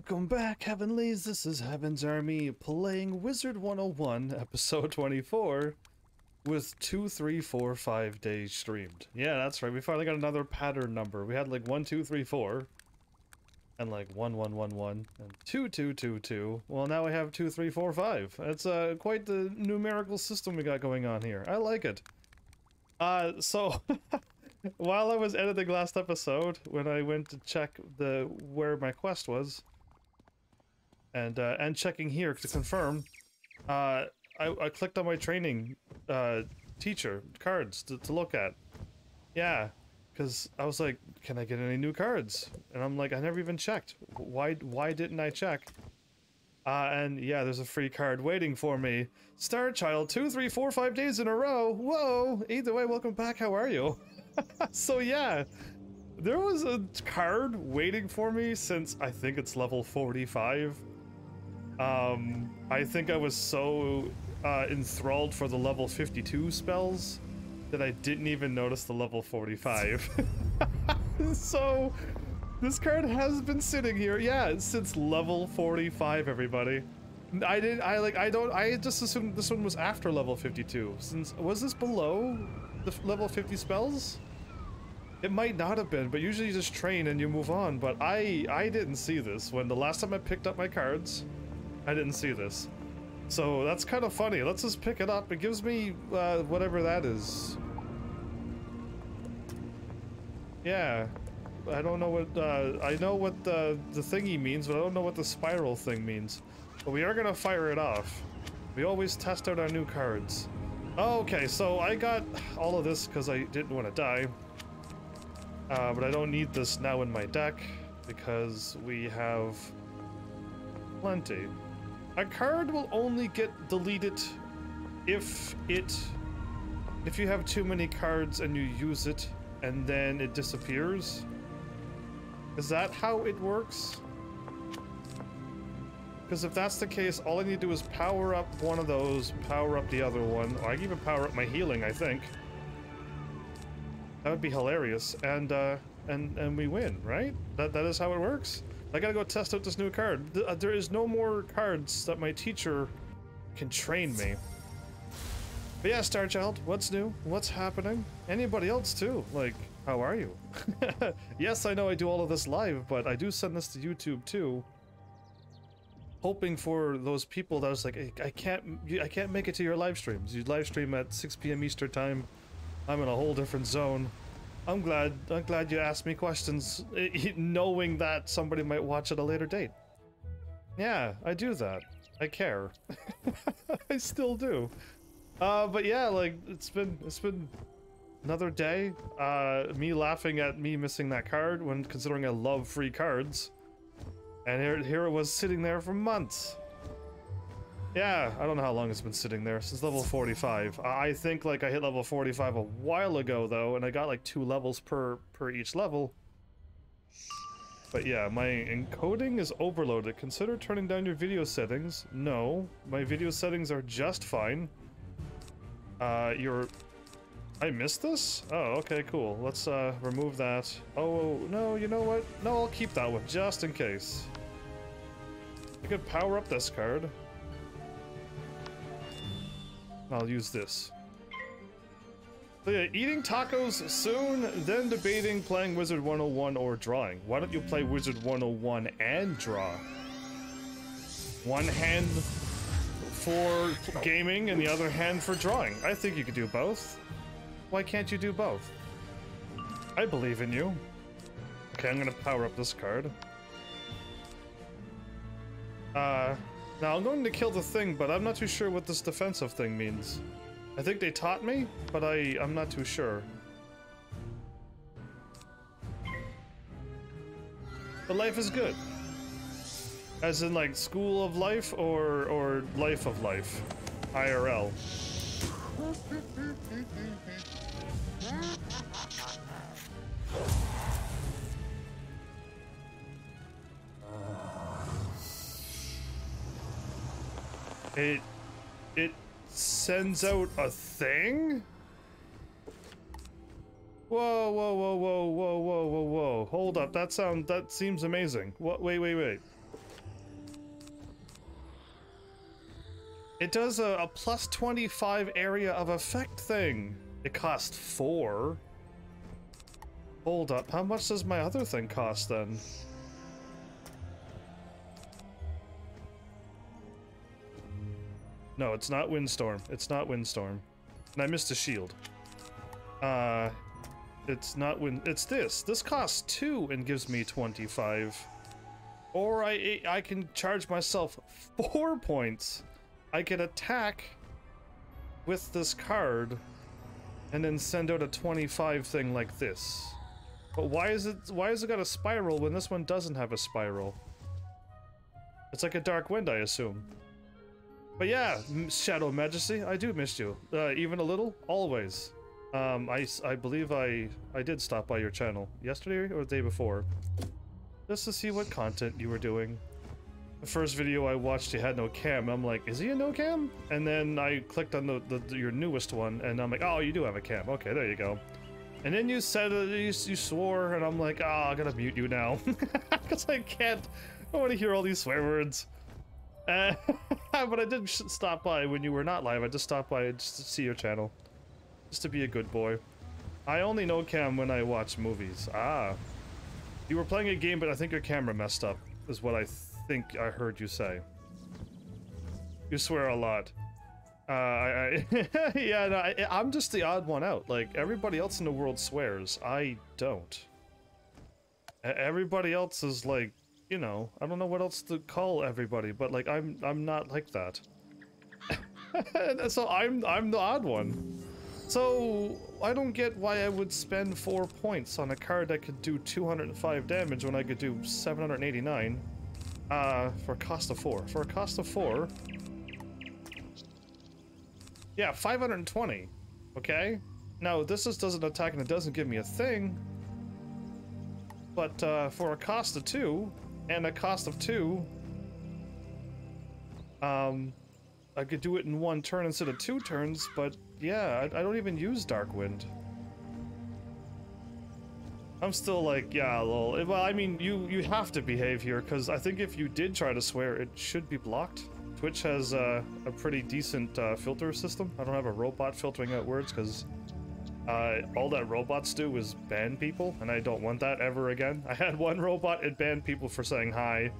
Welcome back, Heavenlies. This is Heaven's Army playing Wizard 101, episode 24, with 2, 3, 4, 5 days streamed. Yeah, that's right. We finally got another pattern number. We had like 1, 2, 3, 4, and like 1, 1, 1, 1, and 2, 2, 2, 2. Well, now we have 2, 3, 4, 5. It's quite the numerical system we got going on here. I like it. So while I was editing last episode, when I went to check where my quest was, and checking here to confirm, I clicked on my training teacher cards to look at. Yeah, because I was like, can I get any new cards? And I'm like, I never even checked. Why didn't I check? And yeah, there's a free card waiting for me. Star Child, 2, 3, 4, 5 days in a row. Whoa! Either way, welcome back. How are you? So yeah, there was a card waiting for me since I think it's level 45. I think I was so enthralled for the level 52 spells that I didn't even notice the level 45. So this card has been sitting here, yeah, since level 45, everybody. I just assumed this one was after level 52. Was this below the level 50 spells? It might not have been, but usually you just train and you move on, but I didn't see this. When the last time I picked up my cards, I didn't see this. So that's kind of funny. Let's just pick it up. It gives me whatever that is. Yeah. I don't know what, I know what the thingy means, but I don't know what the spiral thing means. But we are gonna fire it off. We always test out our new cards. Okay, so I got all of this because I didn't want to die. But I don't need this now in my deck because we have plenty. A card will only get deleted if you have too many cards and you use it and then it disappears. Is that how it works? Because if that's the case, all I need to do is power up one of those, power up the other one. Or I can even power up my healing, I think. That would be hilarious, and we win, right? That is how it works? I gotta go test out this new card. There is no more cards that my teacher can train me. But yeah, Starchild, what's new? What's happening? Anybody else too? Like, how are you? Yes, I know I do all of this live, but I do send this to YouTube too. Hoping for those people that was like, hey, I can't make it to your live streams. You live stream at 6 p.m. Eastern time. I'm in a whole different zone. I'm glad you asked me questions, knowing that somebody might watch at a later date. Yeah, I do that. I care. I still do. But yeah, like it's been another day. Me laughing at me missing that card when considering I love free cards, and here it was sitting there for months. Yeah, I don't know how long it's been sitting there, since level 45. I think like I hit level 45 a while ago though, and I got like 2 levels per each level. But yeah, my encoding is overloaded. Consider turning down your video settings. No, my video settings are just fine. I missed this? Oh, okay, cool. Let's remove that. Oh, no, you know what? No, I'll keep that one, just in case. I could power up this card. I'll use this. So yeah, eating tacos soon, then debating playing Wizard 101 or drawing. Why don't you play Wizard 101 and draw? One hand for gaming and the other hand for drawing. I think you could do both. Why can't you do both? I believe in you. Okay, I'm gonna power up this card. Now I'm going to kill the thing, but I'm not too sure what this defensive thing means. I think they taught me, but I'm not too sure. But life is good. As in like school of life or life of life. IRL. It sends out a thing? Whoa, whoa, whoa, whoa, whoa, whoa, whoa, whoa. Hold up, that seems amazing. What, wait. It does a plus 25 area of effect thing. It costs 4. Hold up, how much does my other thing cost then? No, it's not Windstorm. It's not Windstorm. And I missed a shield. It's not it's this. This costs 2 and gives me 25. Or I can charge myself 4 points. I can attack with this card and then send out a 25 thing like this. But why is it got a spiral when this one doesn't have a spiral? It's like a Dark Wind, I assume. But yeah, Shadow Majesty, I do miss you. Even a little? Always. I believe I did stop by your channel yesterday or the day before, just to see what content you were doing. The first video I watched, you had no cam. I'm like, is he a no cam? And then I clicked on your newest one, and I'm like, oh, you do have a cam. Okay, there you go. And then you said you swore, and I'm like, oh, I gotta mute you now, because I want to hear all these swear words. But I did stop by when you were not live. I just stopped by just to see your channel, just to be a good boy. I only know cam when I watch movies. Ah, you were playing a game, but I think your camera messed up, is what I think I heard you say. You swear a lot. Yeah, no, I'm just the odd one out. Like, everybody else in the world swears. I don't. Everybody else is like, you know, I don't know what else to call everybody, but like, I'm not like that. So I'm the odd one. So I don't get why I would spend 4 points on a card that could do 205 damage when I could do 789 for a cost of 4. For a cost of 4, yeah, 520. Okay. Now this doesn't attack and it doesn't give me a thing. But for a cost of 2 and a cost of 2, I could do it in 1 turn instead of 2 turns. But yeah, I don't even use Dark Wind. I'm still like, yeah, lol. Well, I mean, you have to behave here, because I think if you did try to swear, it should be blocked. Twitch has a pretty decent filter system. I don't have a robot filtering out words, because all that robots do is ban people, and I don't want that ever again. I had one robot, it banned people for saying hi,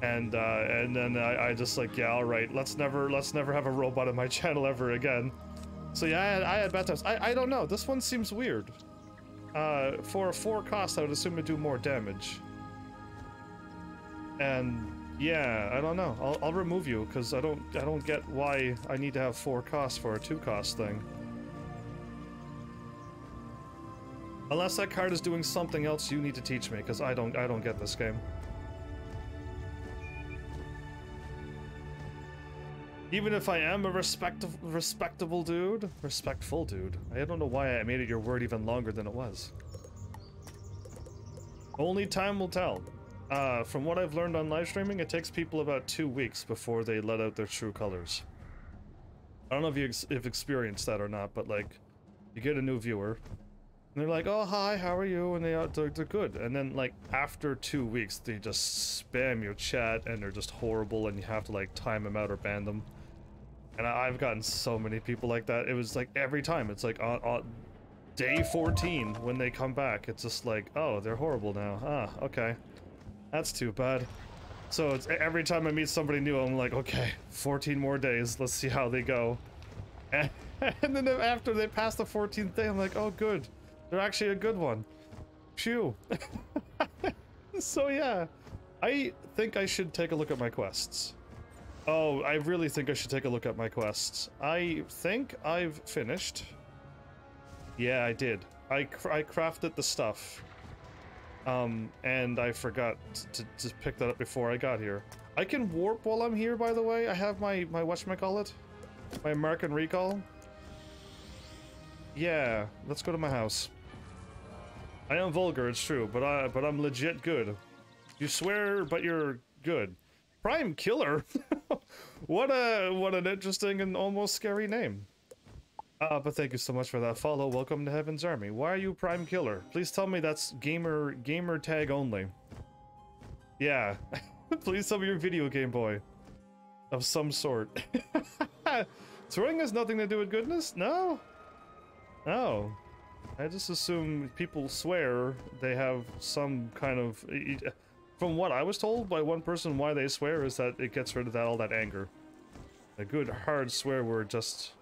and then I just like, yeah, all right, let's never have a robot on my channel ever again. So yeah, I had bad times. I don't know. This one seems weird. For a 4 cost, I would assume it'd do more damage. And yeah, I don't know. I'll remove you, because I don't get why I need to have 4 costs for a 2 cost thing. Unless that card is doing something else you need to teach me, because I don't get this game. Even if I am a respectful dude, I don't know why I made it your word even longer than it was. Only time will tell. From what I've learned on live streaming, it takes people about 2 weeks before they let out their true colors. I don't know if you've experienced that or not, but like, you get a new viewer, and they're like, oh, hi, how are you? And they're good. And then like, after 2 weeks, they just spam your chat, and they're just horrible, and you have to like time them out or ban them. And I've gotten so many people like that. It was like every time, it's like on day 14 when they come back, it's just like, oh, they're horrible now. Ah, okay. That's too bad. So it's every time I meet somebody new, I'm like, okay, 14 more days, let's see how they go. And then after they pass the 14th day, I'm like, oh good, they're actually a good one. Phew. So yeah, I think I should take a look at my quests. Oh, I really think I should take a look at my quests. I think I've finished. Yeah, I did. I crafted the stuff. And I forgot to pick that up before I got here. I can warp while I'm here, by the way. I have my whatchamacallit? My mark and recall. Yeah, let's go to my house. I am vulgar, it's true, but I'm legit good. You swear, but you're good. Prime Killer? What an interesting and almost scary name. But thank you so much for that follow. Welcome to Heaven's Army. Why are you Prime Killer? Please tell me that's gamer tag only. Yeah. Please tell me you're Video Game Boy. of some sort. Swearing has nothing to do with goodness? No? No. I just assume people swear they have some kind of... From what I was told by one person, why they swear is that it gets rid of all that anger. A good hard swear word just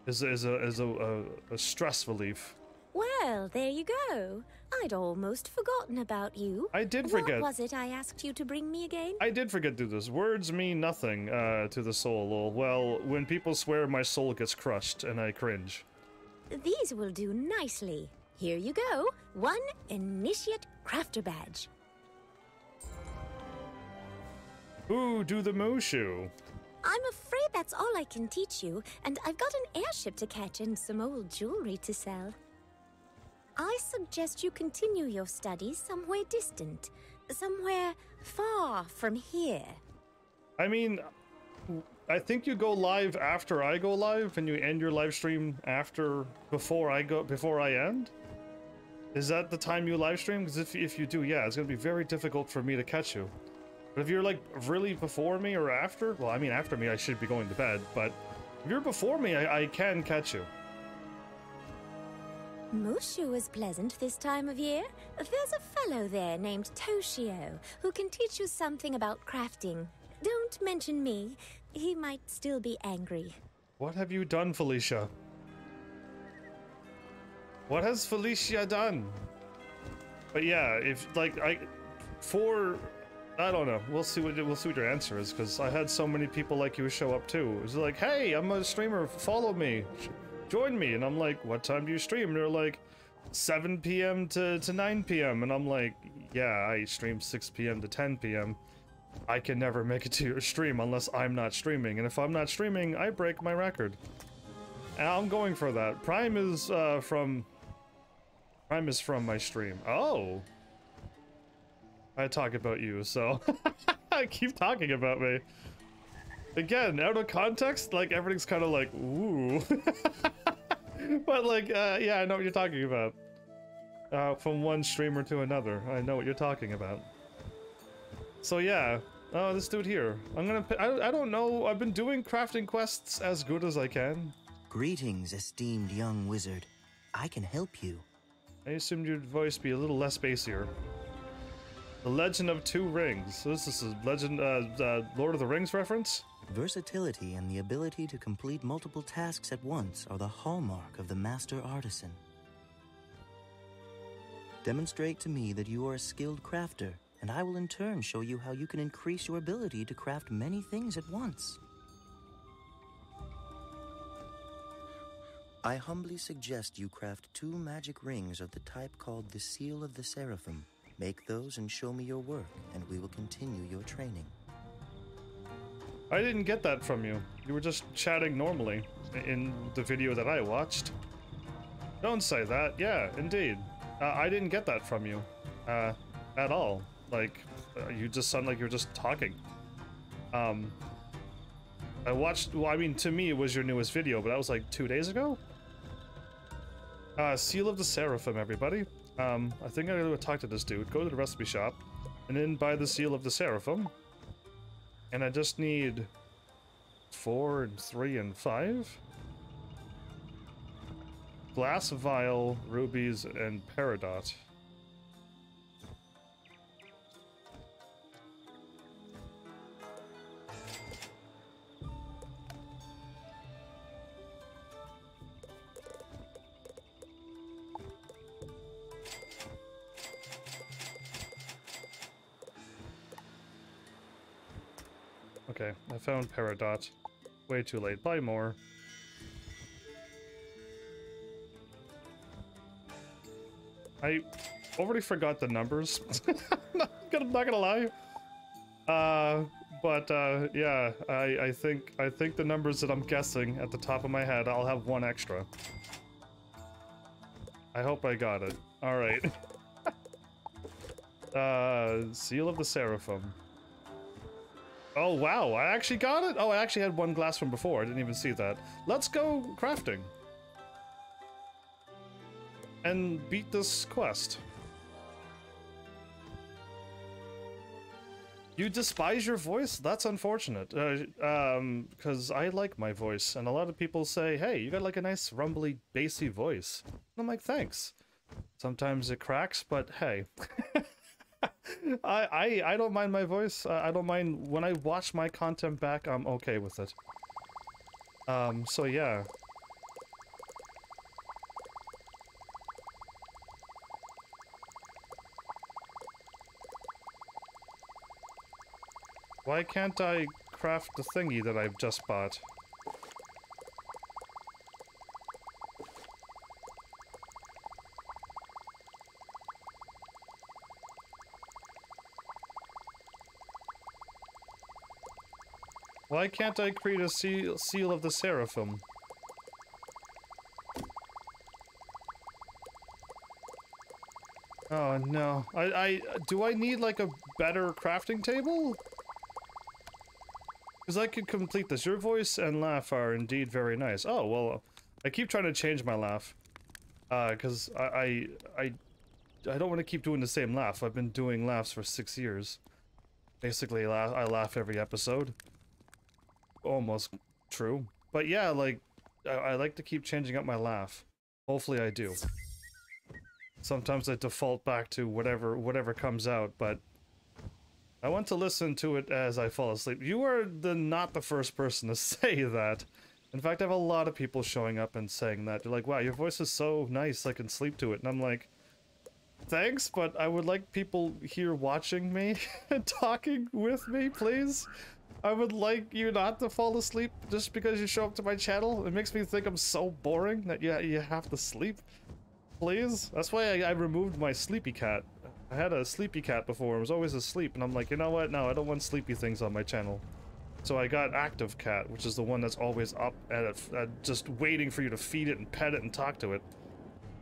is a stress relief. Well, there you go. I'd almost forgotten about you. I did forget. What was it I asked you to bring me again? I did forget to do this. Words mean nothing to the soul. Well, when people swear, my soul gets crushed and I cringe. These will do nicely. Here you go. 1 Initiate Crafter Badge. Ooh, do the Mushu. I'm afraid that's all I can teach you, and I've got an airship to catch and some old jewelry to sell. I suggest you continue your studies somewhere distant, somewhere far from here. I mean, I think you go live after I go live, and you end your live stream before I end? Is that the time you live stream? Because if you do, yeah, it's gonna be very difficult for me to catch you. But if you're like really before me or after, well, I mean after me I should be going to bed, but if you're before me, I can catch you. Mushu is pleasant this time of year. There's a fellow there named Toshio who can teach you something about crafting. Don't mention me. He might still be angry. What have you done, Felicia? What has Felicia done? But yeah, if like I don't know. We'll see what your answer is, because I had so many people like you show up too. It was like, hey, I'm a streamer, follow me, join me, and I'm like, what time do you stream? And they're like, 7 p.m. to 9 p.m. And I'm like, yeah, I stream 6 p.m. to 10 p.m. I can never make it to your stream unless I'm not streaming, and if I'm not streaming, I break my record. And I'm going for that. Prime is from my stream. Oh. I talk about you, so I keep talking about me. Again, out of context, like everything's kind of like, ooh. But like, yeah, I know what you're talking about. From one streamer to another, I know what you're talking about. So yeah, oh, this dude here. I don't know, I've been doing crafting quests as good as I can. Greetings, esteemed young wizard. I can help you. I assumed your voice be a little less bassier. The Legend of Two Rings. So this is a Legend, Lord of the Rings reference? Versatility and the ability to complete multiple tasks at once are the hallmark of the master artisan. Demonstrate to me that you are a skilled crafter, and I will in turn show you how you can increase your ability to craft many things at once. I humbly suggest you craft 2 magic rings of the type called the Seal of the Seraphim. Make those and show me your work, and we will continue your training. I didn't get that from you. You were just chatting normally in the video that I watched. Don't say that. Yeah, indeed. I didn't get that from you. At all. Like, you just sound like you're just talking. I watched, well, I mean, to me it was your newest video, but that was like 2 days ago? Seal of the Seraphim, everybody. I think I'm gonna talk to this dude, go to the recipe shop, and then buy the Seal of the Seraphim. And I just need 4 and 3 and 5. Glass vial, rubies, and peridot. Okay, I found peridot. Way too late. Buy more. I already forgot the numbers. not gonna lie. Yeah, I think the numbers that I'm guessing at the top of my head, I'll have 1 extra. I hope I got it. All right. Seal of the Seraphim. Oh wow, I actually got it? Oh, I actually had 1 glass from before. I didn't even see that. Let's go crafting. And beat this quest. You despise your voice? That's unfortunate. Because I like my voice, and a lot of people say, hey, you got like a nice rumbly, bassy voice. And I'm like, thanks. Sometimes it cracks, but hey. I don't mind my voice. I don't mind when I watch my content back, I'm okay with it. So yeah. Why can't I craft the thingy that I've just bought? Why can't I create a seal of the Seraphim? Oh no. Do I need like a better crafting table? Because I could complete this. Your voice and laugh are indeed very nice. Oh, well, I keep trying to change my laugh. Because I don't want to keep doing the same laugh. I've been doing laughs for 6 years. Basically, I laugh every episode. Almost true. But yeah, like, I like to keep changing up my laugh. Hopefully I do. Sometimes I default back to whatever comes out, but I want to listen to it as I fall asleep. You are not the first person to say that. In fact, I have a lot of people showing up and saying that. They're like, wow, your voice is so nice, I can sleep to it. And I'm like, thanks, but I would like people here watching me and talking with me, please. I would like you not to fall asleep just because you show up to my channel. It makes me think I'm so boring that you have to sleep. Please? That's why I removed my sleepy cat. I had a sleepy cat before, it was always asleep, and I'm like, you know what, no, I don't want sleepy things on my channel. So I got active cat, which is the one that's always up at just waiting for you to feed it and pet it and talk to it.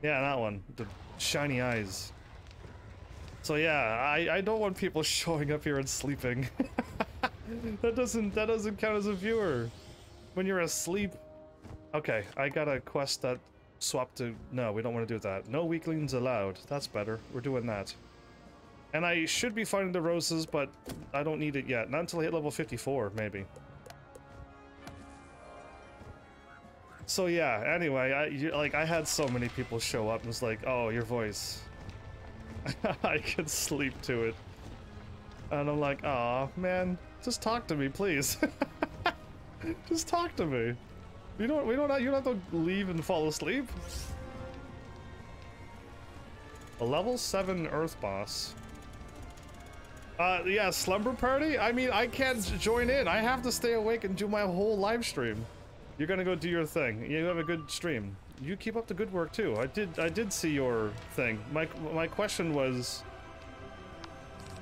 Yeah, that one. The shiny eyes. So yeah, I don't want people showing up here and sleeping. That doesn't count as a viewer. When you're asleep. Okay, I got a quest that swapped to... No, we don't want to do that. No weaklings allowed. That's better. We're doing that. And I should be finding the roses, but I don't need it yet. Not until I hit level 54, maybe. So yeah, anyway, I had so many people show up and was like, oh, your voice. I could sleep to it. And I'm like, aw, man, just talk to me, please. Just talk to me. You don't have to leave and fall asleep. A level 7 Earth boss. Yeah, slumber party? I mean, I can't join in. I have to stay awake and do my whole live stream. You're gonna go do your thing. You have a good stream. You keep up the good work too. I did see your thing. My question was,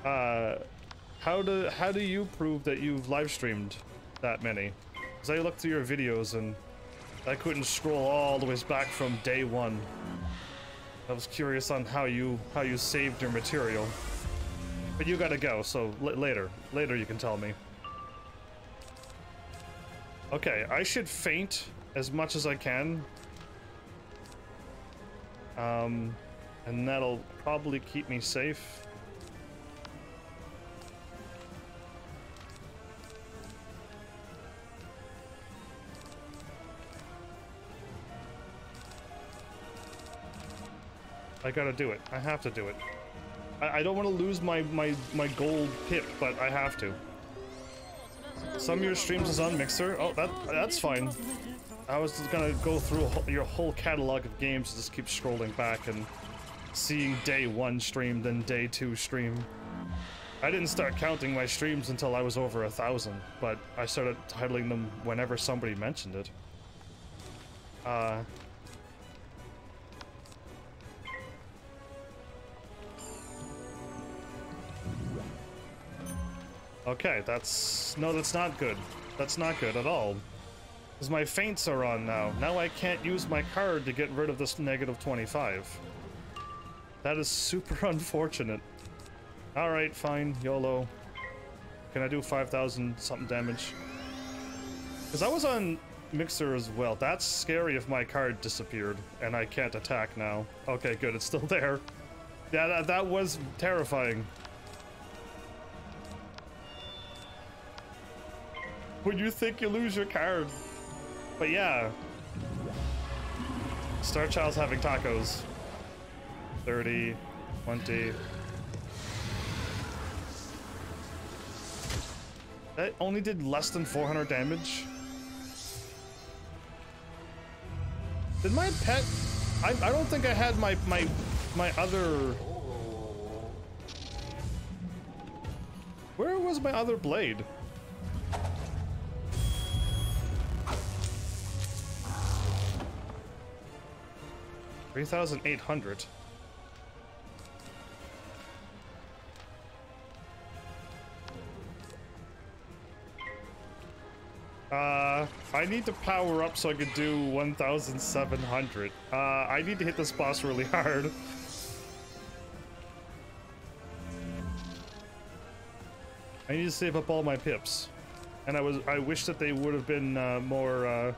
how do you prove that you've live streamed that many? Because I looked through your videos and I couldn't scroll all the way back from day 1. I was curious on how you saved your material. But you gotta go, so later you can tell me. Okay, I should faint as much as I can. And that'll probably keep me safe. I gotta do it. I have to do it. I don't want to lose my gold pip, but I have to. Some of your streams is on Mixer. Oh, that's fine. I was just gonna go through your whole catalog of games, just keep scrolling back and seeing day 1 stream, then day 2 stream. I didn't start counting my streams until I was over 1,000, but I started titling them whenever somebody mentioned it. Okay, that's not good. That's not good at all. Because my feints are on now. Now I can't use my card to get rid of this negative 25. That is super unfortunate. Alright, fine, YOLO. Can I do 5,000 something damage? Because I was on Mixer as well. That's scary if my card disappeared and I can't attack now. Okay, good, it's still there. Yeah, that was terrifying. When you think you lose your card. But yeah. Star Child's having tacos. 30, 20. That only did less than 400 damage. Did my pet... I don't think I had my other... Where was my other blade? $3,800. I need to power up so I could do 1,700. I need to hit this boss really hard. I need to save up all my pips. And I wish that they would have been more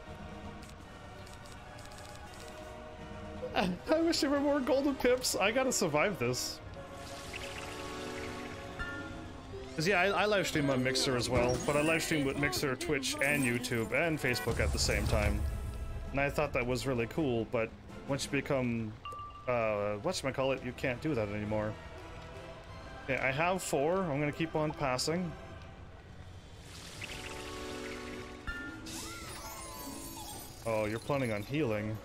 I wish there were more golden pips. I gotta survive this. Cause yeah, I live stream on Mixer as well, but I live stream with Mixer, Twitch, and YouTube, and Facebook at the same time. And I thought that was really cool, but once you become, whatchamacallit, you can't do that anymore. Okay, I have 4. I'm gonna keep on passing. Oh, you're planning on healing.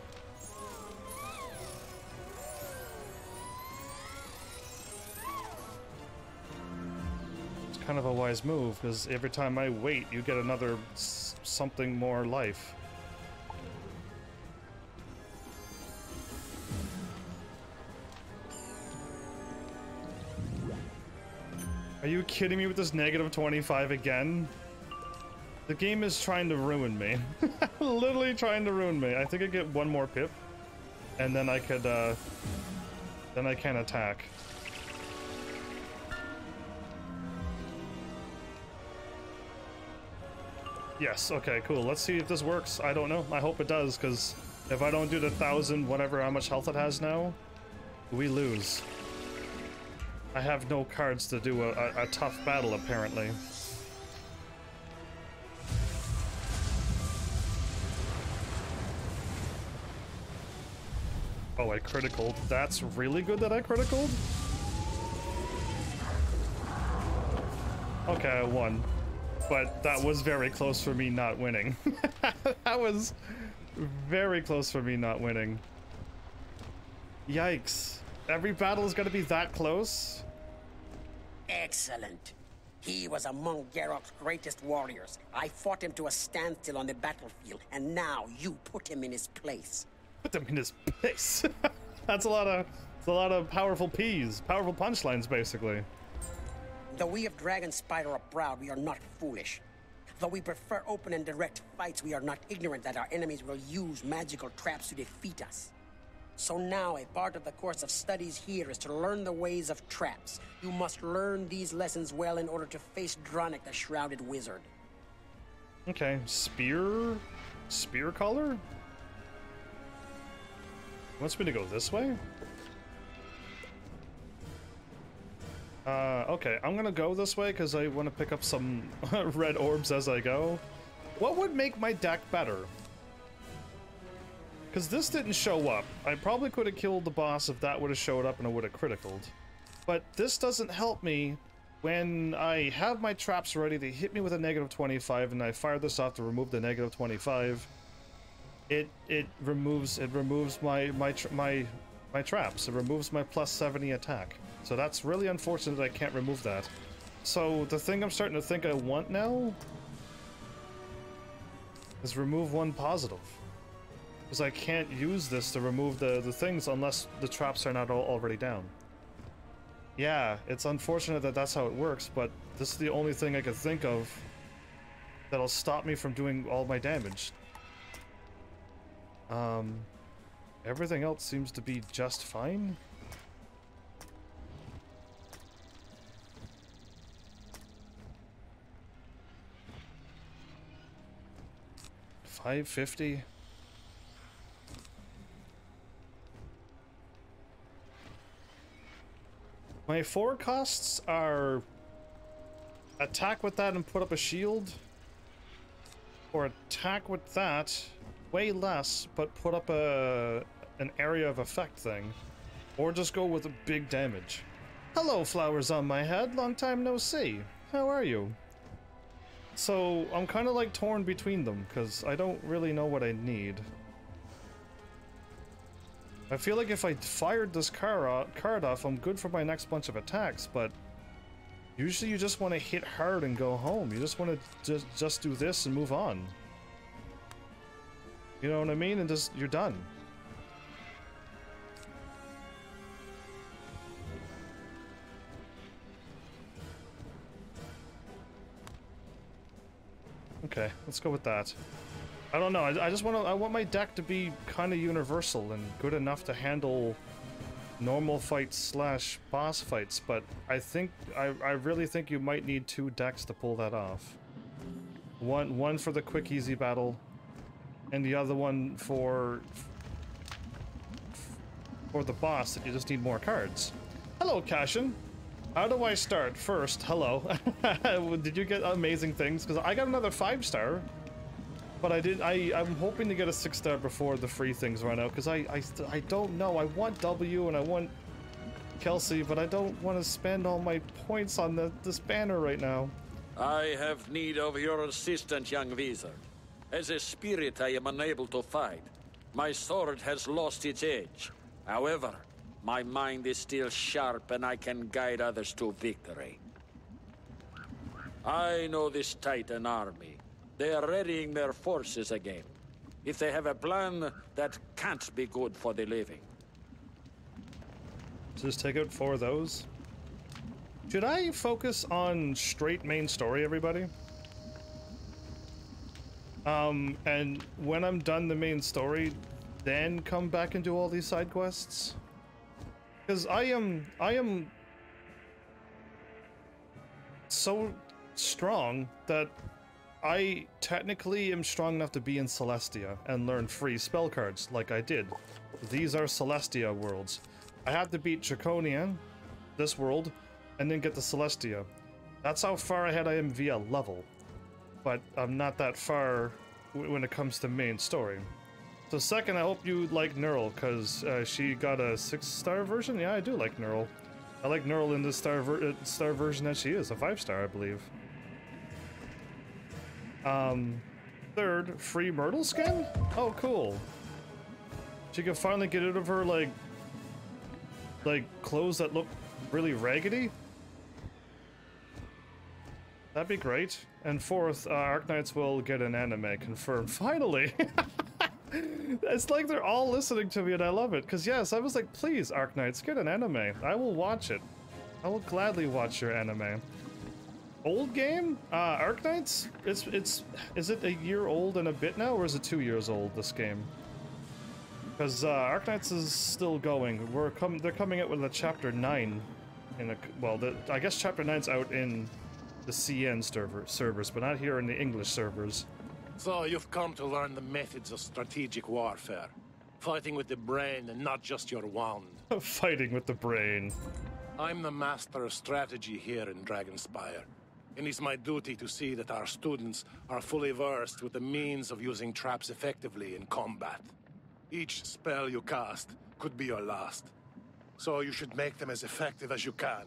Kind of a wise move, because every time I wait, you get another something more life. Are you kidding me with this negative 25 again? The game is trying to ruin me. Literally trying to ruin me. I think I get 1 more pip, and then I could, then I can attack. Yes, okay, cool. Let's see if this works. I don't know. I hope it does, because if I don't do the 1,000, whatever, how much health it has now, we lose. I have no cards to do a tough battle, apparently. Oh, I critical. That's really good that I critical? Okay, I won. But that was very close for me not winning. That was very close for me not winning. Yikes. Every battle is gonna be that close? Excellent. He was among Garrock's greatest warriors. I fought him to a standstill on the battlefield, and now you put him in his place. Put him in his place? That's a lot of powerful P's, powerful punchlines, basically. Though we of Dragonspyre are proud, we are not foolish. Though we prefer open and direct fights, we are not ignorant that our enemies will use magical traps to defeat us. So now, a part of the course of studies here is to learn the ways of traps. You must learn these lessons well in order to face Dronic, the Shrouded Wizard. Okay, spear collar? Wants me to go this way? Okay, I'm gonna go this way because I want to pick up some red orbs as I go. What would make my deck better? Because this didn't show up. I probably could have killed the boss if that would have showed up and I would have criticaled. But this doesn't help me when I have my traps ready. They hit me with a negative 25 and I fire this off to remove the negative 25. It removes my traps. It removes my plus 70 attack. So that's really unfortunate that I can't remove that. So the thing I'm starting to think I want now is remove 1 positive. Because I can't use this to remove the things unless the traps are not already down. Yeah, it's unfortunate that that's how it works, but this is the only thing I could think of that'll stop me from doing all my damage. Everything else seems to be just fine. $550. My 4 costs are attack with that and put up a shield, or attack with that, way less, but put up an area of effect thing, or just go with a big damage. Hello, flowers on my head. Long time no see. How are you? So I'm kind of like torn between them because I don't really know what I need. I feel like if I fired this card off, I'm good for my next bunch of attacks, but usually you just want to hit hard and go home. You just want to just do this and move on. You know what I mean? And just, you're done. Okay, let's go with that. I don't know, I want my deck to be kind of universal and good enough to handle normal fights slash boss fights, but I really think you might need 2 decks to pull that off. One for the quick easy battle, and the other one for the boss that you just need more cards. Hello, Cashin. How do I start? First, hello. Did you get amazing things? Because I got another 5-star, but I'm hoping to get a 6-star before the free things run out. Because I don't know. I want W and I want Kelsey, but I don't want to spend all my points on this banner right now. I have need of your assistance, young wizard. As a spirit, I am unable to fight. My sword has lost its edge. However, my mind is still sharp and I can guide others to victory. I know this Titan army. They are readying their forces again. If they have a plan, that can't be good for the living. Just take out 4 of those. Should I focus on straight main story, everybody? And when I'm done the main story, then come back and do all these side quests? Because I am so strong that I technically am strong enough to be in Celestia and learn free spell cards like I did. These are Celestia worlds. I have to beat Draconia, this world, and then get to Celestia. That's how far ahead I am via level. But I'm not that far when it comes to main story. So second, I hope you like Neural, because she got a 6-star version. Yeah, I do like Neural. I like Neural in this star version that she is, a 5-star, I believe. Third, free Myrtle skin? Oh, cool. She can finally get rid of her, like clothes that look really raggedy. That'd be great. And fourth, Arknights will get an anime confirmed. Finally! It's like they're all listening to me and I love it. Because yes, I was like, please, Arknights, get an anime. I will watch it. I will gladly watch your anime. Old game? Arknights? Is it a year old and a bit now, or is it 2 years old, this game? Because Arknights is still going. They're coming out with a chapter 9 in I guess chapter 9's out in the CN servers, but not here in the English servers. So you've come to learn the methods of strategic warfare. Fighting with the brain and not just your wand. Fighting with the brain. I'm the master of strategy here in Dragonspyre, and it's my duty to see that our students are fully versed with the means of using traps effectively in combat. Each spell you cast could be your last, so you should make them as effective as you can.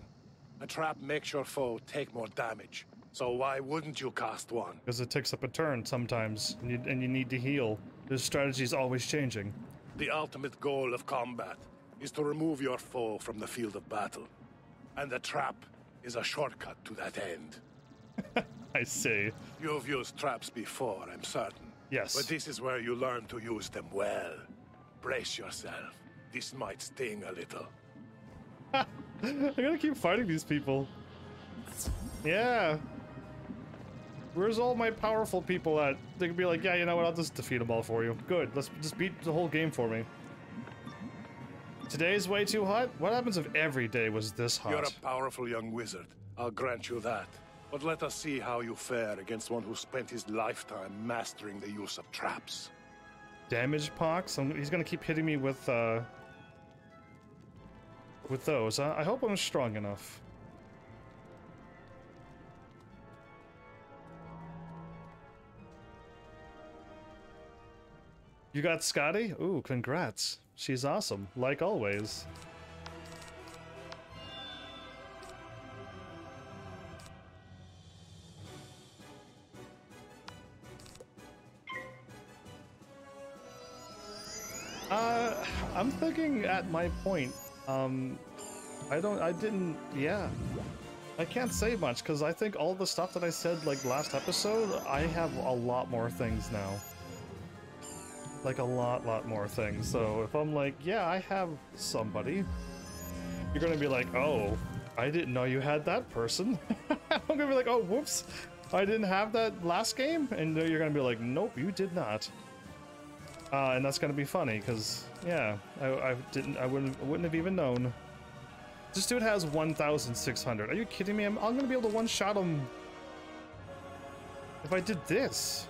A trap makes your foe take more damage. So why wouldn't you cast one? Because it takes up a turn sometimes, and you need to heal. The strategy's always changing. The ultimate goal of combat is to remove your foe from the field of battle. And the trap is a shortcut to that end. I see. You've used traps before, I'm certain. Yes. But this is where you learn to use them well. Brace yourself. This might sting a little. I gotta keep fighting these people. Yeah. Where's all my powerful people at? They could be like, yeah, you know what, I'll just defeat them all for you. Good, let's just beat the whole game for me. Today's way too hot? What happens if every day was this hot? You're a powerful young wizard. I'll grant you that. But let us see how you fare against one who spent his lifetime mastering the use of traps. Damage pox? He's gonna keep hitting me with those. I hope I'm strong enough. You got Scotty? Ooh, congrats. She's awesome, like always. I'm thinking at my point, yeah. I can't say much, because I think all the stuff that I said, like, last episode, I have a lot more things now. Like, a lot more things. So, if I'm like, yeah, I have somebody, you're gonna be like, oh, I didn't know you had that person. I'm gonna be like, oh, whoops, I didn't have that last game? And you're gonna be like, nope, you did not. And that's gonna be funny, because, yeah, I wouldn't have even known. This dude has 1,600. Are you kidding me? I'm gonna be able to one-shot him if I did this.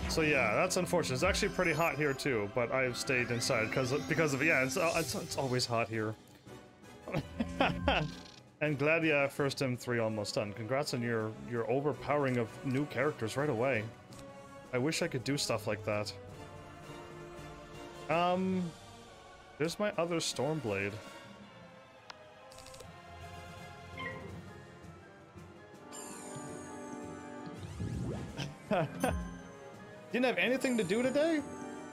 So yeah, that's unfortunate. It's actually pretty hot here too, but I've stayed inside because of yeah, it's always hot here. And glad you first M3 almost done. Congrats on your overpowering of new characters right away. I wish I could do stuff like that. There's my other Stormblade. Didn't have anything to do today?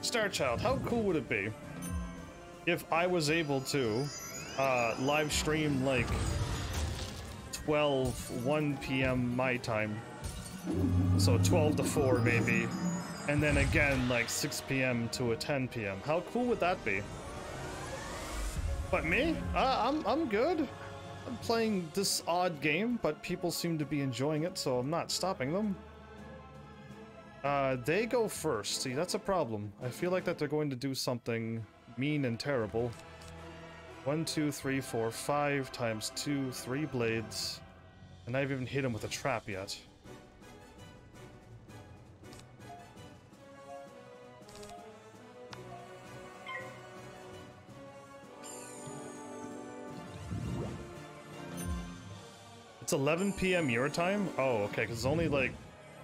Starchild, how cool would it be if I was able to live stream like 1 p.m. my time, so 12 to 4 maybe, and then again like 6 p.m. to a 10 p.m. How cool would that be? But me? I'm good. I'm playing this odd game, but people seem to be enjoying it, so I'm not stopping them. They go first. See, that's a problem. I feel like that they're going to do something mean and terrible. 1, 2, 3, 4, 5 times 2, 3 blades. And I've even hit him with a trap yet. It's 11 p.m. your time? Oh, okay, because it's only like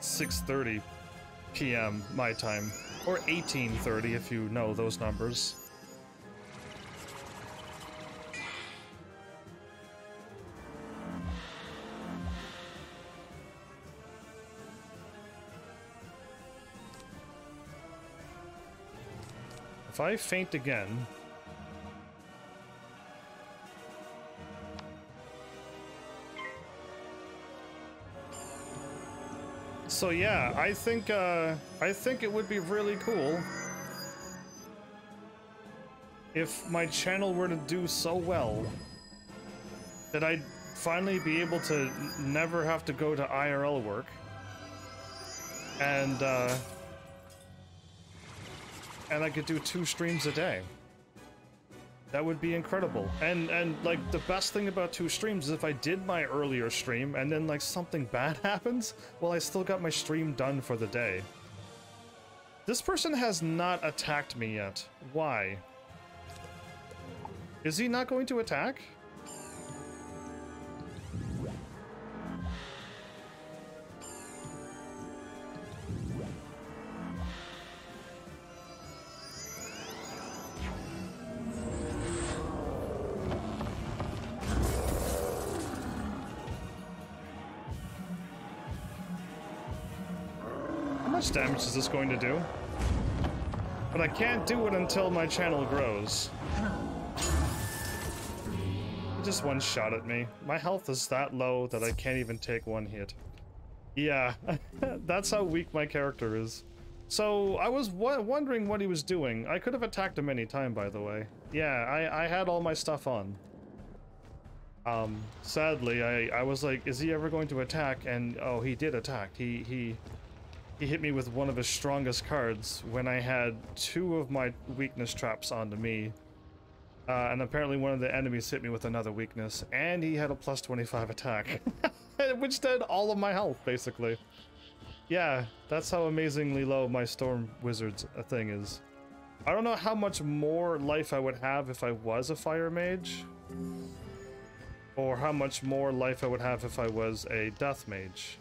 6:30 p.m. my time, or 18:30 if you know those numbers. If I faint again, so yeah, I think it would be really cool if my channel were to do so well that I'd finally be able to never have to go to IRL work, and I could do 2 streams a day. That would be incredible. And like the best thing about 2 streams is if I did my earlier stream and then like something bad happens, well, I still got my stream done for the day. This person has not attacked me yet. Why? Is he not going to attack? How much damage is this going to do? But I can't do it until my channel grows. He just one shot at me. My health is that low that I can't even take 1 hit. Yeah, that's how weak my character is. So I was wondering what he was doing. I could have attacked him any time, by the way. Yeah, I had all my stuff on. Sadly, I was like, is he ever going to attack? And oh, he did attack. He hit me with one of his strongest cards when I had 2 of my weakness traps onto me. And apparently one of the enemies hit me with another weakness, and he had a plus 25 attack. Which did all of my health, basically. Yeah, that's how amazingly low my Storm Wizard's thing is. I don't know how much more life I would have if I was a fire mage, or how much more life I would have if I was a death mage.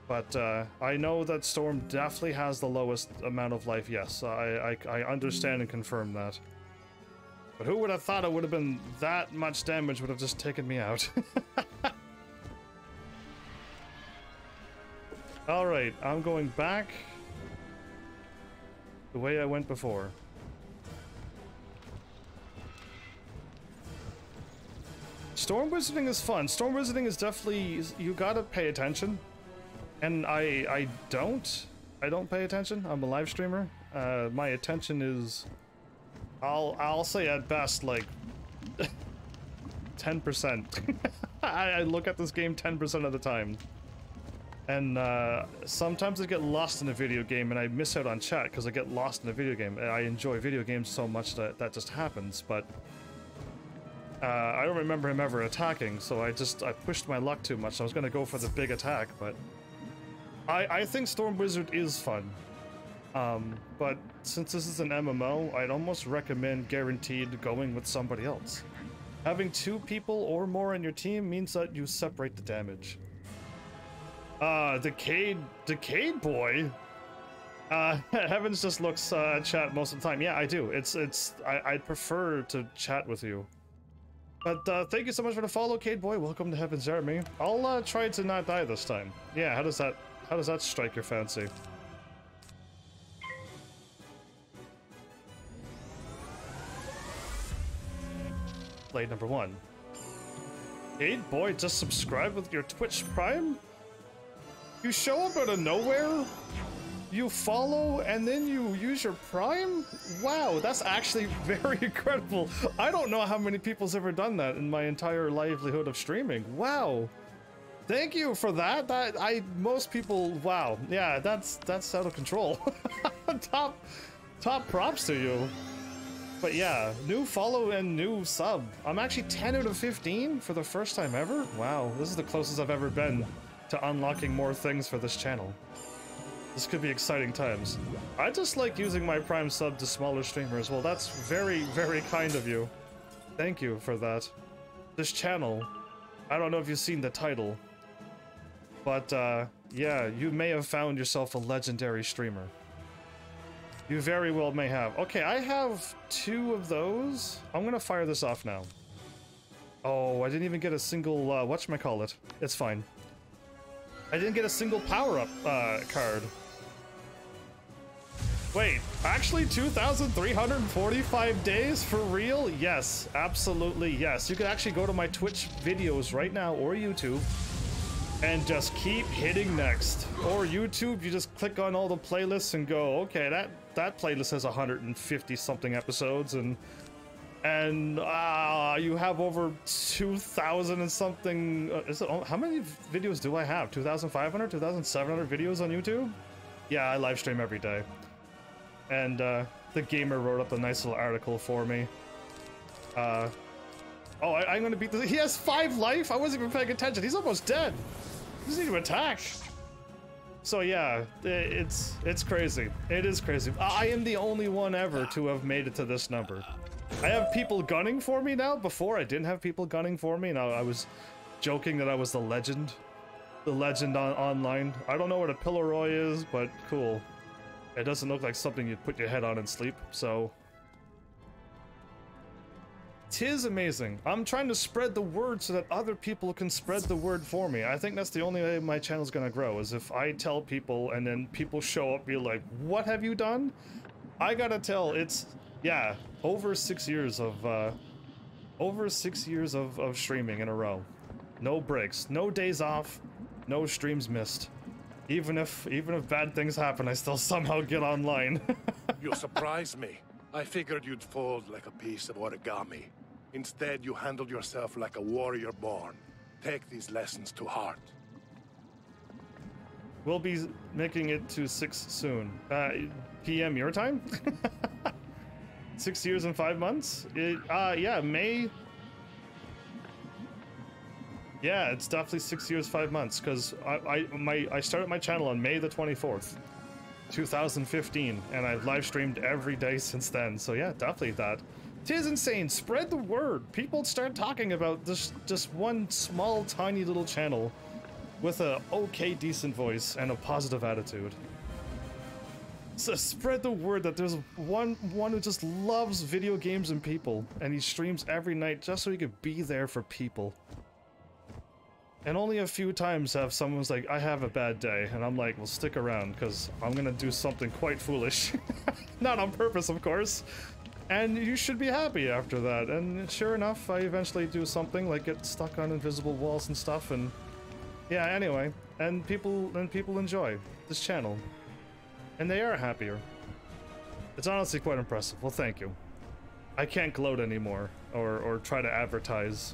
But I know that Storm definitely has the lowest amount of life. Yes, I understand and confirm that. But who would have thought it would have been that much damage would have just taken me out? Alright, I'm going back the way I went before. Storm wizarding is fun. Storm wizarding is definitely, you gotta pay attention. And I don't pay attention. I'm a live streamer. My attention is, I'll say at best like 10%. I look at this game 10% of the time. And sometimes I get lost in a video game and I miss out on chat because I get lost in a video game. I enjoy video games so much that that just happens, but I don't remember him ever attacking, so I pushed my luck too much. I was gonna go for the big attack, but I think Storm Wizard is fun. But since this is an MMO, I'd almost recommend guaranteed going with somebody else. Having 2 people or more in your team means that you separate the damage. Decade Boy. Heavens just looks at chat most of the time. Yeah, I do. I'd prefer to chat with you. But thank you so much for the follow, Cade Boy. Welcome to Heaven's Army. I'll try to not die this time. Yeah, how does that strike your fancy? Blade number 1. Cade Boy, just subscribe with your Twitch Prime? You show up out of nowhere? You follow and then you use your Prime? Wow, that's actually very incredible. I don't know how many people's ever done that in my entire livelihood of streaming. Wow. Thank you for that. Most people, wow. Yeah, that's out of control. top props to you. But yeah, new follow and new sub. I'm actually 10 out of 15 for the first time ever. Wow, this is the closest I've ever been to unlocking more things for this channel. This could be exciting times. I just like using my Prime sub to smaller streamers. Well, that's very, very kind of you. Thank you for that. This channel, I don't know if you've seen the title, but yeah, you may have found yourself a legendary streamer. You very well may have. Okay, I have 2 of those. I'm gonna fire this off now. Oh, I didn't even get a single, whatchamacallit. It's fine. I didn't get a single power-up card. Wait, actually 2,345 days for real? Yes, absolutely yes. You can actually go to my Twitch videos right now or YouTube and just keep hitting next. Or YouTube, you just click on all the playlists and go, okay, that playlist has 150 something episodes and you have over 2,000 and something. How many videos do I have? 2,500, 2,700 videos on YouTube? Yeah, I live stream every day. And the gamer wrote up a nice little article for me. I'm gonna beat this. He has 5 life? I wasn't even paying attention. He's almost dead. He doesn't need to attack. So yeah, it's crazy. It is crazy. I am the only one ever to have made it to this number. I have people gunning for me now. Before I didn't have people gunning for me, and I was joking that I was the legend online. I don't know what a Pillaroi is, but cool. It doesn't look like something you'd put your head on and sleep, so. 'Tis amazing. I'm trying to spread the word so that other people can spread the word for me. I think that's the only way my channel's gonna grow, is if I tell people and then people show up and be like, what have you done? I gotta tell, yeah, over 6 years of streaming in a row. No breaks, no days off, no streams missed. Even if bad things happen, I still somehow get online. You surprised me. I figured you'd fold like a piece of origami. Instead, you handled yourself like a warrior born. Take these lessons to heart. We'll be making it to 6 soon. PM your time? 6 years and 5 months? Yeah, May. Yeah, it's definitely 6 years, 5 months, because I started my channel on May the 24th. 2015, and I've live streamed every day since then. So yeah, definitely that. Tis insane. Spread the word. People start talking about this just one small, tiny little channel with a okay, decent voice and a positive attitude. So spread the word that there's one who just loves video games and people, and he streams every night just so he could be there for people. And only a few times have someone's like, I have a bad day, and I'm like, well, stick around, because I'm gonna do something quite foolish. Not on purpose, of course. And you should be happy after that. And sure enough, I eventually do something like get stuck on invisible walls and stuff, and yeah, anyway. And people enjoy this channel. And they are happier. It's honestly quite impressive. Well, thank you. I can't gloat anymore, or try to advertise,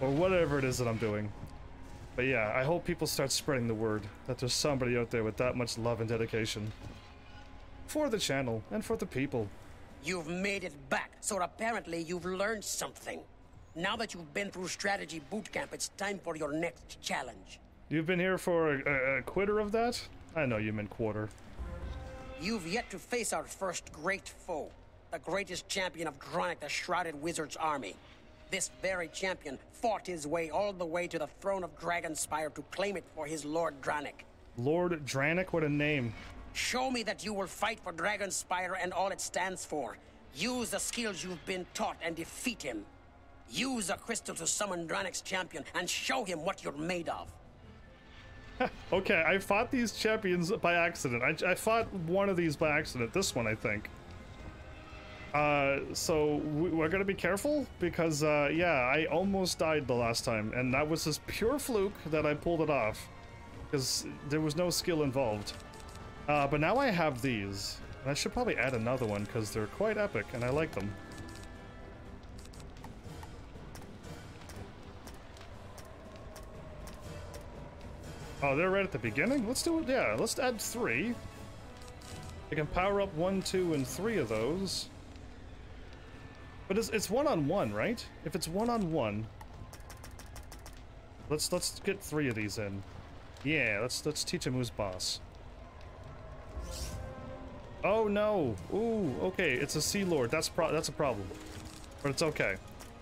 or whatever it is that I'm doing. But yeah, I hope people start spreading the word that there's somebody out there with that much love and dedication. For the channel, and for the people. You've made it back, so apparently you've learned something. Now that you've been through strategy boot camp, it's time for your next challenge. You've been here for a quitter of that? I know you meant quarter. You've yet to face our first great foe, the greatest champion of Dronic, the Shrouded Wizard's army. This very champion fought his way all the way to the throne of Dragonspyre to claim it for his Lord Dronic. Lord Dronic, what a name. Show me that you will fight for Dragonspyre and all it stands for. Use the skills you've been taught and defeat him. Use a crystal to summon Dronic's champion and show him what you're made of. Okay, I fought these champions by accident. I fought one of these by accident. This one, I think. So we're gonna be careful because, yeah, I almost died the last time, and that was just pure fluke that I pulled it off because there was no skill involved. But now I have these, and I should probably add another one because they're quite epic and I like them. Oh, they're right at the beginning? Let's do it, yeah, let's add 3. I can power up 1, 2, and 3 of those. But it's one-on-one, right? If it's one-on-one, let's get 3 of these in. Yeah, let's teach him who's boss. Oh no! Ooh, okay, it's a Sea Lord. That's a problem, but it's okay.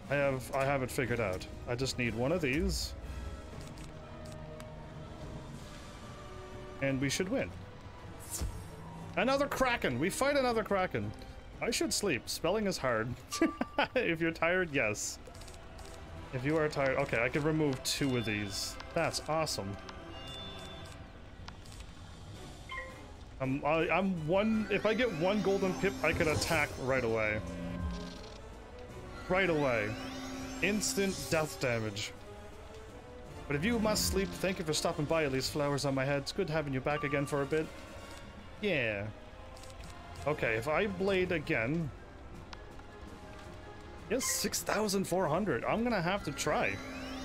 I have it figured out. I just need one of these, and we should win. Another Kraken! We fight another Kraken! I should sleep. Spelling is hard. If you're tired, yes. If you are tired... Okay, I can remove 2 of these. That's awesome. I'm one... If I get 1 golden pip, I could attack right away. Right away. Instant death damage. But if you must sleep, thank you for stopping by. At least flowers on my head. It's good having you back again for a bit. Yeah. Okay, if I blade again... Yes, 6,400. I'm gonna have to try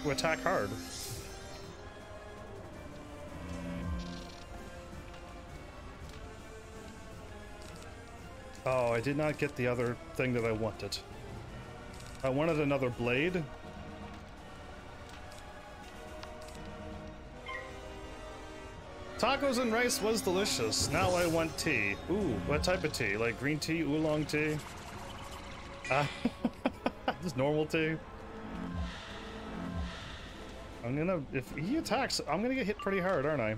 to attack hard. Oh, I did not get the other thing that I wanted. I wanted another blade. Tacos and rice was delicious. Now I want tea. Ooh, what type of tea? Like green tea, oolong tea? Just normal tea. I'm gonna... If he attacks, I'm gonna get hit pretty hard, aren't I?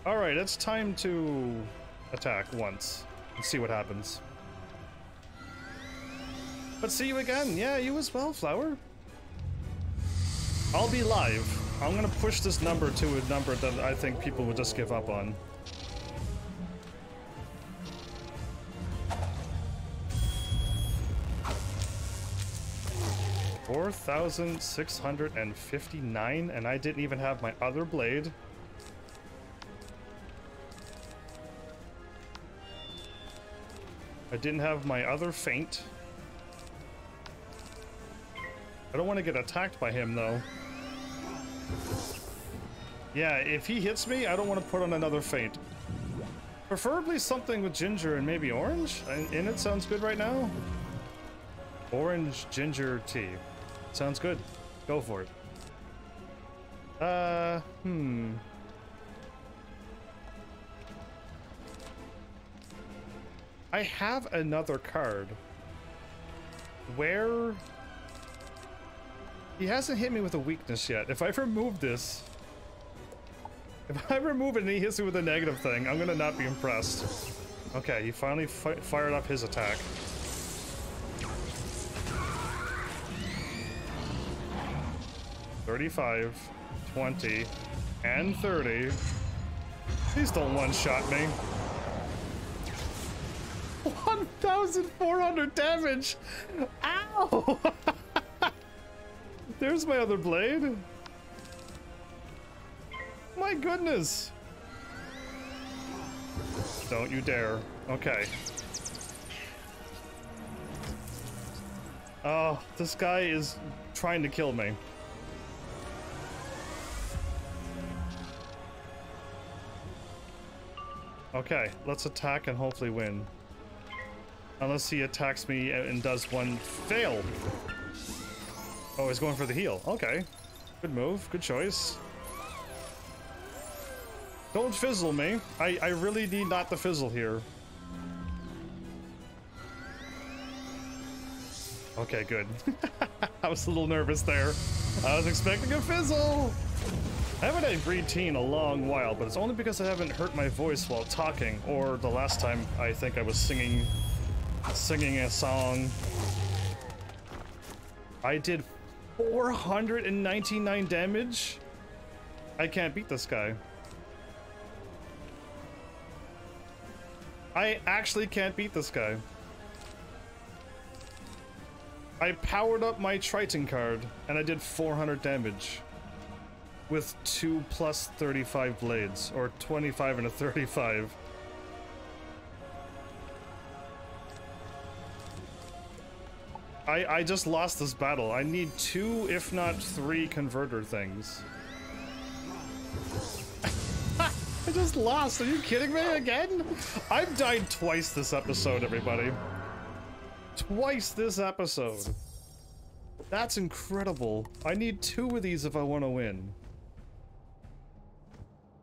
Alright, it's time to attack once. Let's see what happens. But see you again. Yeah, you as well, Flower. I'll be live. I'm gonna push this number to a number that I think people would just give up on. $4,659, and I didn't even have my other blade. I didn't have my other feint. I don't want to get attacked by him, though. Yeah, if he hits me, I don't want to put on another feint. Preferably something with ginger and maybe orange? And it sounds good right now. Orange ginger tea. Sounds good. Go for it. I have another card. Where? He hasn't hit me with a weakness yet. If I remove this, if I remove it and he hits me with a negative thing, I'm gonna not be impressed. Okay, he finally fired up his attack. $35, $20, and $30. Please don't one-shot me. 1,400 damage! Ow! There's my other blade. My goodness! Don't you dare. Okay. Oh, this guy is trying to kill me. Okay, let's attack and hopefully win. Unless he attacks me and does one fail. Oh, he's going for the heal. Okay. Good move. Good choice. Don't fizzle me. I really need not to fizzle here. Okay, good. I was a little nervous there. I was expecting a fizzle. I haven't had green tea in a long while, but it's only because I haven't hurt my voice while talking, or the last time I think I was singing a song. I did 499 damage. I can't beat this guy. I actually can't beat this guy. I powered up my Triton card and I did 400 damage with 2 plus 35 blades, or 25 and a 35. I just lost this battle. I need 2, if not 3 converter things. I just lost. Are you kidding me again? I've died twice this episode, everybody. Twice this episode. That's incredible. I need 2 of these if I want to win.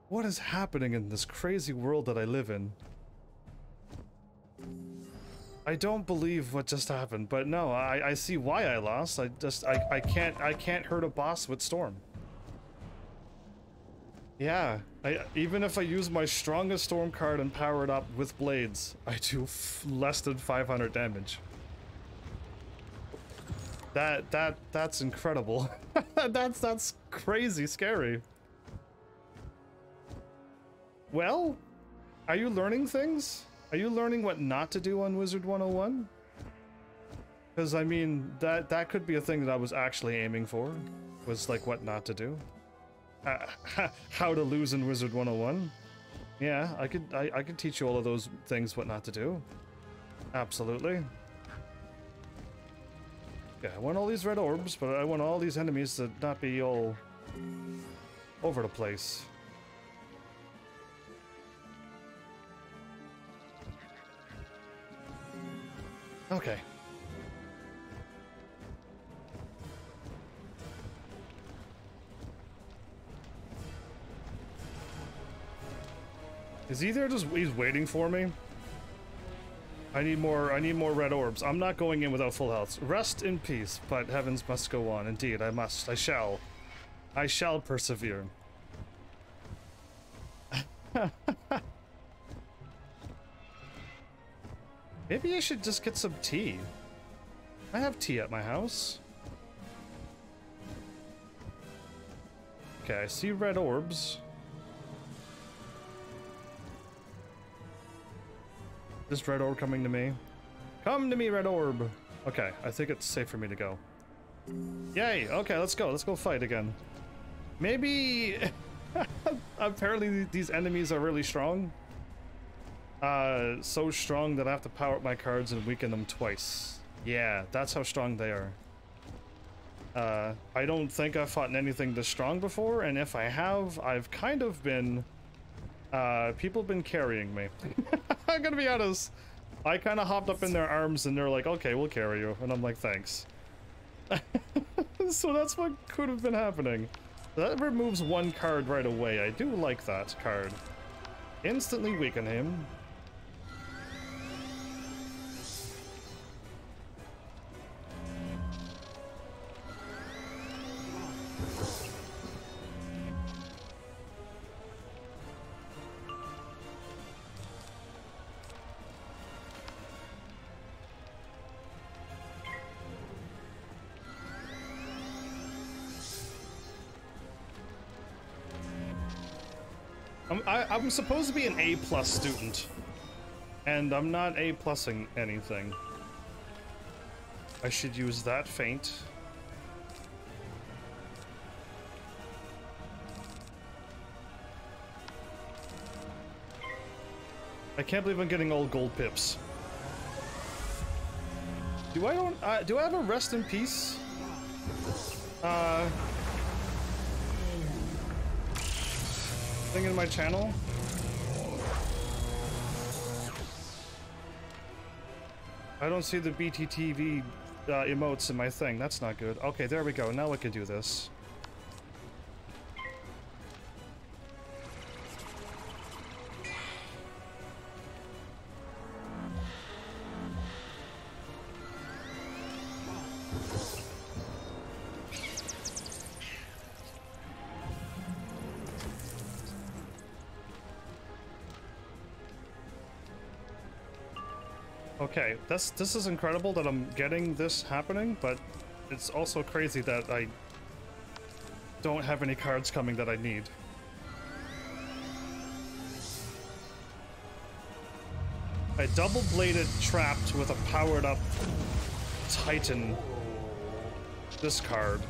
What is happening in this crazy world that I live in? I don't believe what just happened, but no, I see why I lost. I can't hurt a boss with Storm. Yeah, even if I use my strongest Storm card and power it up with blades, I do less than 500 damage. That's incredible. that's crazy scary. Well, are you learning things? Are you learning what not to do on Wizard 101? Because I mean, that could be a thing that I was actually aiming for, was like what not to do. How to lose in Wizard 101. Yeah, I could teach you all of those things, what not to do. Absolutely. Yeah, I want all these red orbs, but I want all these enemies to not be all over the place. Okay. Is he there just he's waiting for me? I need more red orbs. I'm not going in without full health. Rest in peace, but heavens must go on. Indeed, I must. I shall. I shall persevere. Maybe I should just get some tea. I have tea at my house. Okay, I see red orbs. This red orb coming to me. Come to me, red orb. Okay, I think it's safe for me to go. Yay, okay, let's go. Let's go fight again. Maybe... Apparently these enemies are really strong. So strong that I have to power up my cards and weaken them twice. Yeah, that's how strong they are. I don't think I've fought anything this strong before, and if I have, I've kind of been... people have been carrying me. I'm gonna be honest. I kind of hopped up in their arms and they're like, okay, we'll carry you. And I'm like, thanks. So that's what could have been happening. That removes 1 card right away. I do like that card. Instantly weaken him. I'm supposed to be an A+ student, and I'm not A+ing anything. I should use that feint. I can't believe I'm getting all gold pips. Do I have a rest in peace? Thing in my channel? I don't see the BTTV emotes in my thing. That's not good. Okay, there we go. Now we can do this. Okay, this is incredible that I'm getting this happening, but it's also crazy that I don't have any cards coming that I need. I double-bladed trapped with a powered-up Titan discard.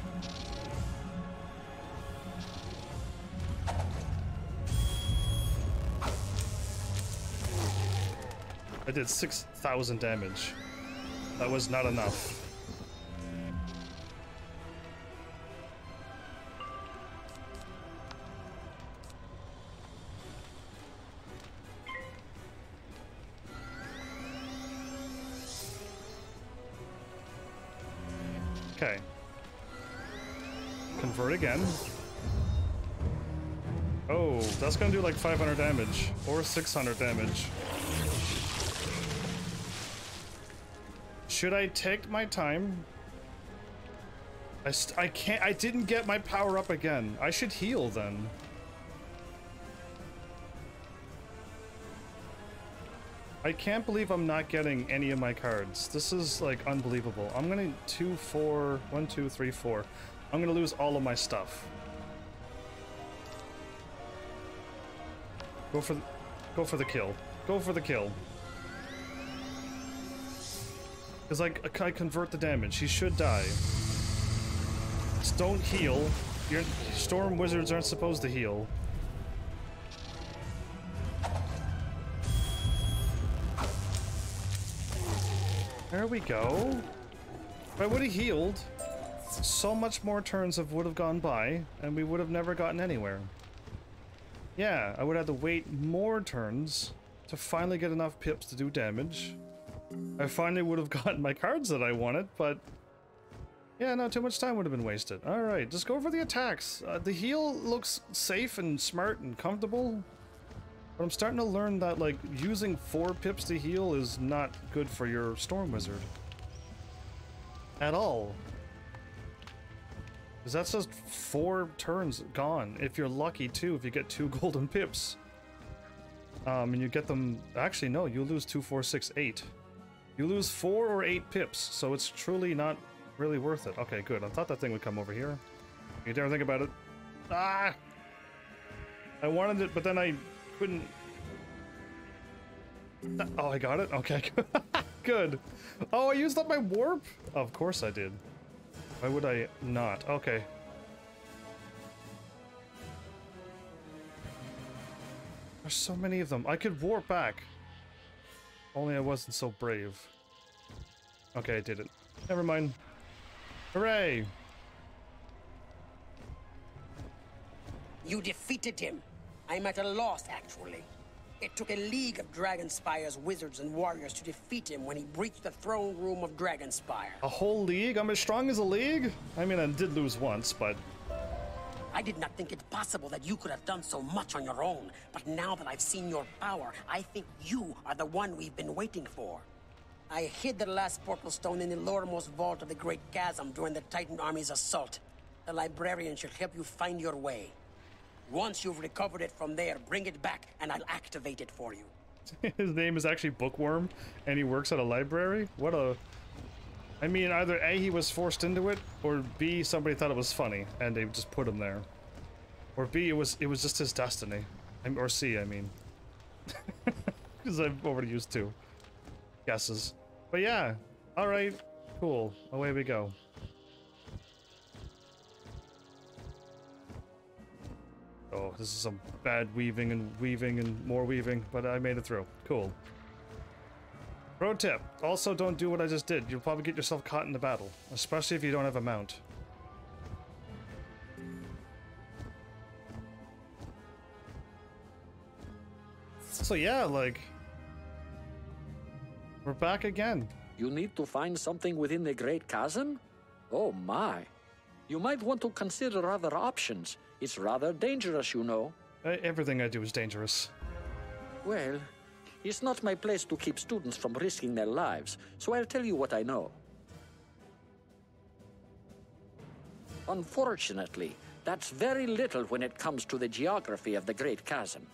I did 6,000 damage. That was not enough. Okay. Convert again. Oh, that's gonna do like 500 damage or 600 damage. Should I take my time? I can't. I didn't get my power up again. I should heal then. I can't believe I'm not getting any of my cards. This is like unbelievable. I'm gonna 2, 4, 1, 2, 3, 4. I'm gonna lose all of my stuff. Go for the kill. Go for the kill. Because I convert the damage. He should die. Just don't heal. Your storm wizards aren't supposed to heal. There we go. If I would have healed, so much more turns would have gone by, and we would have never gotten anywhere. Yeah, I would have to wait more turns to finally get enough pips to do damage. I finally would have gotten my cards that I wanted, but yeah, no, too much time would have been wasted. Alright, just go for the attacks. The heal looks safe and smart and comfortable, but I'm starting to learn that, like, using 4 pips to heal is not good for your Storm Wizard. At all. Because that's just 4 turns gone. If you're lucky, too, if you get 2 golden pips. And you get them... Actually, no, you lose 2, 4, 6, 8. You lose 4 or 8 pips, so it's truly not really worth it. Okay, good. I thought that thing would come over here. You dare think about it. Ah! I wanted it, but then I couldn't... Oh, I got it? Okay, good. Oh, I used up my warp? Of course I did. Why would I not? Okay. There's so many of them. I could warp back. Only I wasn't so brave. Okay, I did it. Never mind. Hooray! You defeated him. I'm at a loss, actually. It took a league of Dragonspyre's wizards and warriors to defeat him when he breached the throne room of Dragonspyre. A whole league? I'm as strong as a league? I mean, I did lose once, but... I did not think it possible that you could have done so much on your own, but now that I've seen your power, I think you are the one we've been waiting for. I hid the last portal stone in the lowermost vault of the Great Chasm during the Titan Army's assault. The librarian should help you find your way. Once you've recovered it from there, bring it back, and I'll activate it for you. His name is actually Bookworm, and he works at a library? What a... I mean, either A, he was forced into it, or B, somebody thought it was funny, and they just put him there. Or B, it was just his destiny. Or C, I mean. Because I've already used 2 guesses. But yeah, alright, cool. Away we go. Oh, this is some bad weaving and more weaving, but I made it through. Cool. Pro tip, also don't do what I just did. You'll probably get yourself caught in the battle, especially if you don't have a mount. So yeah, like, we're back again. You need to find something within the Great Chasm? Oh my. You might want to consider other options. It's rather dangerous, you know. Everything I do is dangerous. Well, it's not my place to keep students from risking their lives, so I'll tell you what I know. Unfortunately, that's very little when it comes to the geography of the Great Chasm.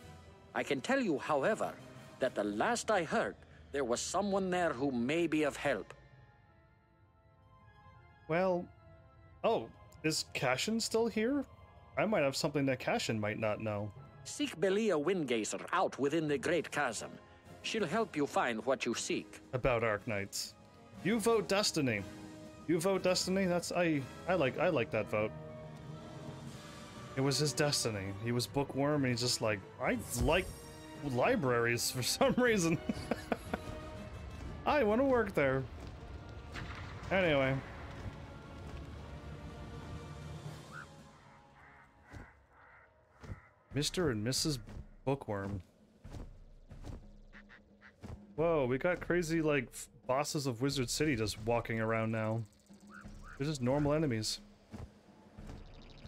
I can tell you, however, that the last I heard, there was someone there who may be of help. Well, oh, is Cashin still here? I might have something that Cashin might not know. Seek Belia Windgazer out within the Great Chasm. She'll help you find what you seek. About Arknights. You vote Destiny. You vote Destiny? That's I like that vote. It was his destiny. He was bookworm and he's just like, I like libraries for some reason. I want to work there. Anyway. Mr. and Mrs. Bookworm. Whoa, we got crazy, like, bosses of Wizard City just walking around now. They're just normal enemies.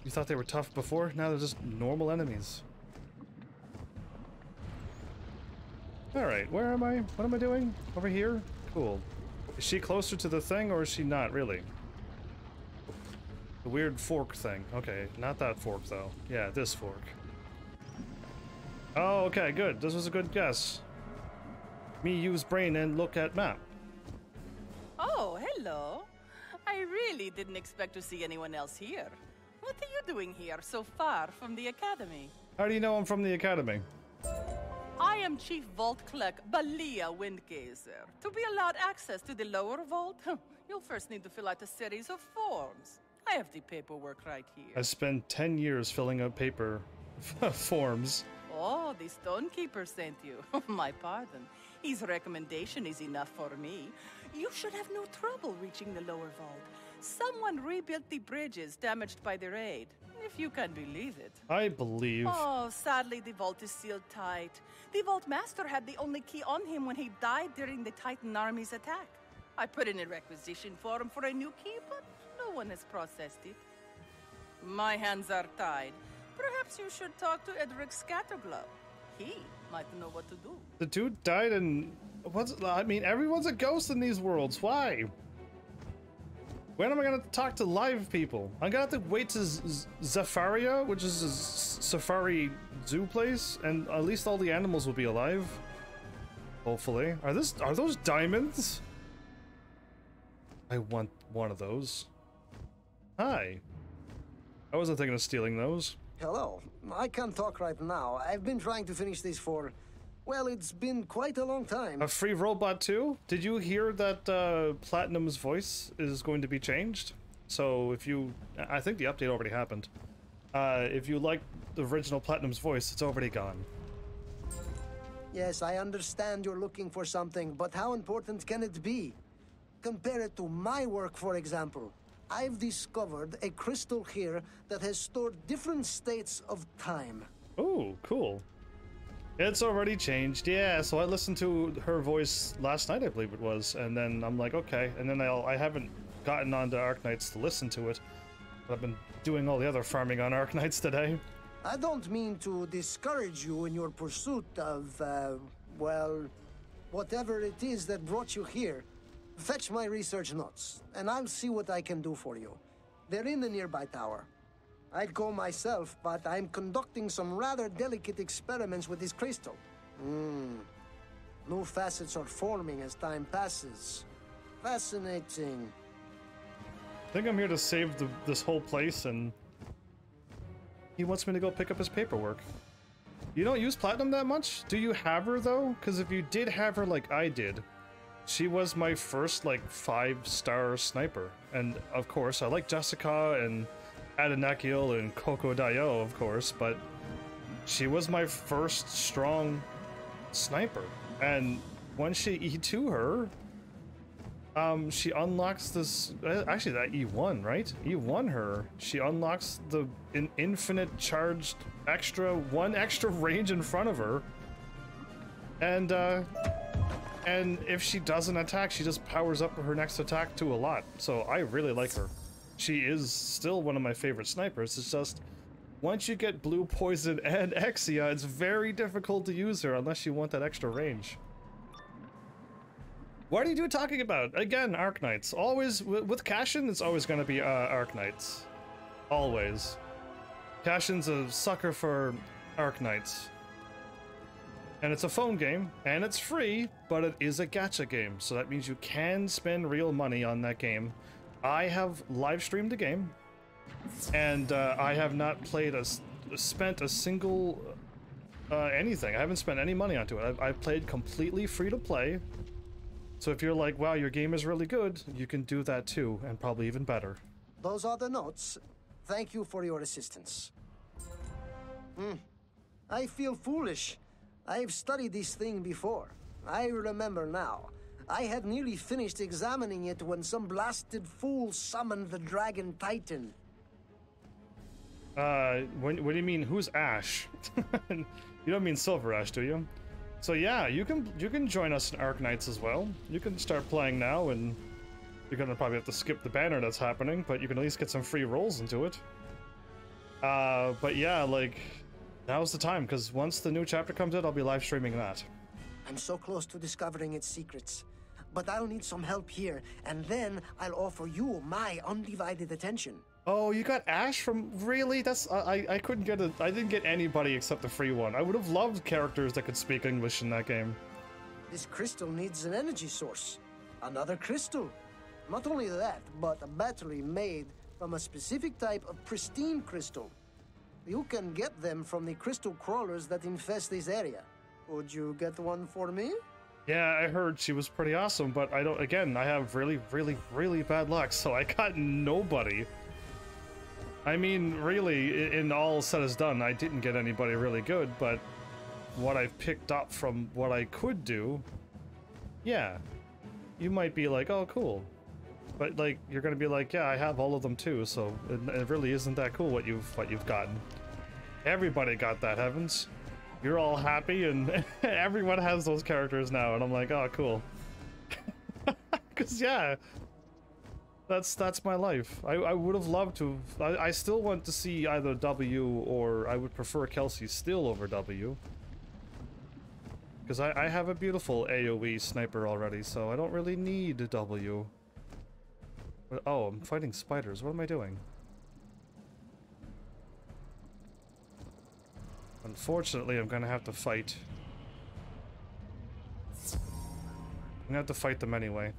You thought they were tough before? Now they're just normal enemies. Alright, where am I? What am I doing? Over here? Cool. Is she closer to the thing, or is she not really? The weird fork thing. Okay, not that fork, though. Yeah, this fork. Oh, okay, good. This was a good guess. Me use brain and look at map. Oh, hello. I really didn't expect to see anyone else here. What are you doing here so far from the academy? How do you know I'm from the academy? I am Chief Vault Clerk Belia Windgazer. To be allowed access to the lower vault, you'll first need to fill out a series of forms. I have the paperwork right here. I spent 10 years filling out paper forms. Oh, the Stonekeeper sent you. My pardon. His recommendation is enough for me. You should have no trouble reaching the lower vault. Someone rebuilt the bridges damaged by the raid, if you can believe it. I believe. Oh, sadly the vault is sealed tight. The Vault Master had the only key on him when he died during the Titan Army's attack. I put in a requisition form for a new key, but no one has processed it. My hands are tied. Perhaps you should talk to Edric Scatterglove. He might know what to do. The dude died in... I mean, everyone's a ghost in these worlds. Why? When am I gonna talk to live people? I'm gonna have to wait to Zafaria, which is a safari zoo place, and at least all the animals will be alive. Hopefully. Are those diamonds? I want one of those. Hi. I wasn't thinking of stealing those. Hello. I can't talk right now. I've been trying to finish this for... well, it's been quite a long time. A free robot too? Did you hear that Platinum's voice is going to be changed? So if you... I think the update already happened. If you like the original Platinum's voice, it's already gone. Yes, I understand you're looking for something, but how important can it be? Compare it to my work, for example. I've discovered a crystal here that has stored different states of time. Oh, cool. It's already changed, yeah. So I listened to her voice last night, I believe it was, and then I'm like, okay. And then I haven't gotten onto Arknights to listen to it, but I've been doing all the other farming on Arknights today. I don't mean to discourage you in your pursuit of, well, whatever it is that brought you here. Fetch my research notes, and I'll see what I can do for you. They're in the nearby tower. I'd go myself, but I'm conducting some rather delicate experiments with this crystal. New facets are forming as time passes. Fascinating. I think I'm here to save this whole place, and he wants me to go pick up his paperwork. You don't use platinum that much? Do you have her though? Because if you did have her like I did, she was my first like 5-star sniper. And of course I like Jessica and Adenakil and Coco Dayo, of course, but she was my first strong sniper. And when she E2 her, she unlocks this, actually that E1, right? E1 her, she unlocks an infinite charged one extra range in front of her. And if she doesn't attack, she just powers up her next attack to a lot. So I really like her. She is still one of my favorite snipers. It's just, once you get blue poison and Exia, it's very difficult to use her unless you want that extra range. What are you talking about? Again, Arc Knights. Always, with Cashin, it's always going to be Arc Knights. Always. Cashin's a sucker for Arc Knights. And it's a phone game, and it's free, but it is a gacha game, so that means you can spend real money on that game. I have live streamed the game, and I have not spent a single anything. I haven't spent any money onto it. I've played completely free to play. So if you're like, wow, your game is really good, you can do that too, and probably even better. Those are the notes. Thank you for your assistance. I feel foolish. I've studied this thing before. I remember now. I had nearly finished examining it when some blasted fool summoned the Dragon Titan. What do you mean, who's Ash? You don't mean Silver Ash, do you? So yeah, you can join us in Arc Knights as well. You can start playing now, and you're gonna probably have to skip the banner that's happening, but you can at least get some free rolls into it. But yeah, like, now's the time, because once the new chapter comes out, I'll be live streaming that. I'm so close to discovering its secrets. But I'll need some help here, and then I'll offer you my undivided attention. Oh, you got Ash from... Really? That's... I couldn't get a... I didn't get anybody except the free one. I would have loved characters that could speak English in that game. This crystal needs an energy source. Another crystal. Not only that, but a battery made from a specific type of pristine crystal. You can get them from the crystal crawlers that infest this area. Would you get one for me? Yeah, I heard she was pretty awesome, but I don't... Again, I have really, really, really bad luck, so I got nobody. I mean, really, in all said as done, I didn't get anybody really good, but what I've picked up from what I could do, yeah, you might be like, oh, cool. But, like, you're gonna be like, yeah, I have all of them too, so it really isn't that cool what you've gotten. Everybody got that, Heavens. You're all happy, and everyone has those characters now, and I'm like, oh, cool. Because, yeah, that's my life. I would have loved to... I still want to see either W, or I would prefer Kelsey still over W. Because I have a beautiful AoE sniper already, so I don't really need a W. Oh, I'm fighting spiders. What am I doing? Unfortunately, I'm gonna have to fight. I'm gonna have to fight them anyway.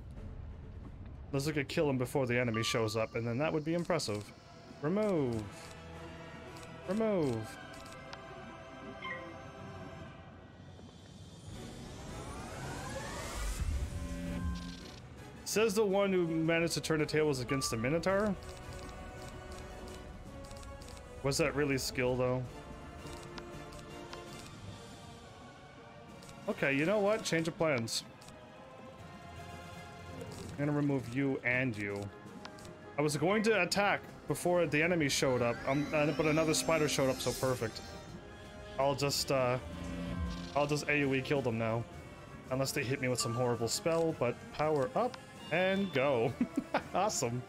Let's look at kill him before the enemy shows up, and then that would be impressive. Remove. Remove. Says the one who managed to turn the tables against the Minotaur. Was that really skill, though? Okay, you know what? Change of plans. I'm gonna remove you and you. I was going to attack before the enemy showed up, but another spider showed up, so perfect. I'll just AoE kill them now. Unless they hit me with some horrible spell, but power up and go. Awesome.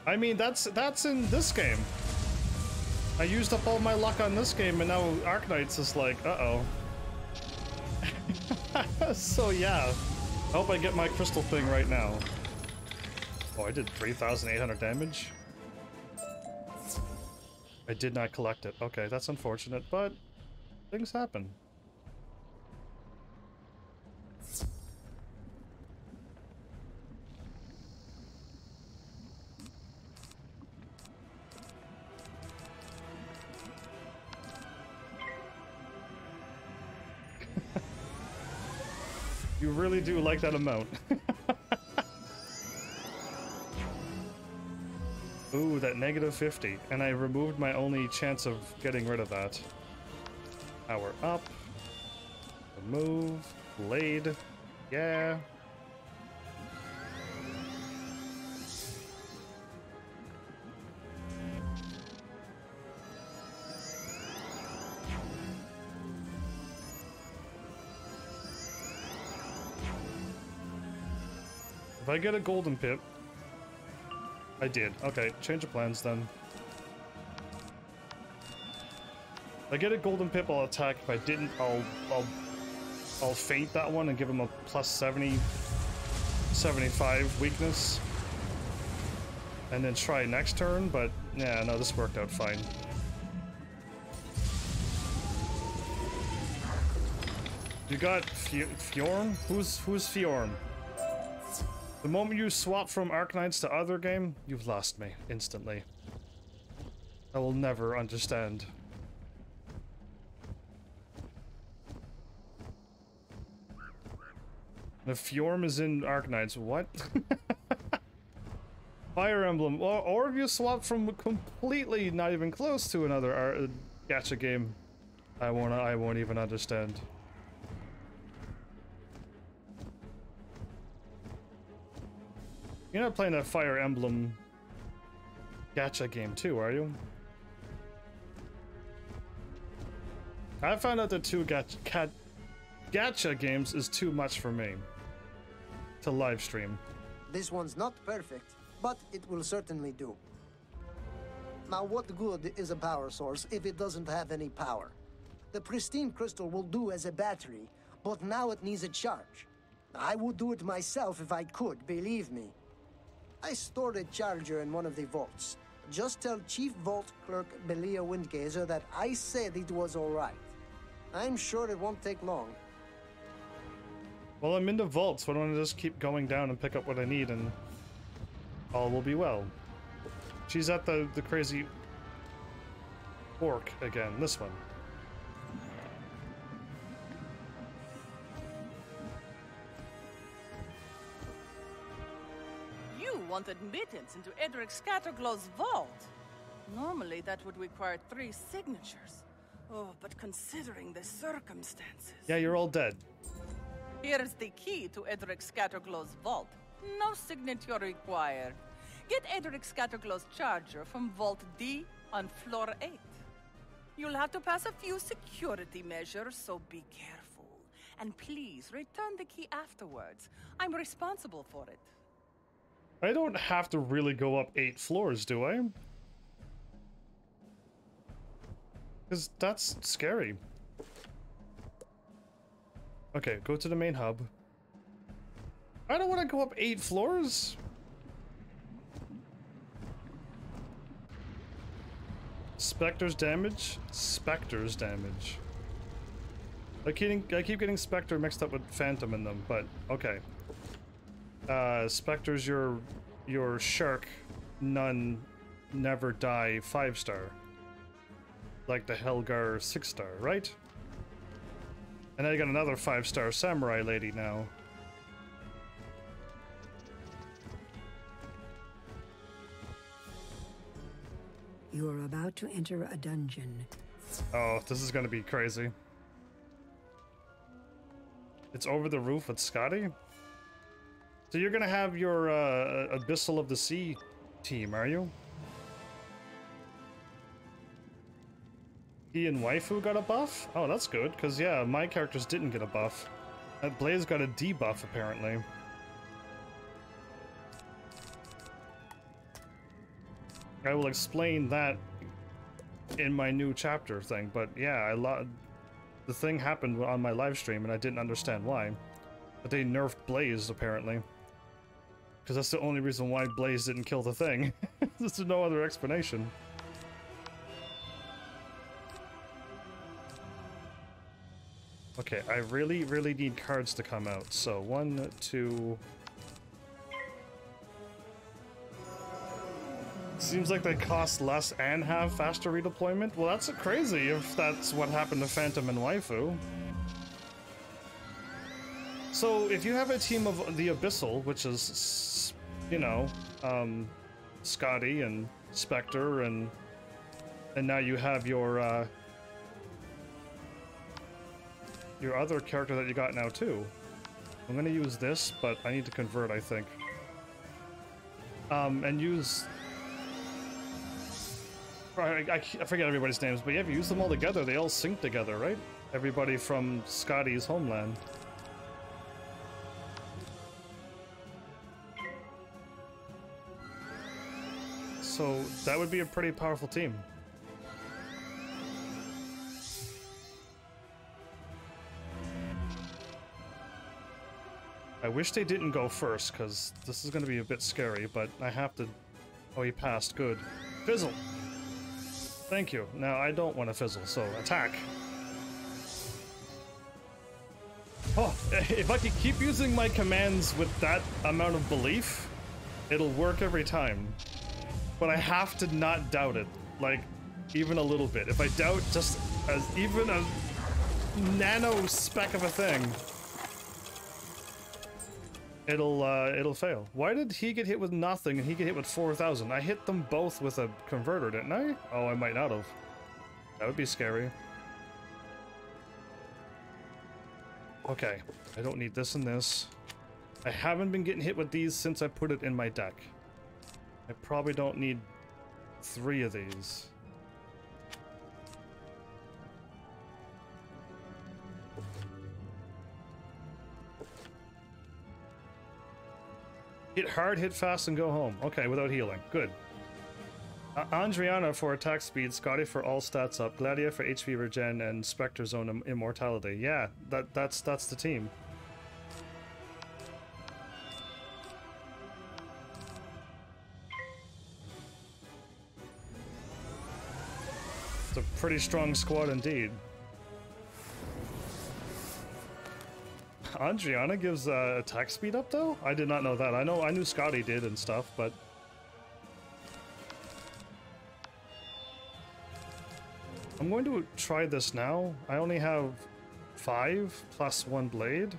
I mean, that's in this game. I used up all my luck on this game, and now Arc Knight's is like, uh-oh. So yeah, I hope I get my crystal thing right now. Oh, I did 3,800 damage. I did not collect it. Okay, that's unfortunate, but things happen. You really do like that amount. Ooh, that negative 50. And I removed my only chance of getting rid of that. Power up. Remove. Blade. Yeah. If I get a golden pip, I did. Okay, change of plans then. If I get a golden pip, I'll attack. If I didn't, I'll feint that one and give him a plus 70, 75 weakness, and then try next turn. But yeah, no, this worked out fine. You got Fjorm? Who's Fjorm? The moment you swap from Arknights to other game, you've lost me instantly. I will never understand. The Fjorm is in Arknights. What? Fire Emblem. Or if you swap from completely not even close to another gacha game, I won't even understand. You're not playing a Fire Emblem gacha game too, are you? I found out that 2 gacha games is too much for me to live stream. This one's not perfect, but it will certainly do. Now, what good is a power source if it doesn't have any power? The pristine crystal will do as a battery, but now it needs a charge. I would do it myself if I could, believe me. I stored a charger in one of the vaults. Just tell Chief Vault Clerk Belia Windgazer that I said it was all right. I'm sure it won't take long. Well, I'm in the vault, so I don't want to just keep going down and pick up what I need, and all will be well. She's at the crazy orc again, this one. You want admittance into Edric Scatterglow's vault. Normally that would require 3 signatures. Oh, but considering the circumstances... Yeah, you're all dead. Here's the key to Edric Scatterglow's vault. No signature required. Get Edric Scatterglow's charger from Vault D on floor 8. You'll have to pass a few security measures, so be careful. And please, return the key afterwards. I'm responsible for it. I don't have to really go up 8 floors, do I? Because that's scary. Okay, go to the main hub. I don't want to go up 8 floors. Spectre's damage? Spectre's damage. I keep getting Spectre mixed up with Phantom in them, but okay. Spectre's your shark, none, never die 5-star. Like the Helgar 6-star, right? And I got another 5-star samurai lady now. You are about to enter a dungeon. Oh, this is gonna be crazy. It's over the roof with Scotty? So you're gonna have your Abyssal of the Sea team, are you? He and Waifu got a buff? Oh, that's good, because yeah, my characters didn't get a buff. That Blaze got a debuff, apparently. I will explain that in my new chapter thing, but yeah, the thing happened on my live stream and I didn't understand why. But they nerfed Blaze, apparently. Because that's the only reason why Blaze didn't kill the thing. There's no other explanation. Okay, I really, really need cards to come out. So, 1, 2... Seems like they cost less and have faster redeployment. Well, that's crazy if that's what happened to Phantom and Waifu. So if you have a team of the Abyssal, which is, you know, Scotty and Spectre, and now you have your other character that you got now too. I'm gonna use this, but I need to convert, I think. And use... I forget everybody's names, but yeah, if you use them all together, they all sync together, right? Everybody from Scotty's homeland. So that would be a pretty powerful team. I wish they didn't go first, because this is going to be a bit scary, but I have to... Oh, he passed. Good. Fizzle! Thank you. Now, I don't want to fizzle, so attack! Oh, if I could keep using my commands with that amount of belief, it'll work every time. But I have to not doubt it, like, even a little bit. If I doubt just as even a nano speck of a thing, it'll fail. Why did he get hit with nothing and he get hit with 4,000? I hit them both with a converter, didn't I? Oh, I might not have. That would be scary. Okay, I don't need this and this. I haven't been getting hit with these since I put it in my deck. I probably don't need 3 of these. Hit hard, hit fast, and go home. Okay, without healing. Good. Andriana for attack speed, Scotty for all stats up, Gladia for HP regen, and Spectre Zone immortality. Yeah, that's the team. It's a pretty strong squad indeed. Andriana gives attack speed up though? I did not know that. I knew Scotty did and stuff, but I'm going to try this now. I only have 5 plus 1 blade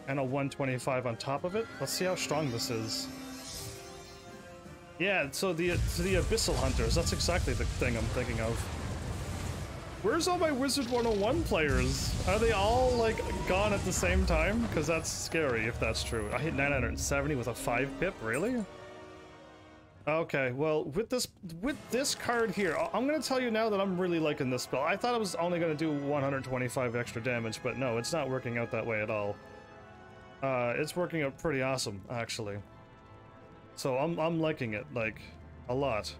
and a 125 on top of it. Let's see how strong this is. Yeah, so the Abyssal Hunters, that's exactly the thing I'm thinking of. Where's all my Wizard 101 players? Are they all, like, gone at the same time? Because that's scary if that's true. I hit 970 with a 5 pip, really? Okay, well, with this card here, I'm going to tell you now that I'm really liking this spell. I thought it was only going to do 125 extra damage, but no, it's not working out that way at all. It's working out pretty awesome, actually. So I'm liking it, like, a lot.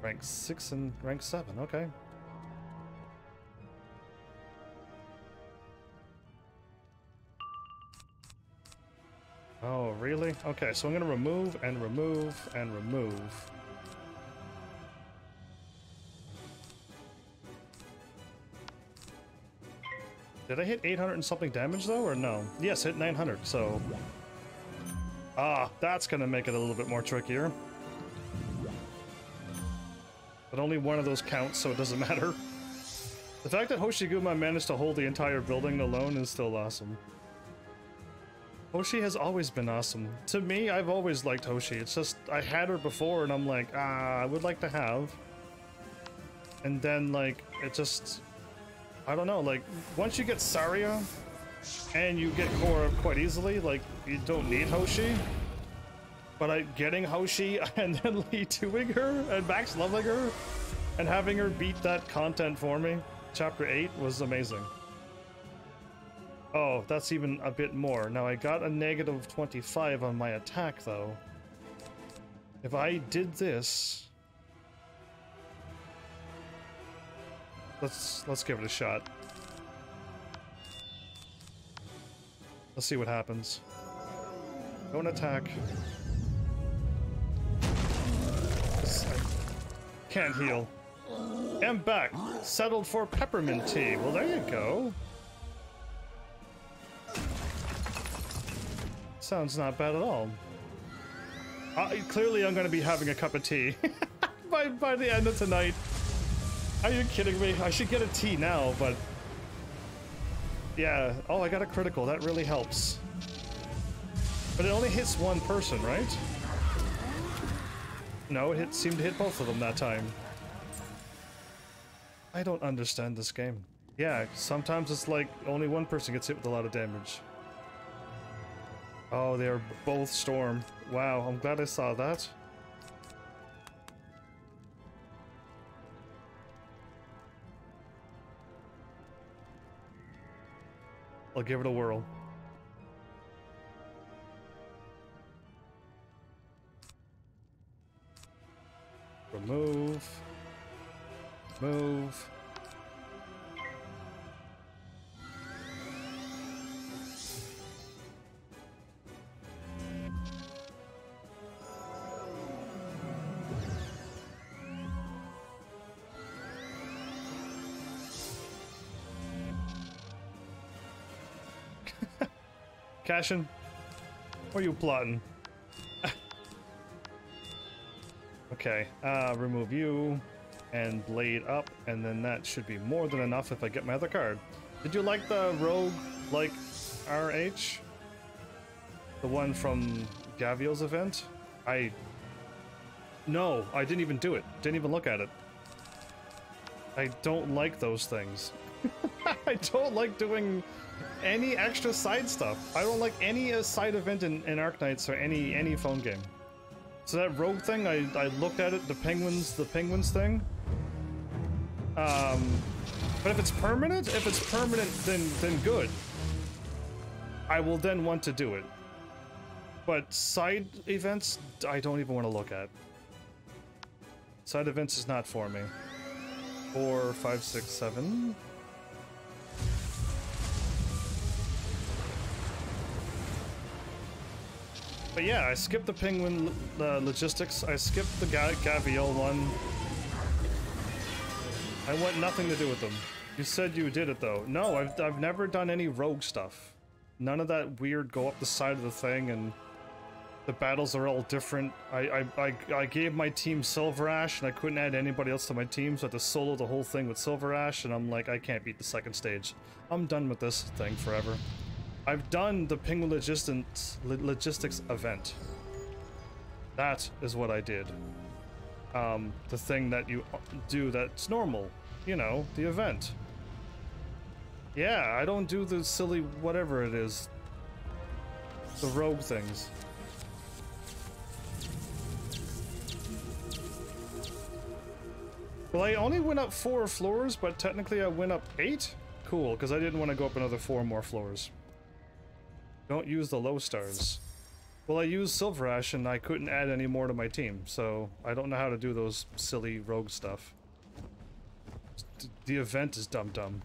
Rank 6 and rank 7, okay. Oh, really? Okay, so I'm gonna remove and remove and remove. Did I hit 800 and something damage though, or no? Yes, hit 900, so... Ah, that's gonna make it a little bit more trickier. But only one of those counts, so it doesn't matter. The fact that Hoshiguma managed to hold the entire building alone is still awesome. Hoshi has always been awesome. To me, I've always liked Hoshi. It's just, I had her before and I'm like, I would like to have. And then, like, it just... I don't know, like, once you get Saria, and you get Korra quite easily, like, you don't need Hoshi. But getting Hoshi, and then Lee 2ing her, and Max leveling her, and having her beat that content for me, Chapter 8, was amazing. Oh, that's even a bit more. Now I got a negative 25 on my attack though. If I did this... Let's give it a shot. Let's see what happens. Don't attack. I can't heal. Am back. Settled for peppermint tea. Well, there you go. Sounds not bad at all. Clearly I'm going to be having a cup of tea by the end of tonight. Are you kidding me? I should get a tea now, but Yeah. Oh, I got a critical. That really helps. But it only hits one person, right? No, it seemed to hit both of them that time. I don't understand this game. Yeah, sometimes it's like only one person gets hit with a lot of damage. Oh, they're both storm. Wow, I'm glad I saw that. I'll give it a whirl. Remove. Move. Cashin, what are you plotting? Okay, remove you and blade up, and then that should be more than enough if I get my other card. Did you like the rogue, like RH? The one from Gaviel's event? No, I didn't even do it. Didn't even look at it. I don't like those things. I don't like doing any extra side stuff. I don't like any side event in Arknights or any phone game. So that rogue thing, I looked at it, the penguins thing. But if it's permanent, then good. I will then want to do it. But side events, I don't even want to look at. Side events is not for me. 4, 5, 6, 7. But yeah, I skipped the penguin logistics. I skipped the Gaviel one. I want nothing to do with them. You said you did it though. No, I've never done any rogue stuff. None of that weird go up the side of the thing and the battles are all different. I gave my team Silver Ash and I couldn't add anybody else to my team, so I had to solo the whole thing with Silver Ash, and I'm like, I can't beat the second stage. I'm done with this thing forever. I've done the penguin logistics event. That is what I did. The thing that you do that's normal. You know, the event. Yeah, I don't do the silly whatever it is. The rogue things. Well, I only went up 4 floors, but technically I went up 8? Cool, because I didn't want to go up another 4 more floors. Don't use the low stars. Well, I used Silver Ash and I couldn't add any more to my team, so I don't know how to do those silly rogue stuff. The event is dumb.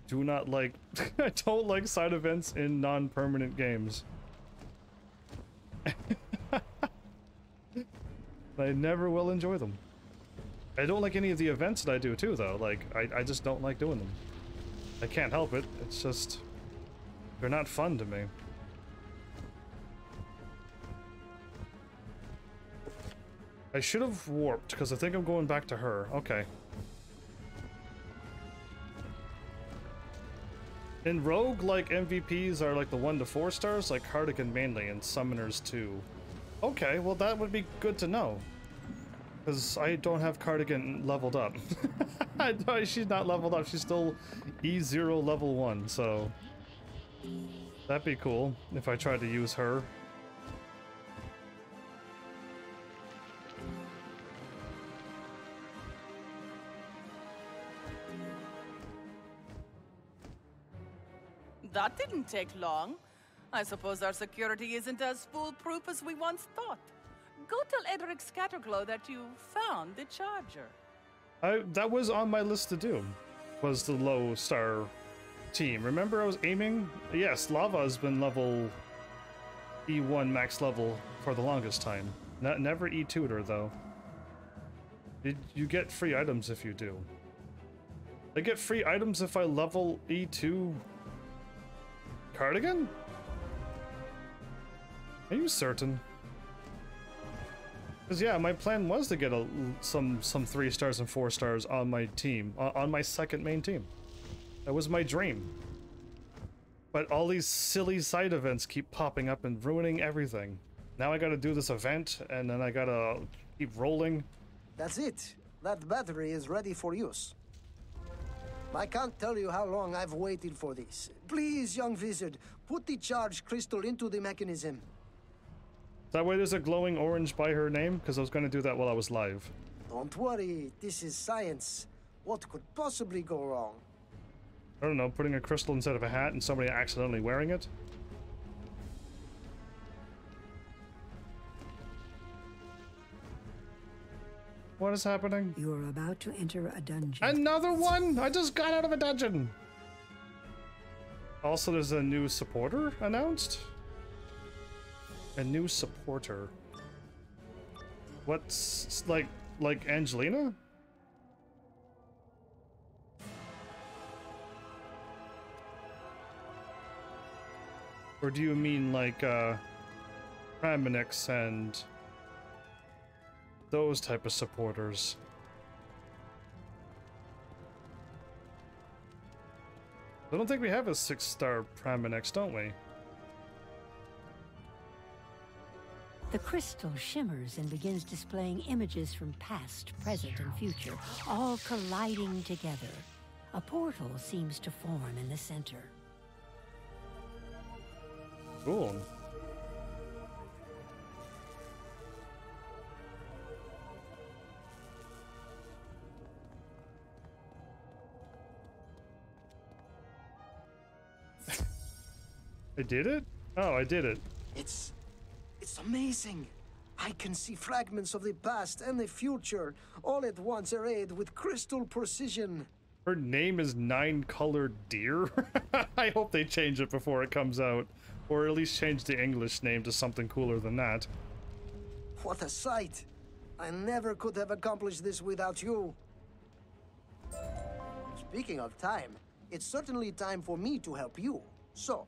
Do not like... I don't like side events in non-permanent games. I never will enjoy them. I don't like any of the events that I do too, though. Like, I just don't like doing them. I can't help it. It's just... they're not fun to me. I should have warped, because I think I'm going back to her. Okay. In Rogue, like, MVPs are like the 1 to 4 stars, like Cardigan mainly, and Summoners too. Okay, well that would be good to know. Because I don't have Cardigan leveled up. She's not leveled up, she's still E0 level 1, so... that'd be cool if I tried to use her. That didn't take long. I suppose our security isn't as foolproof as we once thought. Go tell Edric Scatterglow that you found the charger. That was on my list to do, was the low star team. Remember I was aiming? Yes, Lava has been level E1 max level for the longest time. Never E2'd her though. You get free items if you do. I get free items if I level E2 Cardigan? Are you certain? Because yeah, my plan was to get some 3 stars and 4 stars on my team, on my second main team. That was my dream. But all these silly side events keep popping up and ruining everything. Now I gotta do this event, and then I gotta keep rolling. That's it. That battery is ready for use. I can't tell you how long I've waited for this. Please, young wizard, put the charge crystal into the mechanism. That way there's a glowing orange by her name, because I was going to do that while I was live. Don't worry, this is science. What could possibly go wrong? I don't know, putting a crystal instead of a hat and somebody accidentally wearing it? What is happening? You're about to enter a dungeon. Another one? I just got out of a dungeon! Also, there's a new supporter announced? A new supporter. What's like Angelina? Or do you mean like Praminix and those type of supporters? I don't think we have a 6-star Praminix, don't we? The crystal shimmers and begins displaying images from past, present, and future, all colliding together. A portal seems to form in the center. Cool. I did it? Oh, I did it. It's amazing. I can see fragments of the past and the future, all at once arrayed with crystal precision. Her name is 9-Colored Deer? I hope they change it before it comes out. Or at least change the English name to something cooler than that. What a sight. I never could have accomplished this without you. Speaking of time, it's certainly time for me to help you. So,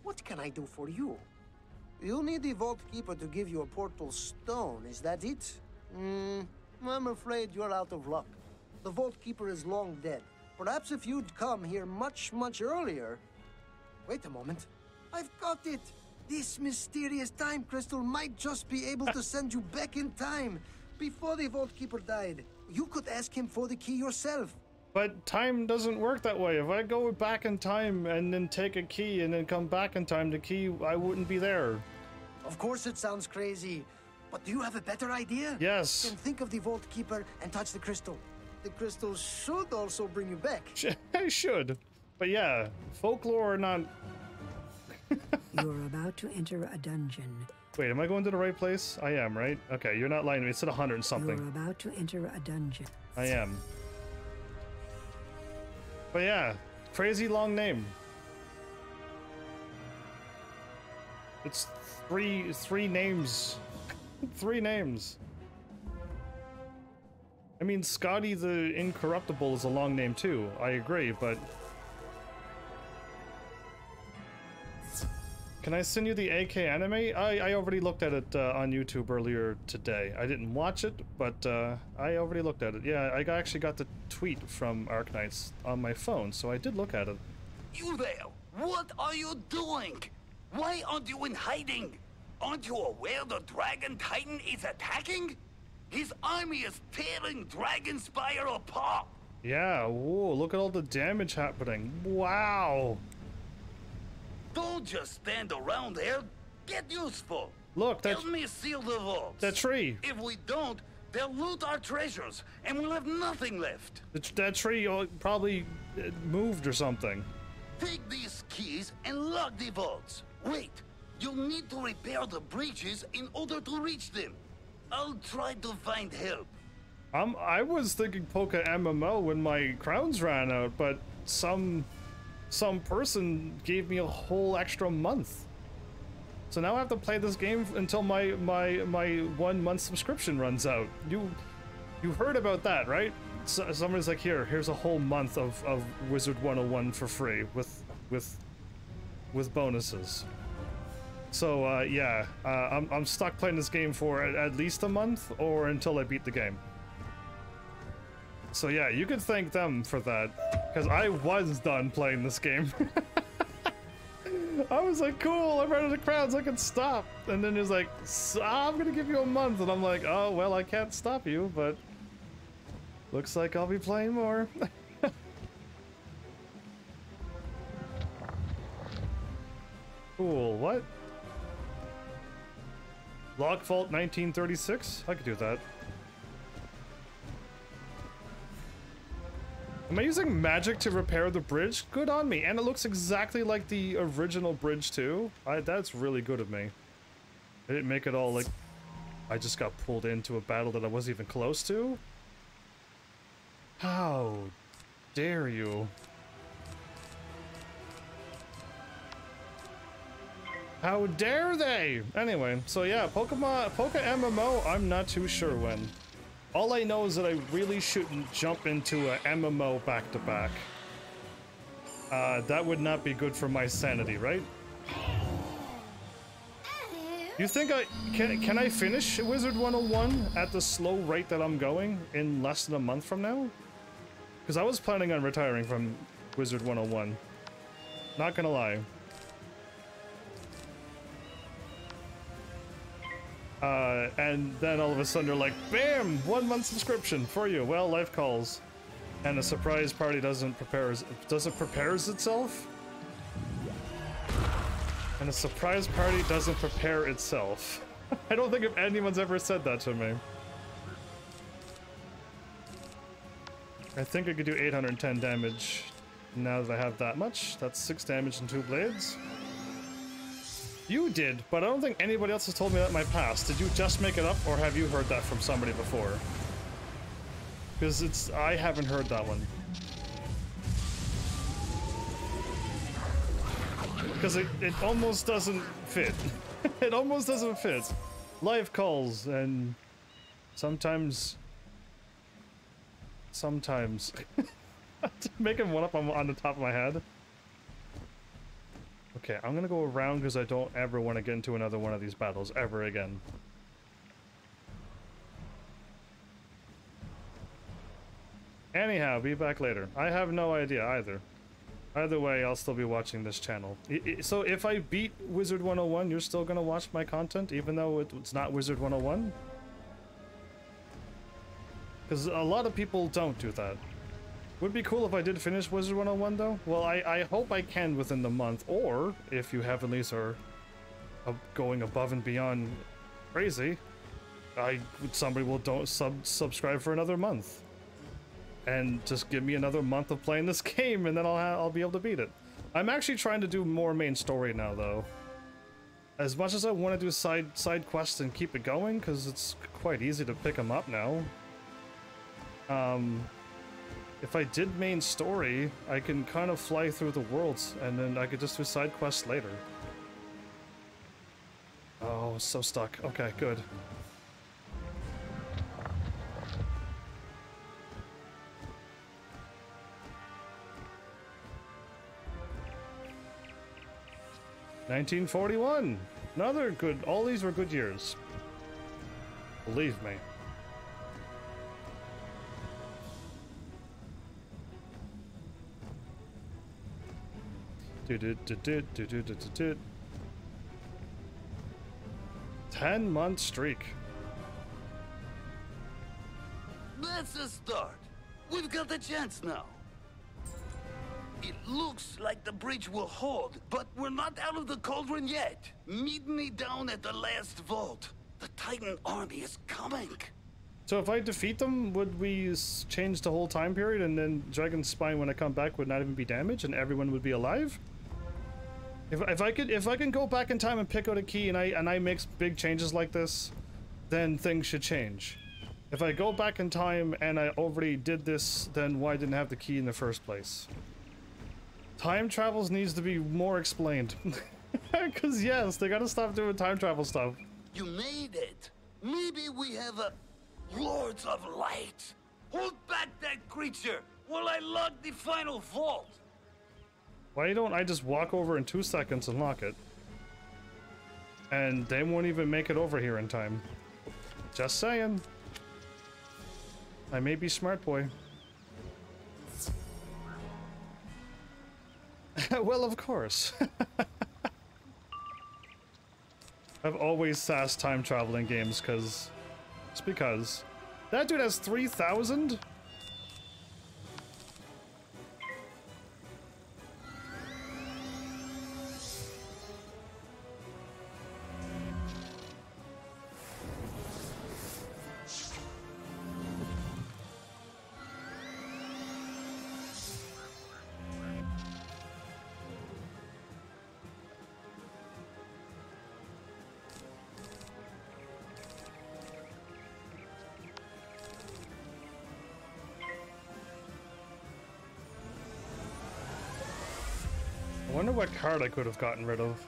what can I do for you? You'll need the Vault Keeper to give you a portal stone, is that it? I'm afraid you're out of luck. The Vault Keeper is long dead. Perhaps if you'd come here much earlier... Wait a moment. I've got it! This mysterious time crystal might just be able to send you back in time, before the Vault Keeper died. You could ask him for the key yourself. But time doesn't work that way. If I go back in time and then take a key and then come back in time, the key, I wouldn't be there. Of course it sounds crazy, but do you have a better idea? Yes. Then think of the Vault Keeper and touch the crystal. The crystal should also bring you back. I should. But yeah, folklore or not... You're about to enter a dungeon. Wait, am I going to the right place? I am, right? Okay, you're not lying to me. It's at 100 and something. You're about to enter a dungeon. I am. But yeah, crazy long name. It's three names. 3 names. I mean, Scotty the Incorruptible is a long name too. I agree, but... Can I send you the AK anime? I already looked at it on YouTube earlier today. I didn't watch it, but I already looked at it. Yeah, I actually got the tweet from Arknights on my phone, so I did look at it. You there! What are you doing? Why aren't you in hiding? Aren't you aware the Dragon Titan is attacking? His army is tearing Dragonspyre apart! Yeah, whoa, look at all the damage happening. Wow! Don't just stand around there. Get useful. Look, Help me seal the vaults. That tree. If we don't, they'll loot our treasures, and we'll have nothing left. That tree probably moved or something. Take these keys and lock the vaults. Wait, you'll need to repair the breaches in order to reach them. I'll try to find help. I was thinking Poke MMO when my crowns ran out, but some person gave me a whole extra month. So now I have to play this game until my 1 month subscription runs out. You heard about that, right? So, somebody's like, here's a whole month of Wizard 101 for free with bonuses. So yeah, I'm stuck playing this game for at least a month or until I beat the game. So yeah, you could thank them for that, because I was done playing this game. I was like, cool, I'm out of the crowds, I can stop. And then he's like, I'm gonna give you a month. And I'm like, oh, well, I can't stop you, but looks like I'll be playing more. Cool, what? Lock Vault 1936? I could do that. Am I using magic to repair the bridge? Good on me. And it looks exactly like the original bridge too. That's really good of me. I didn't make it all like I just got pulled into a battle that I wasn't even close to. How dare you? How dare they? Anyway, so yeah, Poke MMO, I'm not too sure when. All I know is that I really shouldn't jump into a MMO back-to-back. That would not be good for my sanity, right? You think can I finish Wizard 101 at the slow rate that I'm going in less than a month from now? Because I was planning on retiring from Wizard 101. Not gonna lie. And then all of a sudden they're like, bam, 1 month subscription for you. Well, life calls. And a surprise party doesn't prepares itself? And a surprise party doesn't prepare itself. I don't think if anyone's ever said that to me. I think I could do 810 damage now that I have that much. That's 6 damage and 2 blades. You did, but I don't think anybody else has told me that in my past. Did you just make it up, or have you heard that from somebody before? Because I haven't heard that one. Because it almost doesn't fit. It almost doesn't fit. Life calls, and sometimes... Making one up on the top of my head. Okay, I'm gonna go around because I don't ever want to get into another one of these battles ever again. Anyhow, be back later. I have no idea either. Either way, I'll still be watching this channel. So if I beat Wizard 101, you're still gonna watch my content even though it's not Wizard 101? Because a lot of people don't do that. Would be cool if I did finish Wizard 101 though. Well, I hope I can within the month, or if you heavenlies are going above and beyond crazy, somebody will subscribe for another month. And just give me another month of playing this game, and then I'll be able to beat it. I'm actually trying to do more main story now, though. As much as I want to do side quests and keep it going, because it's quite easy to pick them up now. If I did main story, I can kind of fly through the worlds, and then I could just do side quests later. Oh, so stuck. Okay, good. $1941. Another good. All these were good years. Believe me. Do-do-do-do-do-do-do-do. 10-month streak. That's a start. We've got a chance now. It looks like the bridge will hold, but we're not out of the cauldron yet. Meet me down at the last vault. The Titan army is coming. So if I defeat them, would we change the whole time period, and then Dragonspyre, when I come back, would not even be damaged, and everyone would be alive? If I can go back in time and pick out a key, and I make big changes like this, then things should change. If I go back in time and I already did this, then why didn't I have the key in the first place? Time travels needs to be more explained. Because yes, they gotta stop doing time travel stuff. You made it. Maybe we have a Lords of Light. Hold back that creature while I lock the final vault. Why don't I just walk over in 2 seconds and lock it? And they won't even make it over here in time. Just saying. I may be smart boy. Well, of course. I've always sassed time traveling games because... It's because... That dude has 3,000? I wonder what card I could have gotten rid of.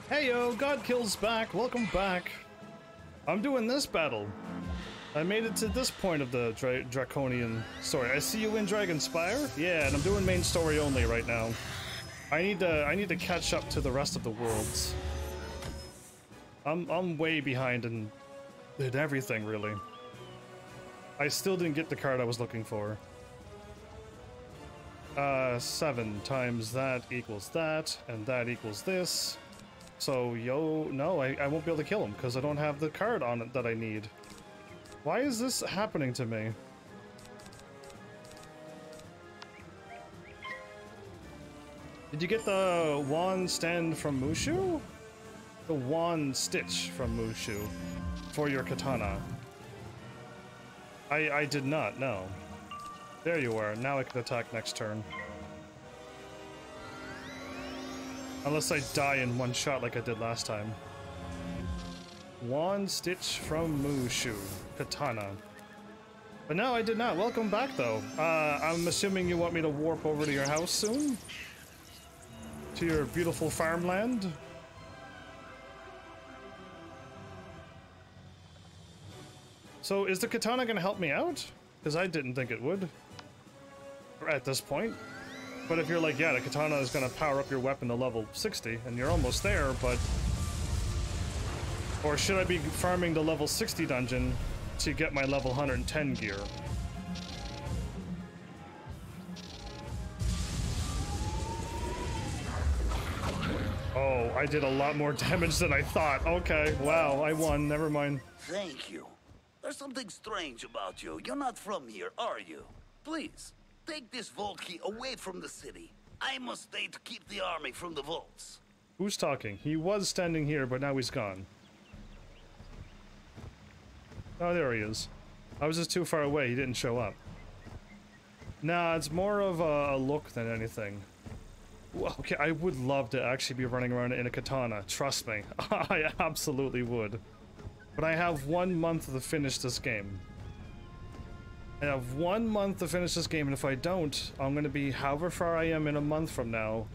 Hey yo, God Kills back. Welcome back. I'm doing this battle. I made it to this point of the Draconian story. I see you in Dragonspyre? Yeah, and I'm doing main story only right now. I need to catch up to the rest of the worlds. I'm way behind in everything, really. I still didn't get the card I was looking for. 7 times that equals that, and that equals this. So, no, I won't be able to kill him because I don't have the card on it that I need. Why is this happening to me? Did you get the wand stand from Mushu? The wand stitch from Mushu for your katana. I did not, no. There you are. Now I can attack next turn. Unless I die in one shot like I did last time. Wand stitch from Mushu. Katana. But no, I did not. Welcome back, though. I'm assuming you want me to warp over to your house soon? To your beautiful farmland? So, is the katana gonna help me out? Because I didn't think it would. At this point. But if you're like, yeah, the katana is gonna power up your weapon to level 60, and you're almost there, but... Or should I be farming the level 60 dungeon to get my level 110 gear? Oh, I did a lot more damage than I thought. Okay, wow, I won. Never mind. Thank you. There's something strange about you. You're not from here, are you? Please, take this vault key away from the city. I must stay to keep the army from the vaults. Who's talking? He was standing here, but now he's gone. Oh, there he is. I was just too far away. He didn't show up. Nah, it's more of a look than anything. Well, okay, I would love to actually be running around in a katana. Trust me. I absolutely would. But I have 1 month to finish this game. I have 1 month to finish this game, and if I don't, I'm going to be however far I am in a month from now.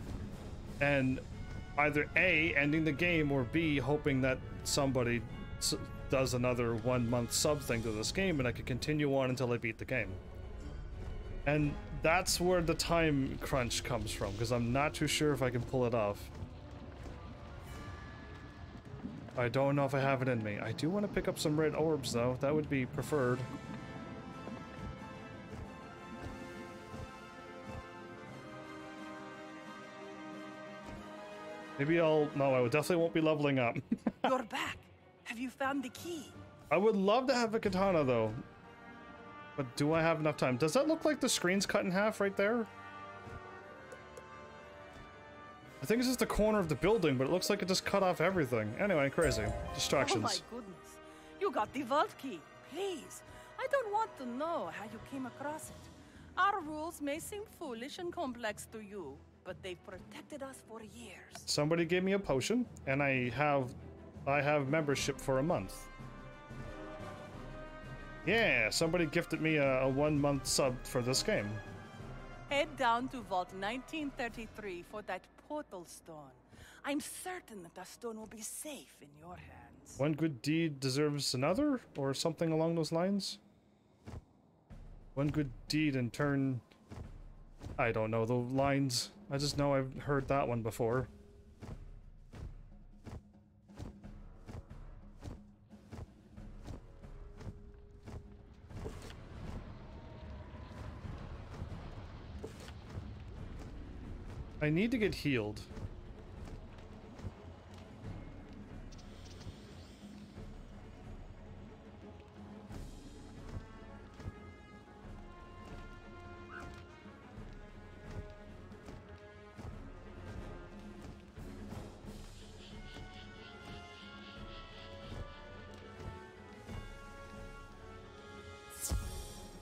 And either A, ending the game, or B, hoping that somebody does another 1 month sub thing to this game, and I can continue on until I beat the game. And that's where the time crunch comes from, because I'm not too sure if I can pull it off. I don't know if I have it in me. I do want to pick up some red orbs, though. That would be preferred. Maybe I'll... No, I definitely won't be leveling up. You're back. Have you found the key? I would love to have a katana, though. But do I have enough time? Does that look like the screen's cut in half right there? I think it's just the corner of the building, but it looks like it just cut off everything. Anyway, crazy. Distractions. Oh my goodness. You got the vault key. Please. I don't want to know how you came across it. Our rules may seem foolish and complex to you, but they've protected us for years. Somebody gave me a potion, and I have membership for a month. Yeah, somebody gifted me a 1 month sub for this game. Head down to Vault 1933 for that portal stone. I'm certain that the stone will be safe in your hands. One good deed deserves another, or something along those lines? One good deed in turn... I don't know the lines. I just know I've heard that one before. I need to get healed.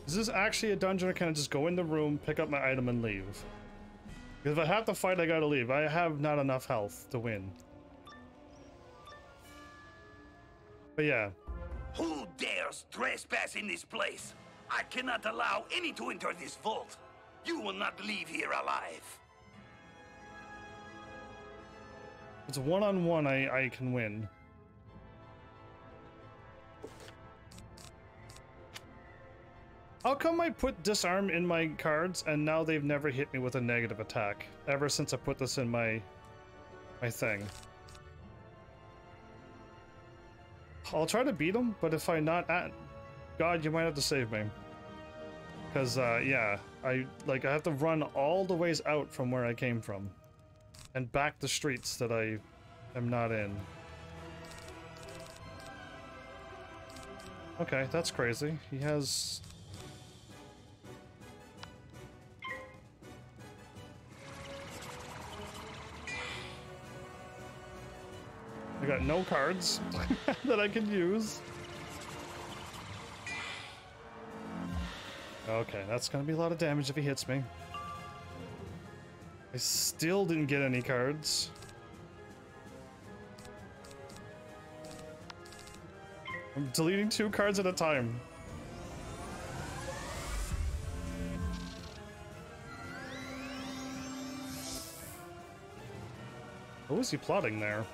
Is this actually a dungeon, or can I just go in the room, pick up my item, and leave? Because if I have to fight, I gotta leave. I have not enough health to win. But yeah. Who dares trespass in this place? I cannot allow any to enter this vault. You will not leave here alive. It's one-on-one, I can win. How come I put disarm in my cards and now they've never hit me with a negative attack ever since I put this in my thing? I'll try to beat them, but if I'm not at... God, you might have to save me. Because, yeah, I have to run all the ways out from where I came from. And back the streets that I am not in. Okay, that's crazy. He has... I got no cards that I can use. Okay, that's gonna be a lot of damage if he hits me. I still didn't get any cards. I'm deleting 2 cards at a time. What was he plotting there?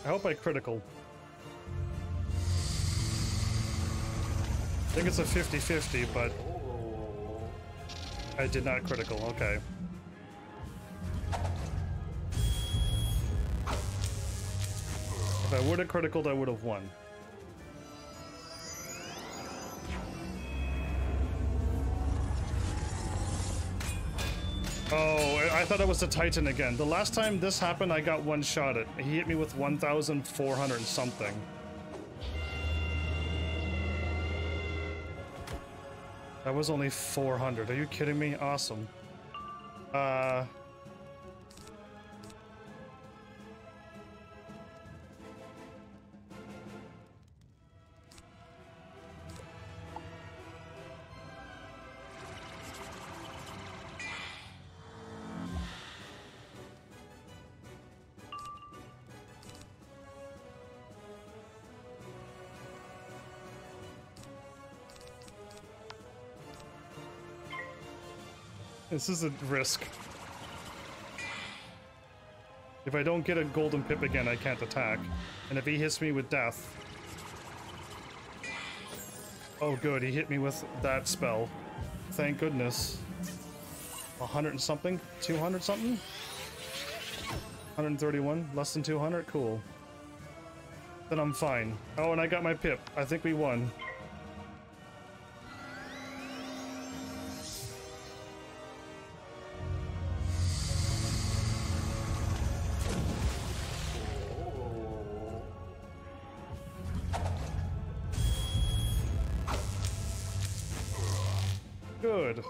I hope I critical. I think it's a 50-50, but I did not critical. Okay. If I would have criticaled, I would have won. Oh, I thought it was the Titan again. The last time this happened, I got one shot at. He hit me with 1,400 and something. That was only 400. Are you kidding me? Awesome. This is a risk. If I don't get a golden pip again, I can't attack. And if he hits me with death... Oh good, he hit me with that spell. Thank goodness. 100 and something? 200 something? 131? Less than 200? Cool. Then I'm fine. Oh, and I got my pip. I think we won. Good.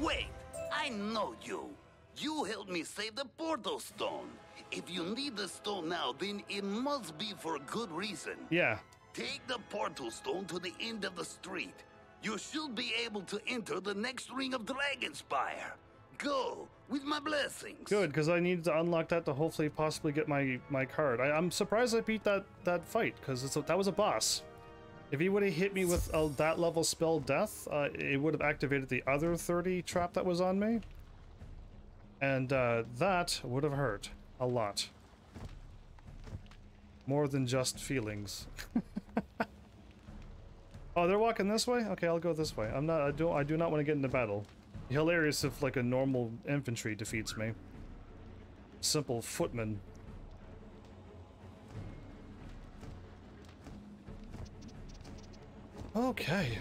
Wait, I know you. You helped me save the portal stone. If you need the stone now, then it must be for a good reason. Yeah. Take the portal stone to the end of the street. You should be able to enter the next ring of Dragonspyre. Go, with my blessings. Good, because I needed to unlock that to hopefully possibly get my card. I'm surprised I beat that fight, because that was a boss. If he would have hit me with that level spell death, it would have activated the other 30 trap that was on me. And that would have hurt a lot. More than just feelings. Oh, they're walking this way? Okay, I'll go this way. I do not want to get into battle. Hilarious if like a normal infantry defeats me. Simple footman. Okay.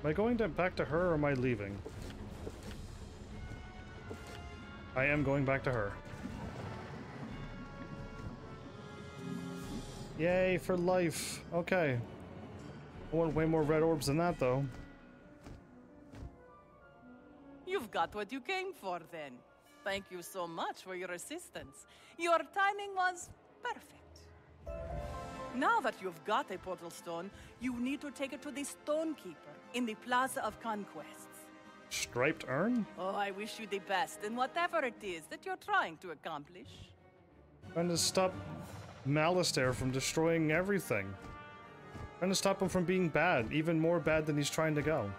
Am I going back to her or am I leaving? I am going back to her. Yay, for life. Okay. I want way more red orbs than that, though. You've got what you came for, then. Thank you so much for your assistance. Your timing was perfect. Now that you've got a portal stone, you need to take it to the Stonekeeper in the Plaza of Conquests. Striped urn? Oh, I wish you the best in whatever it is that you're trying to accomplish. Trying to stop Malistaire from destroying everything. Trying to stop him from being bad, even more bad than he's trying to go.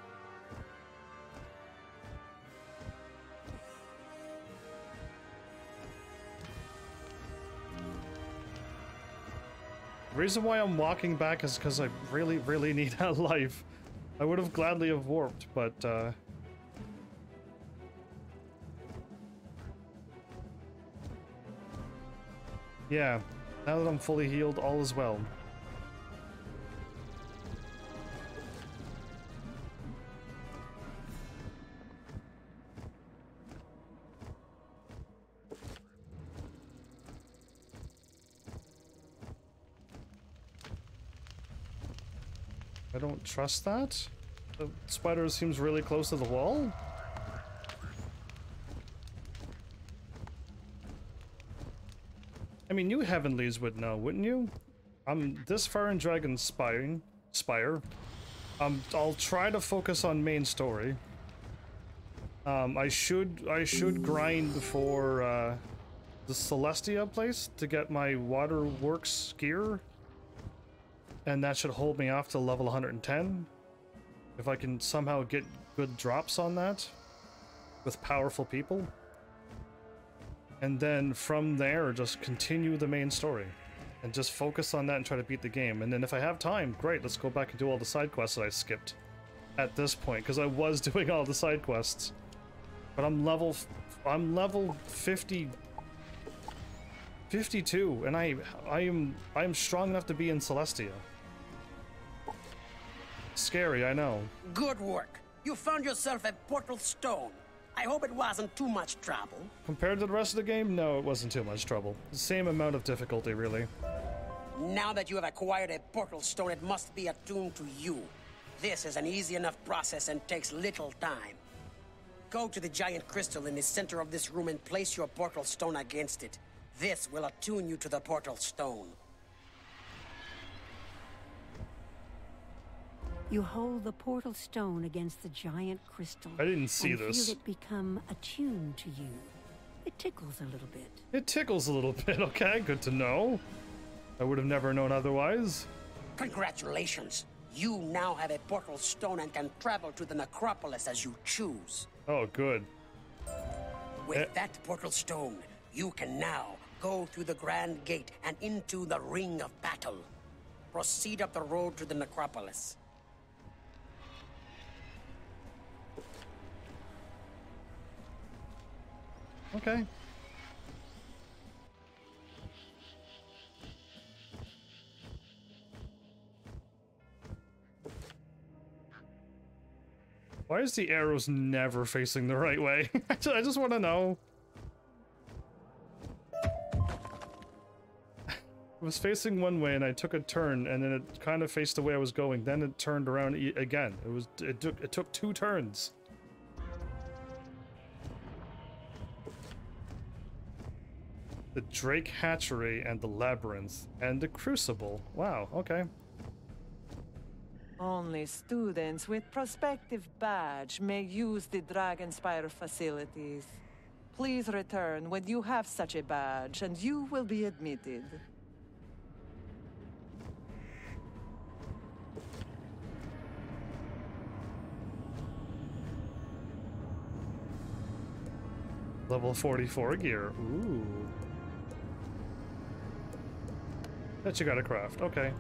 The reason why I'm walking back is because I really, really need that life. I would have gladly have warped, but yeah, now that I'm fully healed, all is well. I don't trust that. The spider seems really close to the wall. I mean, you Heavenlies would know, wouldn't you? I'm this far in Dragonspyre. I'll try to focus on main story. I should grind for the Celestia place to get my waterworks gear, and that should hold me off to level 110. If I can somehow get good drops on that with powerful people. And then from there, just continue the main story. And just focus on that and try to beat the game. And then if I have time, great, let's go back and do all the side quests that I skipped at this point. Because I was doing all the side quests. But I'm level 52. And I am strong enough to be in Celestia. Scary, I know. Good work. You found yourself a portal stone. I hope it wasn't too much trouble. Compared to the rest of the game, no, it wasn't too much trouble. The same amount of difficulty, really. Now that you have acquired a portal stone, it must be attuned to you. This is an easy enough process and takes little time. Go to the giant crystal in the center of this room and place your portal stone against it. This will attune you to the portal stone. You hold the portal stone against the giant crystal. I didn't see this. Feel it become attuned to you. It tickles a little bit. It tickles a little bit, okay, good to know. I would have never known otherwise. Congratulations. You now have a portal stone and can travel to the necropolis as you choose. Oh, good. With that portal stone, you can now go through the Grand Gate and into the Ring of Battle. Proceed up the road to the necropolis. Okay. Why is the arrows never facing the right way? I just want to know. It was facing one way and I took a turn and then it kind of faced the way I was going. Then it turned around again. It took 2 turns. The Drake Hatchery and the Labyrinth and the Crucible. Wow, okay. Only students with prospective badge may use the Dragonspyre facilities. Please return when you have such a badge, and you will be admitted. Level 44 gear. Ooh. That you gotta craft. Okay.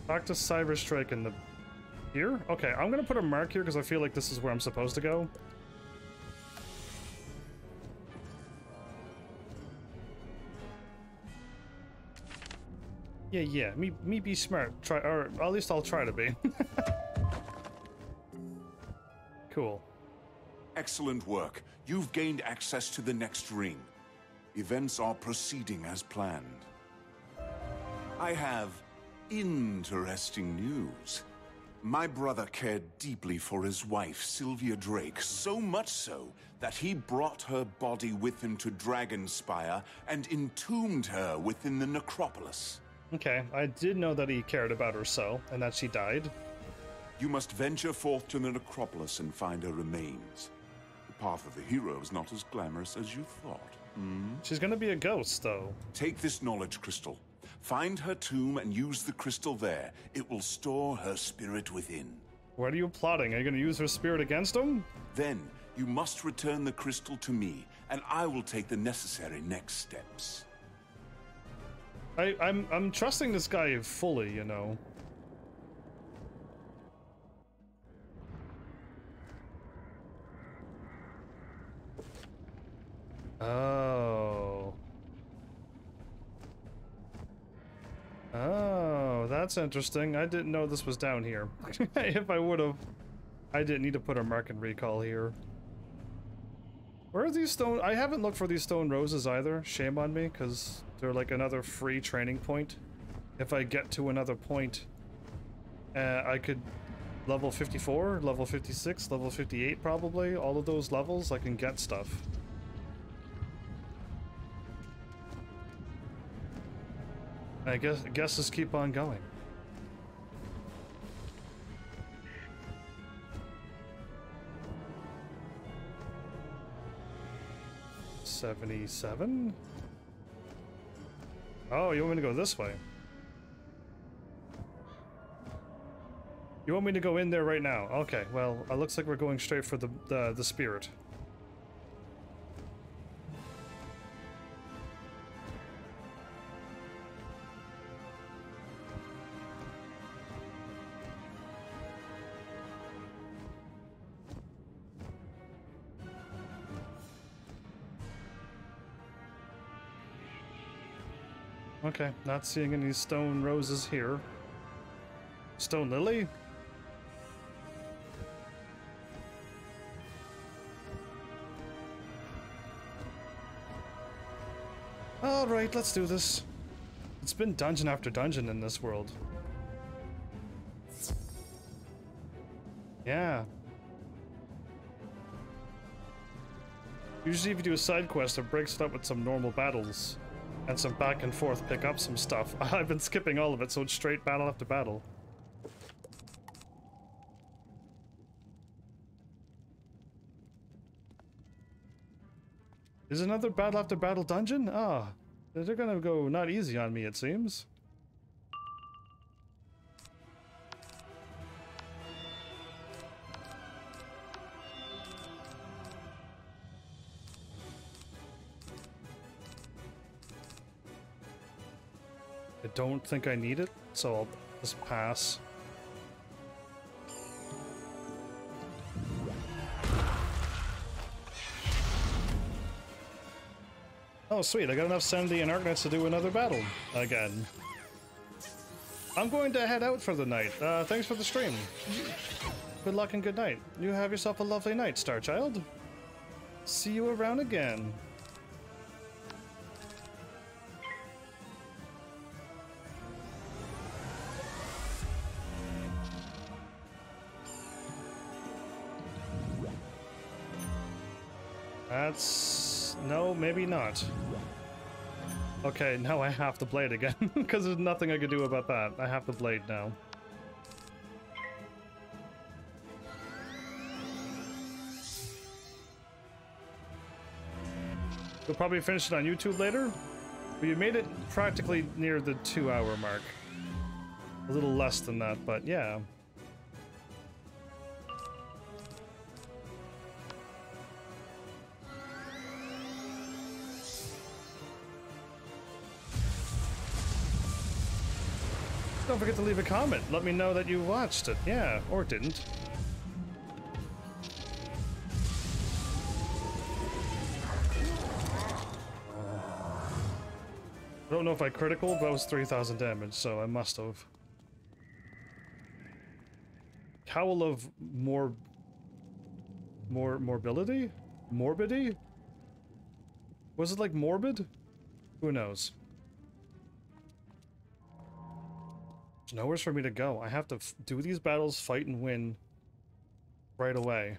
Talk to Cyberstrike in the... Here? Okay, I'm gonna put a mark here because I feel like this is where I'm supposed to go. Yeah, me be smart. Try, or at least I'll try to be. Cool. Excellent work. You've gained access to the next ring. Events are proceeding as planned. I have interesting news. My brother cared deeply for his wife, Sylvia Drake, so much so that he brought her body with him to Dragonspyre and entombed her within the necropolis. Okay, I did know that he cared about her so, and that she died. You must venture forth to the necropolis and find her remains. The path of the hero is not as glamorous as you thought. She's gonna be a ghost, though. Take this knowledge crystal. Find her tomb and use the crystal there. It will store her spirit within. What are you plotting? Are you gonna use her spirit against him? Then, you must return the crystal to me, and I will take the necessary next steps. I'm trusting this guy fully, you know. Oh. Oh, that's interesting. I didn't know this was down here. If I would have, I didn't need to put a mark and recall here. Where are these stone? I haven't looked for these stone roses either. Shame on me, because they're like another free training point. If I get to another point, I could level 54, level 56, level 58 probably. All of those levels, I can get stuff. I guess just keep on going. $77? Oh, you want me to go this way? You want me to go in there right now? Okay, well, it looks like we're going straight for the spirit. Okay, not seeing any stone roses here. Stone lily? Alright, let's do this. It's been dungeon after dungeon in this world. Yeah. Usually if you do a side quest, it breaks it up with some normal battles. And some back and forth, pick up some stuff. I've been skipping all of it, so it's straight battle after battle. Is another battle after battle dungeon? Ah, they're gonna go not easy on me, it seems. I don't think I need it, so I'll just pass. Oh sweet, I got enough sanity and Arcnights to do another battle again. I'm going to head out for the night. Thanks for the stream. Good luck and good night. You have yourself a lovely night, Starchild. See you around again. That's... no, maybe not. Okay, now I have the blade again, because there's nothing I can do about that. I have the blade now. We'll probably finish it on YouTube later, but you made it practically near the 2-hour mark. A little less than that, but yeah. Don't forget to leave a comment. Let me know that you watched it. Yeah, or didn't. I don't know if I critical, but it was 3,000 damage, so I must have. Cowl of morbidity? Morbidity? Was it like morbid? Who knows? There's nowhere for me to go. I have to do these battles, fight and win right away.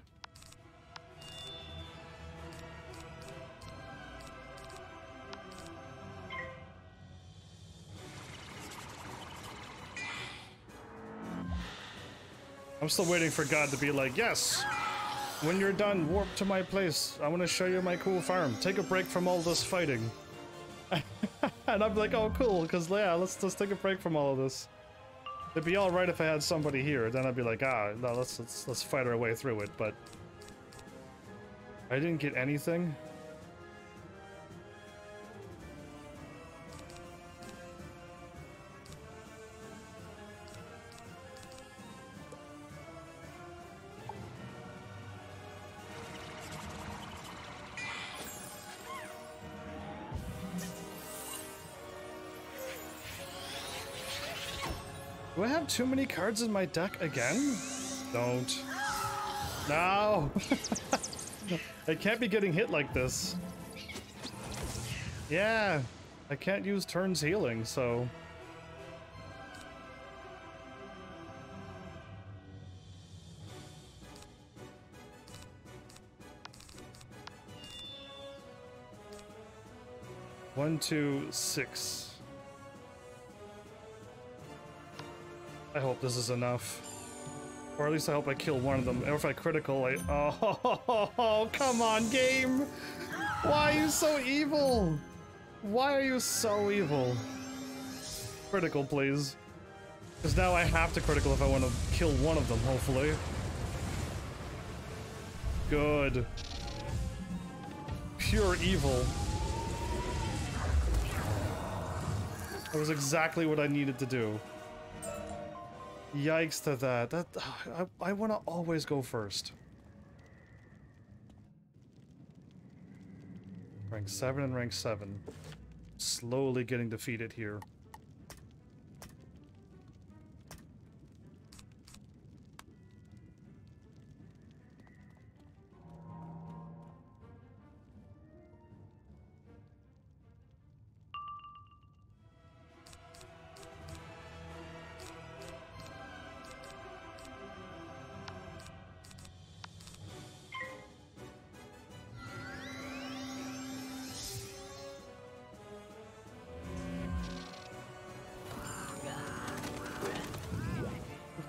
I'm still waiting for God to be like, yes! When you're done, warp to my place. I want to show you my cool farm. Take a break from all this fighting. And I'm like, oh cool, because yeah, let's take a break from all of this. It'd be alright if I had somebody here, then I'd be like, ah, no, let's fight our way through it, but... I didn't get anything. Do I have too many cards in my deck again? Don't. No! I can't be getting hit like this. Yeah, I can't use turns healing, so... One, 2, 6. I hope this is enough. Or at least I hope I kill one of them. Or if I critical, I... Oh, come on, game! Why are you so evil? Why are you so evil? Critical, please. Because now I have to critical if I want to kill one of them, hopefully. Good. Pure evil. That was exactly what I needed to do. Yikes to that. I want to always go first. Rank 7 and rank 7. Slowly getting defeated here.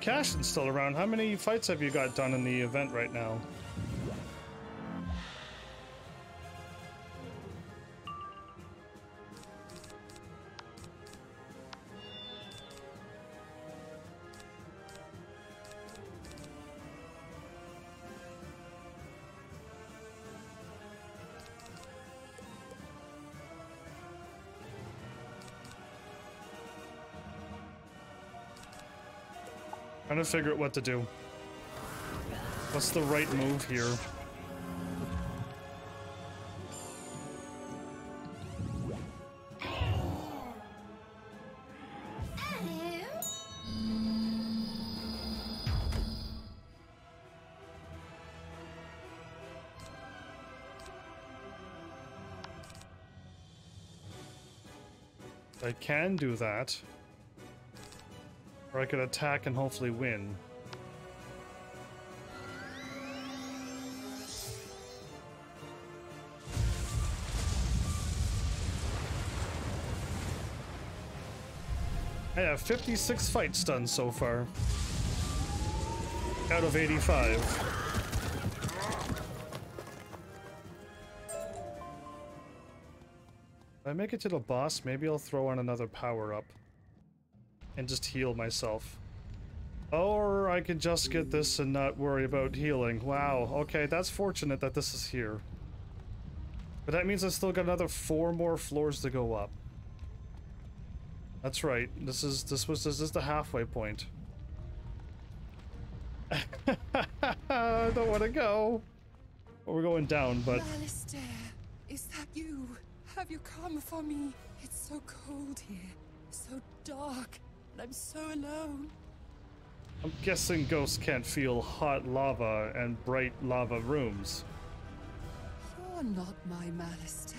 Cashin's still around. How many fights have you got done in the event right now? Trying to figure out what to do. What's the right move here? I can do that. Or I could attack and hopefully win. I have 56 fights done so far. Out of 85. If I make it to the boss, maybe I'll throw on another power-up. And just heal myself. Or I can just get this and not worry about healing. Wow, okay, that's fortunate that this is here. But that means I still got another 4 more floors to go up. That's right. This is the halfway point. I don't want to go. Well, we're going down, but Alistair, is that you? Have you come for me? It's so cold here, so dark, and I'm so alone. I'm guessing ghosts can't feel hot lava and bright lava rooms. You're not my Alistair.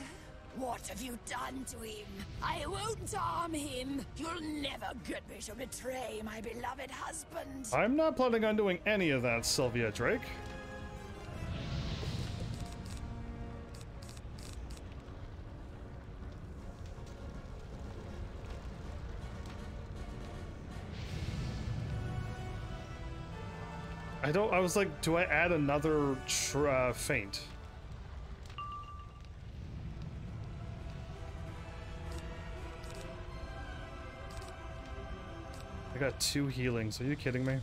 What have you done to him? I won't harm him. You'll never get me to betray my beloved husband. I'm not planning on doing any of that, Sylvia Drake. I was like, do I add another feint? I got 2 healings. Are you kidding me?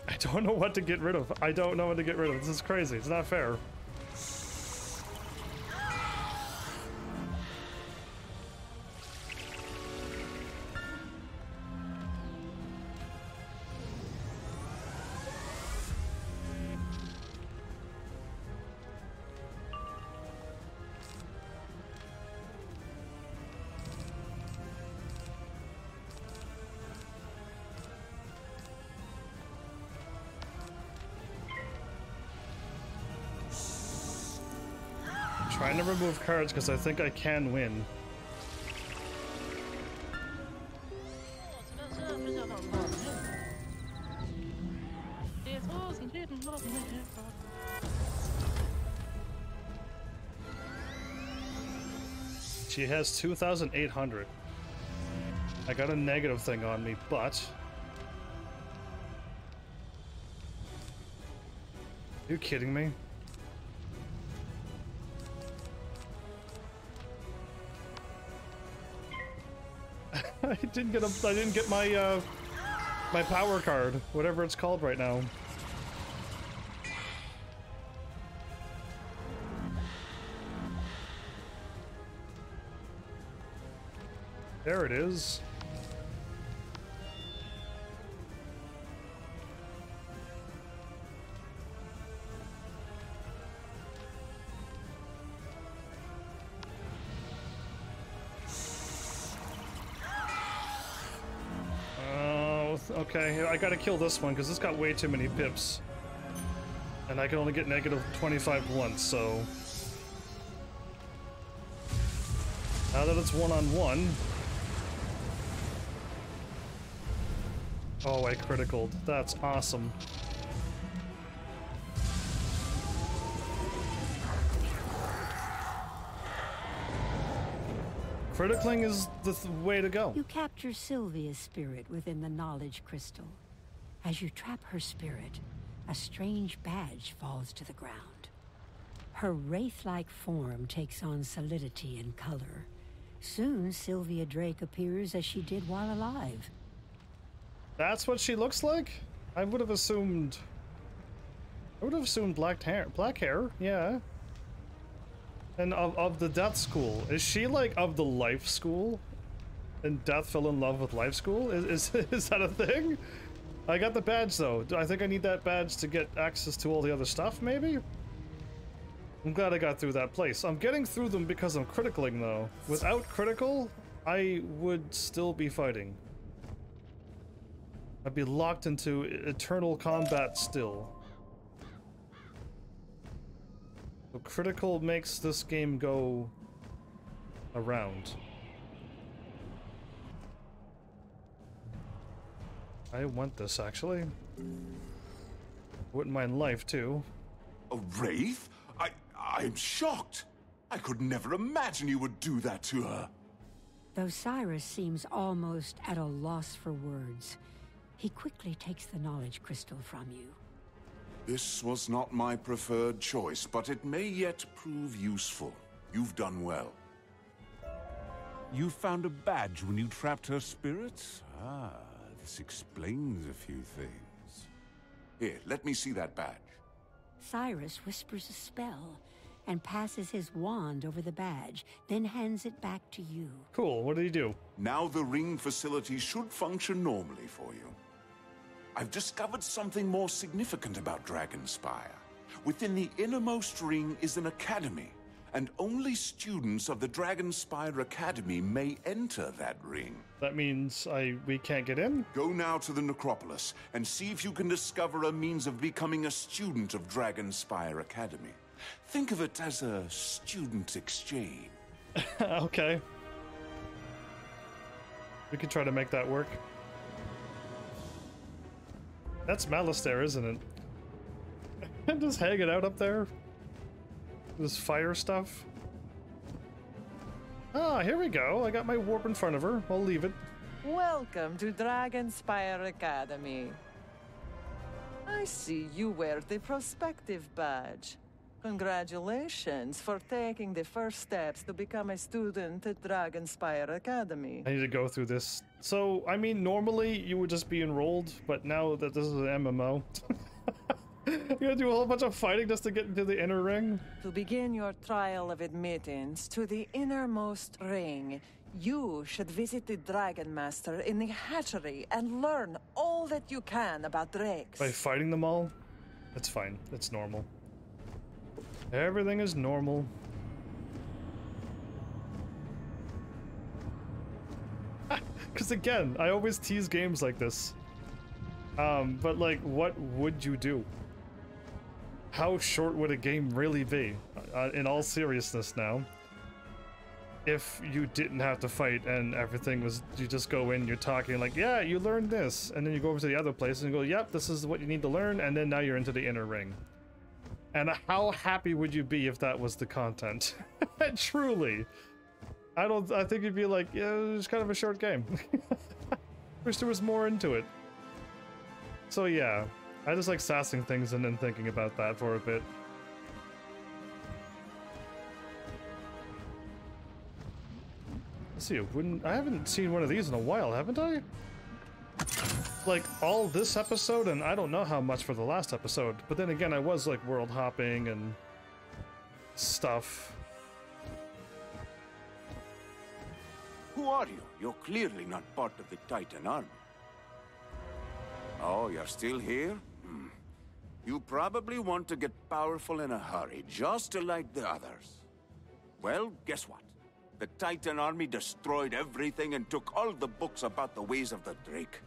I don't know what to get rid of. I don't know what to get rid of. This is crazy. It's not fair. Trying to remove cards because I think I can win. She has 2,800. I got a negative thing on me, but... Are you kidding me? I didn't get my my power card, whatever it's called right now. There it is. Okay, I gotta kill this one because this got way too many pips. And I can only get negative 25 once, so... Now that it's one-on-one... Oh, I criticaled. That's awesome. Criticaling is the way to go. You capture Sylvia's spirit within the knowledge crystal. As you trap her spirit, a strange badge falls to the ground. Her wraith-like form takes on solidity and color. Soon, Sylvia Drake appears as she did while alive. That's what she looks like? I would have assumed black hair, yeah. And of the death school. Is she like of the life school? And death fell in love with life school? Is that a thing? I got the badge though. I think I need that badge to get access to all the other stuff, maybe? I'm glad I got through that place. I'm getting through them because I'm criticaling though. Without critical, I would still be fighting. I'd be locked into eternal combat still. So critical makes this game go around. I want this actually. Wouldn't mind life too. A wraith? I'm shocked. I could never imagine you would do that to her. Though Cyrus seems almost at a loss for words, he quickly takes the knowledge crystal from you. This was not my preferred choice, but it may yet prove useful. You've done well. You found a badge when you trapped her spirits? Ah, this explains a few things. Here, let me see that badge. Cyrus whispers a spell and passes his wand over the badge, then hands it back to you. Cool, what did he do? Now the ring facility should function normally for you. I've discovered something more significant about Dragonspyre. Within the innermost ring is an academy, and only students of the Dragonspyre Academy may enter that ring. That means we can't get in? Go now to the necropolis and see if you can discover a means of becoming a student of Dragonspyre Academy. Think of it as a student exchange. Okay. We could try to make that work. That's Malistaire, isn't it? Just hanging out up there. This fire stuff. Ah, here we go. I got my warp in front of her. I'll leave it. Welcome to Dragonspyre Academy. I see you wear the prospective badge. Congratulations for taking the first steps to become a student at Dragonspyre Academy. I need to go through this. So, I mean, normally you would just be enrolled, but now that this is an MMO, you gotta do a whole bunch of fighting just to get into the inner ring? To begin your trial of admittance to the innermost ring, you should visit the Dragon Master in the hatchery and learn all that you can about drakes. By fighting them all? That's fine. It's normal. Everything is normal. Because again, I always tease games like this. But like, what would you do? How short would a game really be? In all seriousness now. If you didn't have to fight and everything was, you just go in, you're talking like, yeah, you learned this. And then you go over to the other place and go, yep, this is what you need to learn. And then now you're into the inner ring. And how happy would you be if that was the content? Truly. I think you'd be like, yeah, it's kind of a short game. Wish there was more into it. So yeah, I just like sassing things and then thinking about that for a bit. Let's see, I haven't seen one of these in a while, haven't I? Like, all this episode, and I don't know how much for the last episode, but then again, I was, like, world hopping and stuff. Who are you? You're clearly not part of the Titan army. Oh, you're still here? You probably want to get powerful in a hurry, just like the others. Well, guess what? The Titan army destroyed everything and took all the books about the ways of the Drake.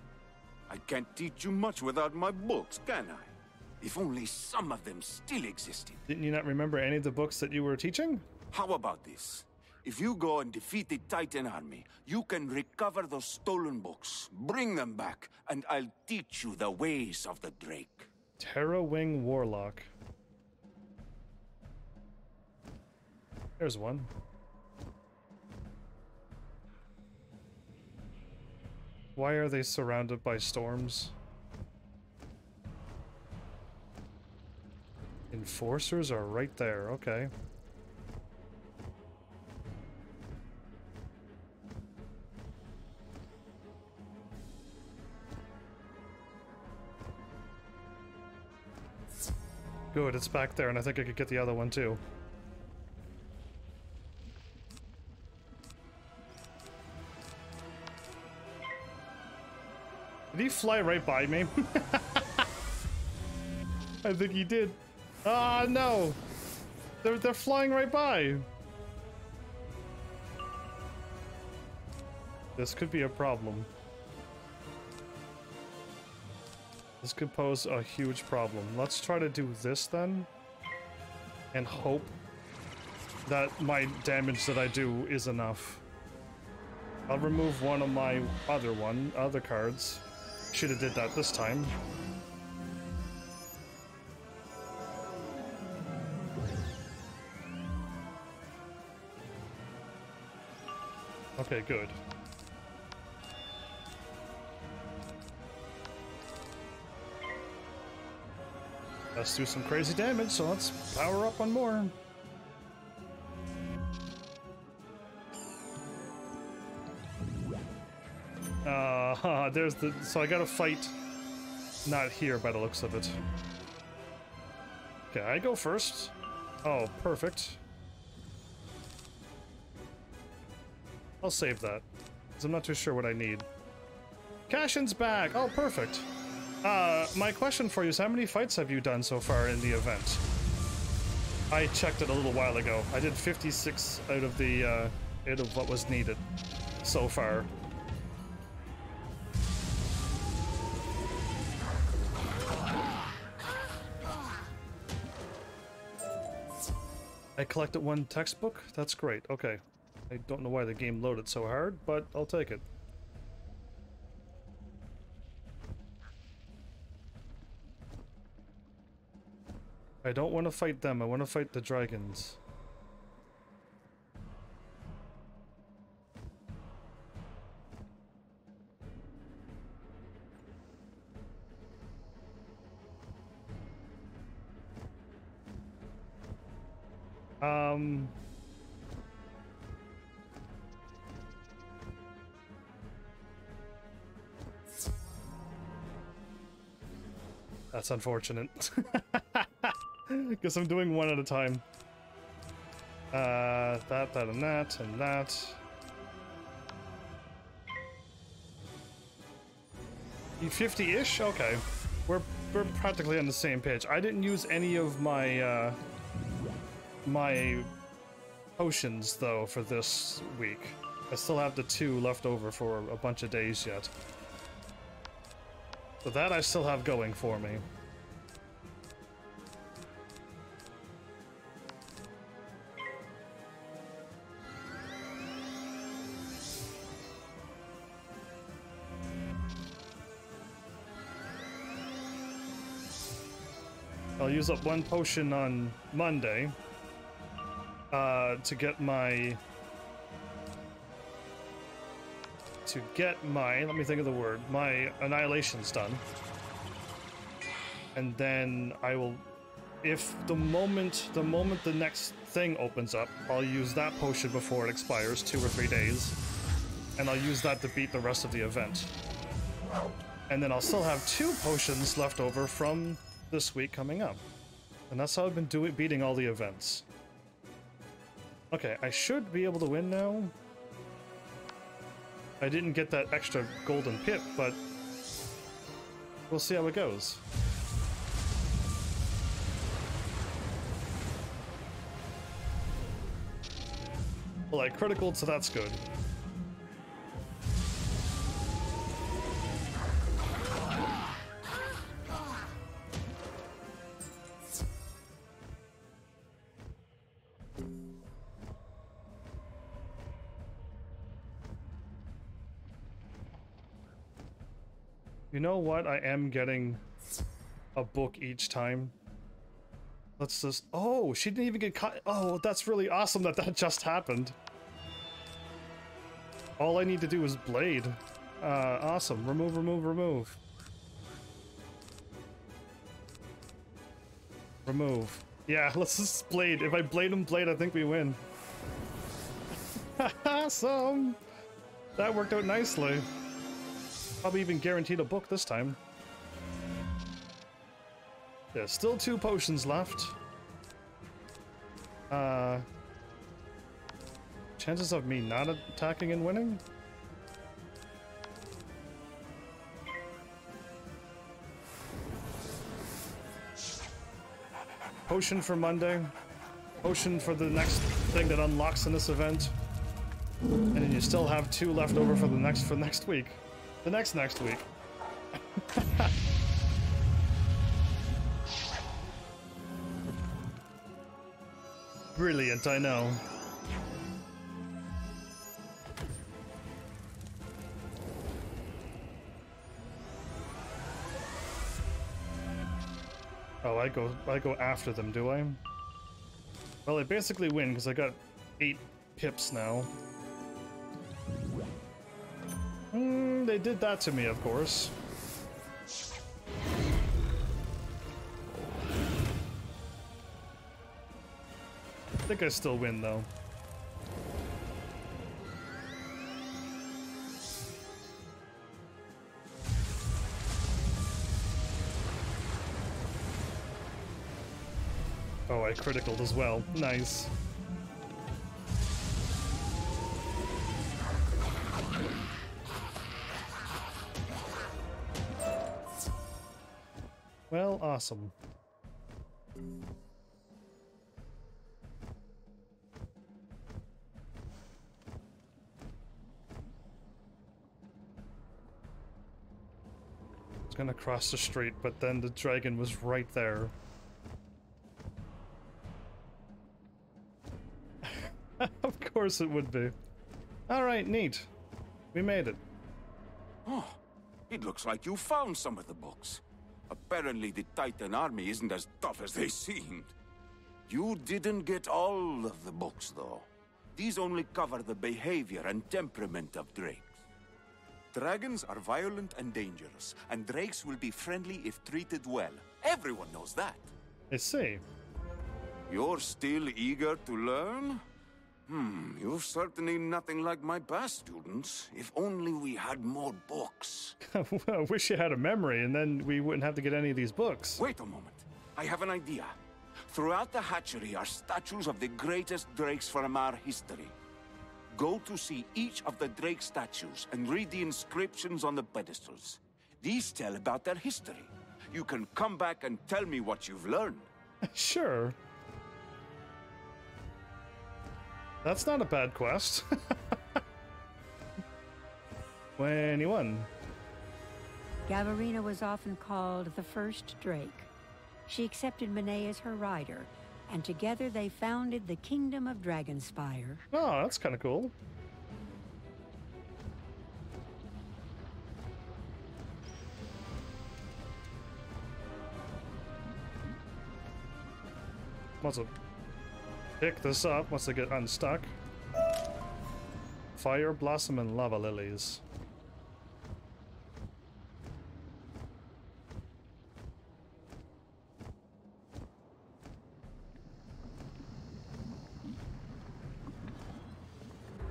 I can't teach you much without my books, can I? If only some of them still existed. Didn't you not remember any of the books that you were teaching? How about this? If you go and defeat the Titan army, you can recover those stolen books, bring them back, and I'll teach you the ways of the Drake. Terra Wing Warlock. There's one. Why are they surrounded by storms? Enforcers are right there, okay. Good, it's back there, and I think I could get the other one too. Did he fly right by me? I think he did. Ah, no! They're flying right by! This could be a problem. This could pose a huge problem. Let's try to do this then. And hope that my damage that I do is enough. I'll remove one of my other cards. Should have did that this time. Okay, good. Let's do some crazy damage, so let's power up one more. There's the... So I gotta fight... Not here by the looks of it. Okay, I go first. Oh, perfect. I'll save that, because I'm not too sure what I need. Cashin's back! Oh, perfect. My question for you is, how many fights have you done so far in the event? I checked it a little while ago. I did 56 out of the, out of what was needed so far. I collected one textbook? That's great, okay. I don't know why the game loaded so hard, but I'll take it. I don't want to fight them, I want to fight the dragons. That's unfortunate. Guess I'm doing one at a time. That, and that, and that. 50-ish? Okay. We're practically on the same page. I didn't use any of my, my potions, though, for this week. I still have the 2 left over for a bunch of days yet. So that I still have going for me. I'll use up 1 potion on Monday to get my let me think of the word, my annihilation's done. And then I will, if the moment the next thing opens up, I'll use that potion before it expires, 2 or 3 days, and I'll use that to beat the rest of the event. And then I'll still have 2 potions left over from this week coming up. And that's how I've been beating all the events. Okay, I should be able to win now. I didn't get that extra golden pip, but we'll see how it goes. Well, I critical, so that's good. You know what? I am getting a book each time. Let's just... Oh, she didn't even get caught. Oh, that's really awesome that that just happened. All I need to do is blade. Awesome. Remove, remove, remove. Remove. Yeah, let's just blade. If I blade and blade, I think we win. Awesome! That worked out nicely. Probably even guaranteed a book this time. There's still 2 potions left. Chances of me not attacking and winning? Potion for Monday. Potion for the next thing that unlocks in this event. And then you still have 2 left over for the next week. The next week. Brilliant, I know. Oh, I go after them, do I? Well, I basically win because I got 8 pips now. they did that to me, of course. I think I still win, though. Oh, I criticaled as well. Nice. Well, awesome. I was gonna cross the street, but then the dragon was right there. Of course it would be. Alright, neat. We made it. Oh, it looks like you found some of the books. Apparently the Titan army isn't as tough as they seemed. You didn't get all of the books, though. These only cover the behavior and temperament of drakes. Dragons are violent and dangerous, and drakes will be friendly if treated well. Everyone knows that. I see. You're still eager to learn? You're certainly nothing like my past students. If only we had more books. I wish you had a memory, and then we wouldn't have to get any of these books. Wait a moment. I have an idea. Throughout the hatchery are statues of the greatest drakes from our history. Go to see each of the drake statues and read the inscriptions on the pedestals. These tell about their history. You can come back and tell me what you've learned. Sure. That's not a bad quest. 21. Gavarina was often called the first Drake. She accepted Monet as her rider, and together they founded the Kingdom of Dragonspyre. Oh, that's kind of cool. Once I pick this up, once I get unstuck. Fire Blossom and Lava Lilies.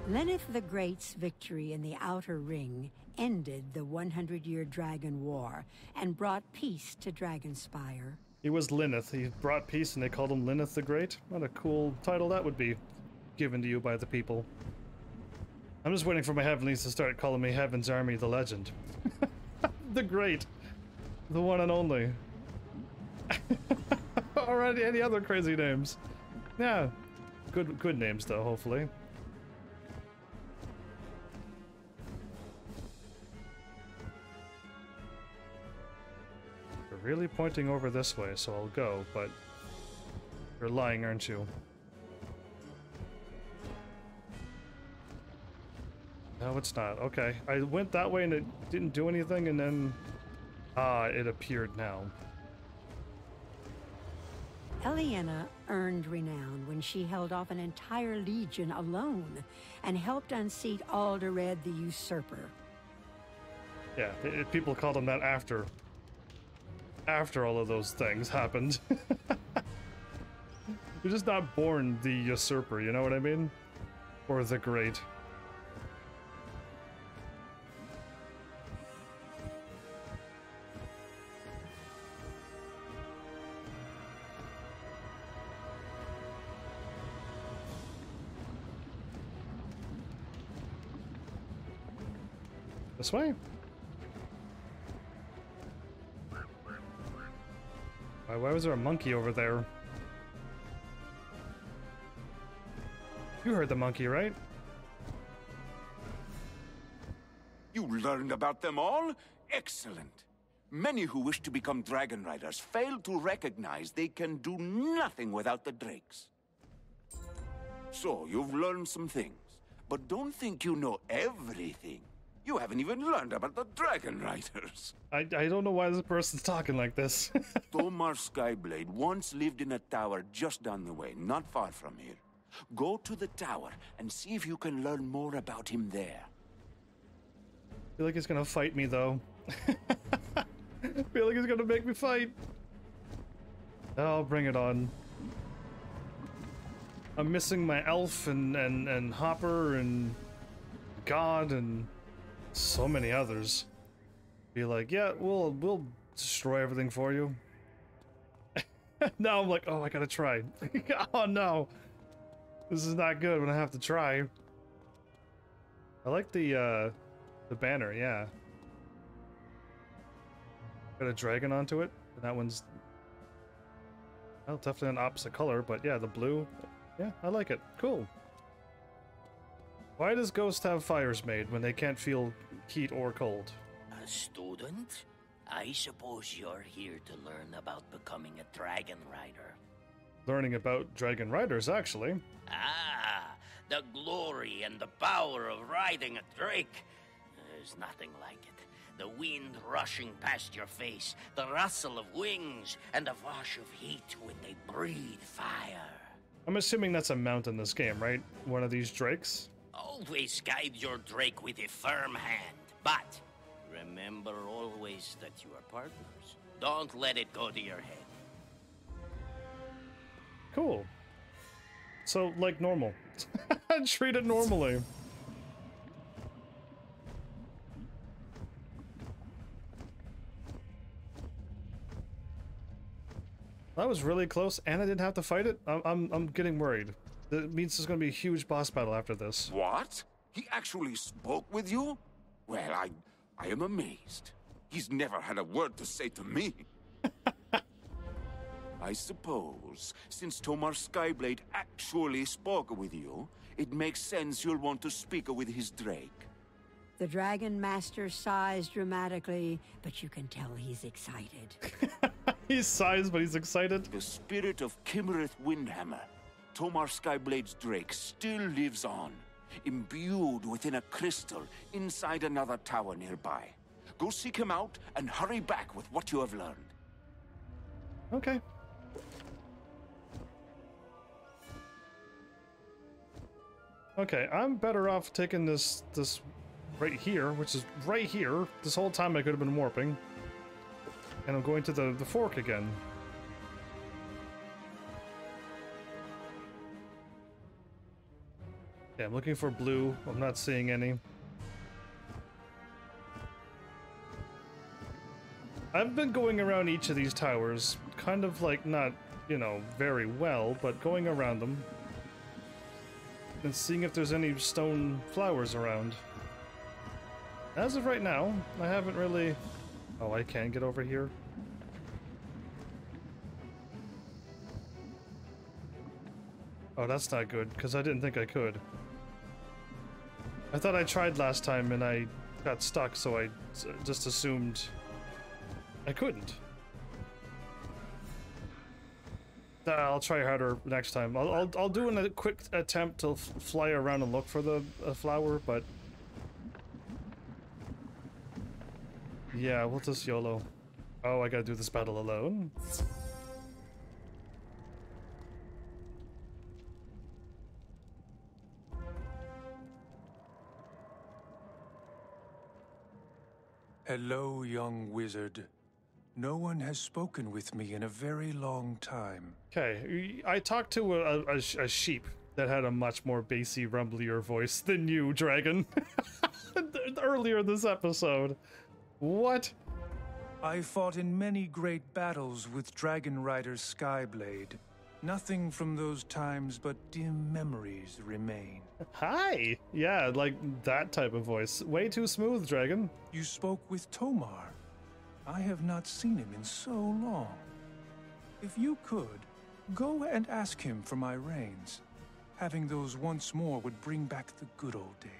Lenneth the Great's victory in the Outer Ring ended the 100-year Dragon War and brought peace to Dragonspyre. He was Lyneth. He brought peace and they called him Lyneth the Great. What a cool title that would be given to you by the people. I'm just waiting for my heavenlies to start calling me Heaven's Army the Legend. The Great. The one and only. Or any other crazy names. Yeah. Good names though, hopefully. Really pointing over this way, so I'll go, but you're lying, aren't you? No, it's not. Okay. I went that way and it didn't do anything, and then it appeared now. Eliana earned renown when she held off an entire legion alone and helped unseat Alderred the Usurper. Yeah, people called him that after all of those things happened. You're just not born the Usurper, you know what I mean? Or the Great. This way? Why was there a monkey over there? You heard the monkey, right? You learned about them all? Excellent. Many who wish to become dragon riders fail to recognize they can do nothing without the drakes. So, you've learned some things, but don't think you know everything. You haven't even learned about the dragon riders. I don't know why this person's talking like this. Tomar Skyblade once lived in a tower just down the way, not far from here. Go to the tower and see if you can learn more about him there. feel like he's gonna fight me though. Feel like he's gonna make me fight. Oh, bring it on. I'm missing my elf and Hopper and God and so many others. Be like, yeah, we'll destroy everything for you. Now I'm like, oh, I gotta try. Oh no, this is not good when I have to try. I like the banner, yeah. Got a dragon onto it. That one's, well, definitely an opposite color, but yeah, the blue. Yeah, I like it. Cool. Why does Ghost have fires made when they can't feel heat or cold? A student? I suppose you're here to learn about becoming a dragon rider. Learning about dragon riders, actually. Ah, the glory and the power of riding a drake. There's nothing like it. The wind rushing past your face, the rustle of wings, and the wash of heat when they breathe fire. I'm assuming that's a mount in this game, right? One of these drakes? Always guide your drake with a firm hand, but remember always that you are partners. Don't let it go to your head. Cool. So, like normal. Treat it normally. That was really close, and I didn't have to fight it? I'm getting worried. That means there's gonna be a huge boss battle after this. What? He actually spoke with you? Well, I am amazed. He's never had a word to say to me. I suppose, since Tomar Skyblade actually spoke with you, it makes sense you'll want to speak with his drake. The Dragon Master sighs dramatically, but you can tell he's excited. He sighs, but he's excited. The spirit of Kimmereth Windhammer, Tomar Skyblade's drake, still lives on, imbued within a crystal inside another tower nearby. Go seek him out and hurry back with what you have learned. Okay. Okay, I'm better off taking this right here, which is right here. This whole time I could have been warping. And I'm going to the fork again. Yeah, I'm looking for blue. I'm not seeing any. I've been going around each of these towers, kind of like not, you know, very well, but going around them. And seeing if there's any stone flowers around. As of right now, I haven't really... Oh, I can get over here? Oh, that's not good, because I didn't think I could. I thought I tried last time and I got stuck, so I just assumed I couldn't. I'll try harder next time. I'll do a quick attempt to fly around and look for the flower, but... Yeah, we'll just YOLO. Oh, I gotta do this battle alone? Hello, young wizard. No one has spoken with me in a very long time. Okay, I talked to a sheep that had a much more bassy, rumblier voice than you, Dragon. Earlier this episode. What? I fought in many great battles with Dragon Rider Skyblade. Nothing from those times but dim memories remain. Hi! Yeah, like that type of voice. Way too smooth, Dragon. You spoke with Tomar. I have not seen him in so long. If you could, go and ask him for my reins. Having those once more would bring back the good old days.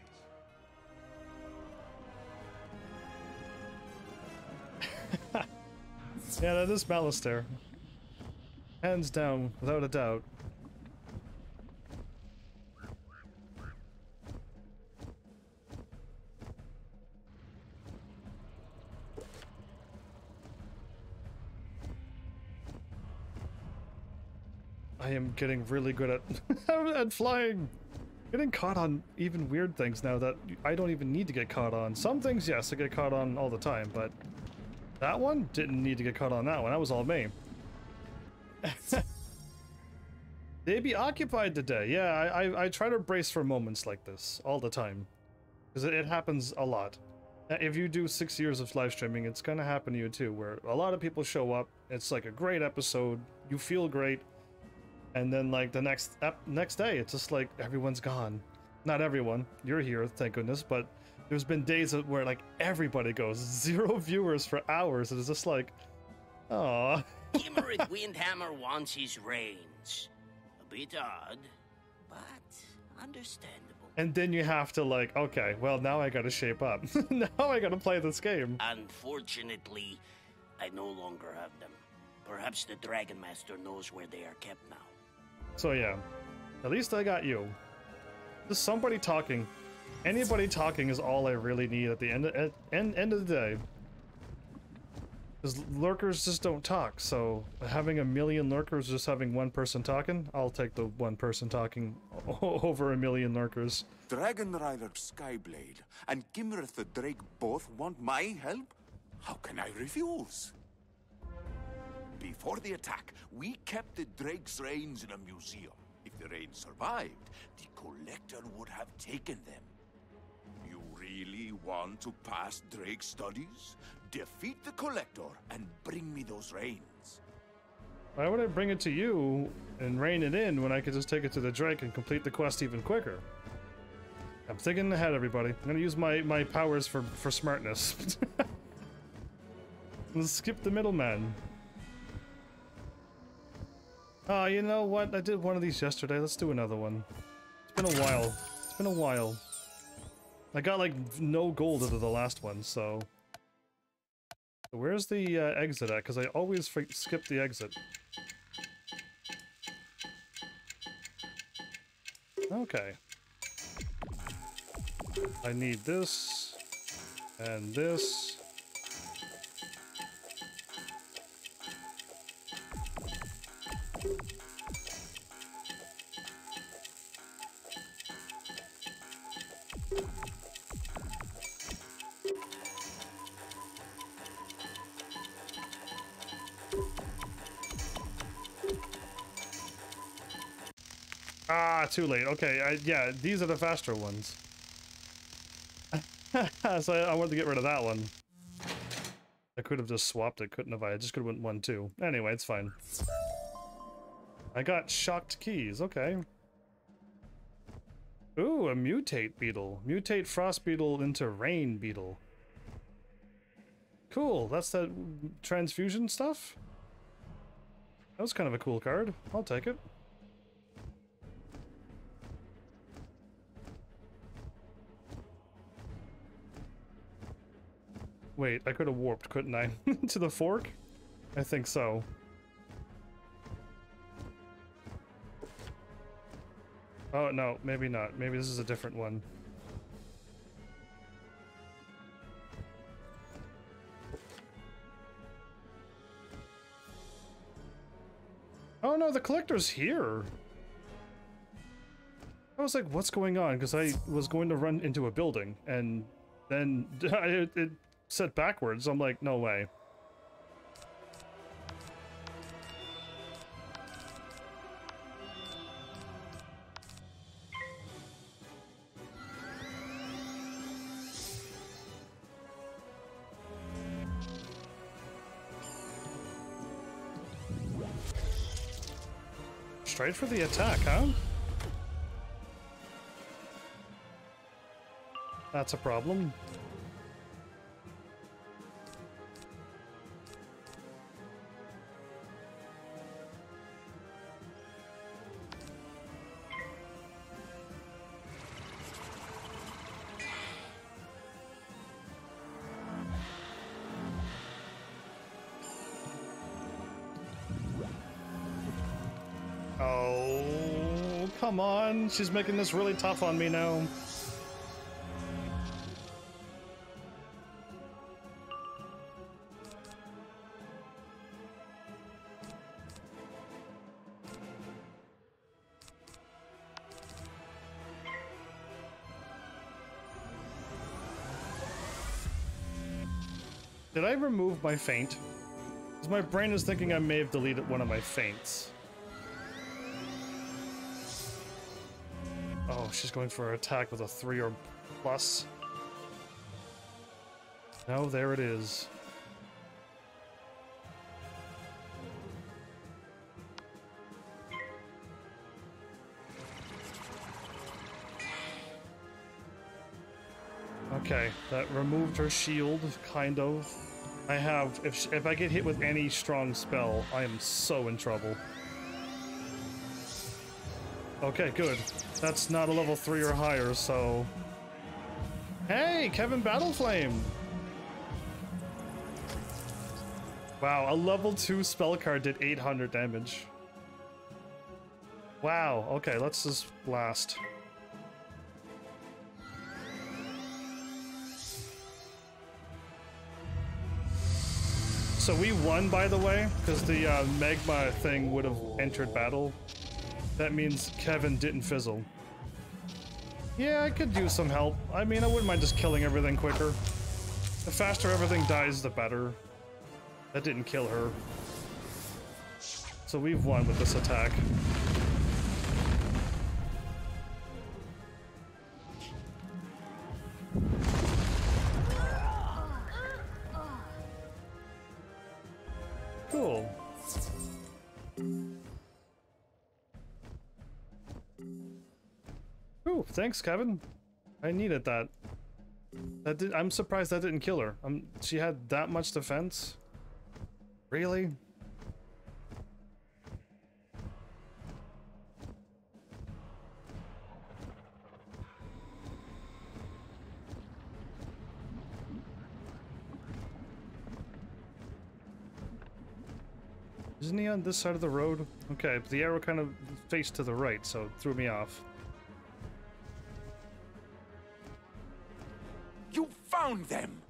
Yeah, that is Malistaire. Hands down, without a doubt. I am getting really good at at flying. Getting caught on even weird things now that I don't even need to get caught on. Some things, yes, I get caught on all the time, but that one didn't need to get caught on that one. That was all me. They be occupied today. Yeah, I try to brace for moments like this all the time. Because it happens a lot. If you do 6 years of live streaming, it's gonna happen to you too, where a lot of people show up, it's like a great episode, you feel great, and then like the next day, it's just like everyone's gone. Not everyone, you're here, thank goodness, but there's been days where like everybody goes, 0 viewers for hours, and it's just like, aww. Kimmerith Windhammer wants his reins. A bit odd, but understandable. And then you have to like, okay, well now I gotta shape up. Now I gotta play this game. Unfortunately, I no longer have them. Perhaps the Dragon Master knows where they are kept now. So yeah, at least I got you. Just somebody talking. Anybody talking is all I really need at the end of the day. Because lurkers just don't talk, so having a million lurkers just having one person talking, I'll take the one person talking over a million lurkers. Dragon Rider Skyblade and Kimmerith the Drake both want my help? How can I refuse? Before the attack, we kept the Drake's reins in a museum. If the reins survived, the Collector would have taken them. You really want to pass Drake's studies? Defeat the Collector and bring me those reins. Why would I bring it to you and rein it in when I could just take it to the Drake and complete the quest even quicker? I'm thinking ahead, everybody. I'm gonna use my powers for smartness. Let's skip the middleman. Oh, you know what? I did one of these yesterday. Let's do another one. It's been a while. It's been a while. I got like no gold out of the last one, so... Where's the exit at? Because I always skip the exit. Okay. I need this, and this. Ah, too late. Okay, yeah, these are the faster ones. So I wanted to get rid of that one. I could have just swapped it, couldn't have I? I just could have went 1, 2. Anyway, it's fine. I got shocked keys, okay. Ooh, a mutate beetle. Mutate frost beetle into rain beetle. Cool, that's that transfusion stuff? That was kind of a cool card. I'll take it. Wait, I could have warped, couldn't I? To the fork? I think so. Oh, no, maybe not. Maybe this is a different one. Oh no, the collector's here! I was like, what's going on? Because I was going to run into a building, and then it set backwards. I'm like, no way. Straight for the attack, huh? That's a problem. Oh, come on. She's making this really tough on me now. Did I remove my feint? Because my brain is thinking I may have deleted one of my feints. Oh, she's going for an attack with a 3 or plus. No, there it is. Okay, that removed her shield, kind of. I have, if I get hit with any strong spell, I am so in trouble. Okay, good. That's not a level 3 or higher, so... Hey, Kevin Battleflame! Wow, a level 2 spell card did 800 damage. Wow, okay, let's just blast. So we won, by the way, because the magma thing would have entered battle. That means Kevin didn't fizzle. Yeah, I could use some help. I mean, I wouldn't mind just killing everything quicker. The faster everything dies, the better. That didn't kill her. So we've won with this attack. Cool. Ooh, thanks, Kevin. I needed that. I'm surprised that didn't kill her. She had that much defense? Really? Isn't he on this side of the road? Okay, the arrow kind of faced to the right, so it threw me off. You found them!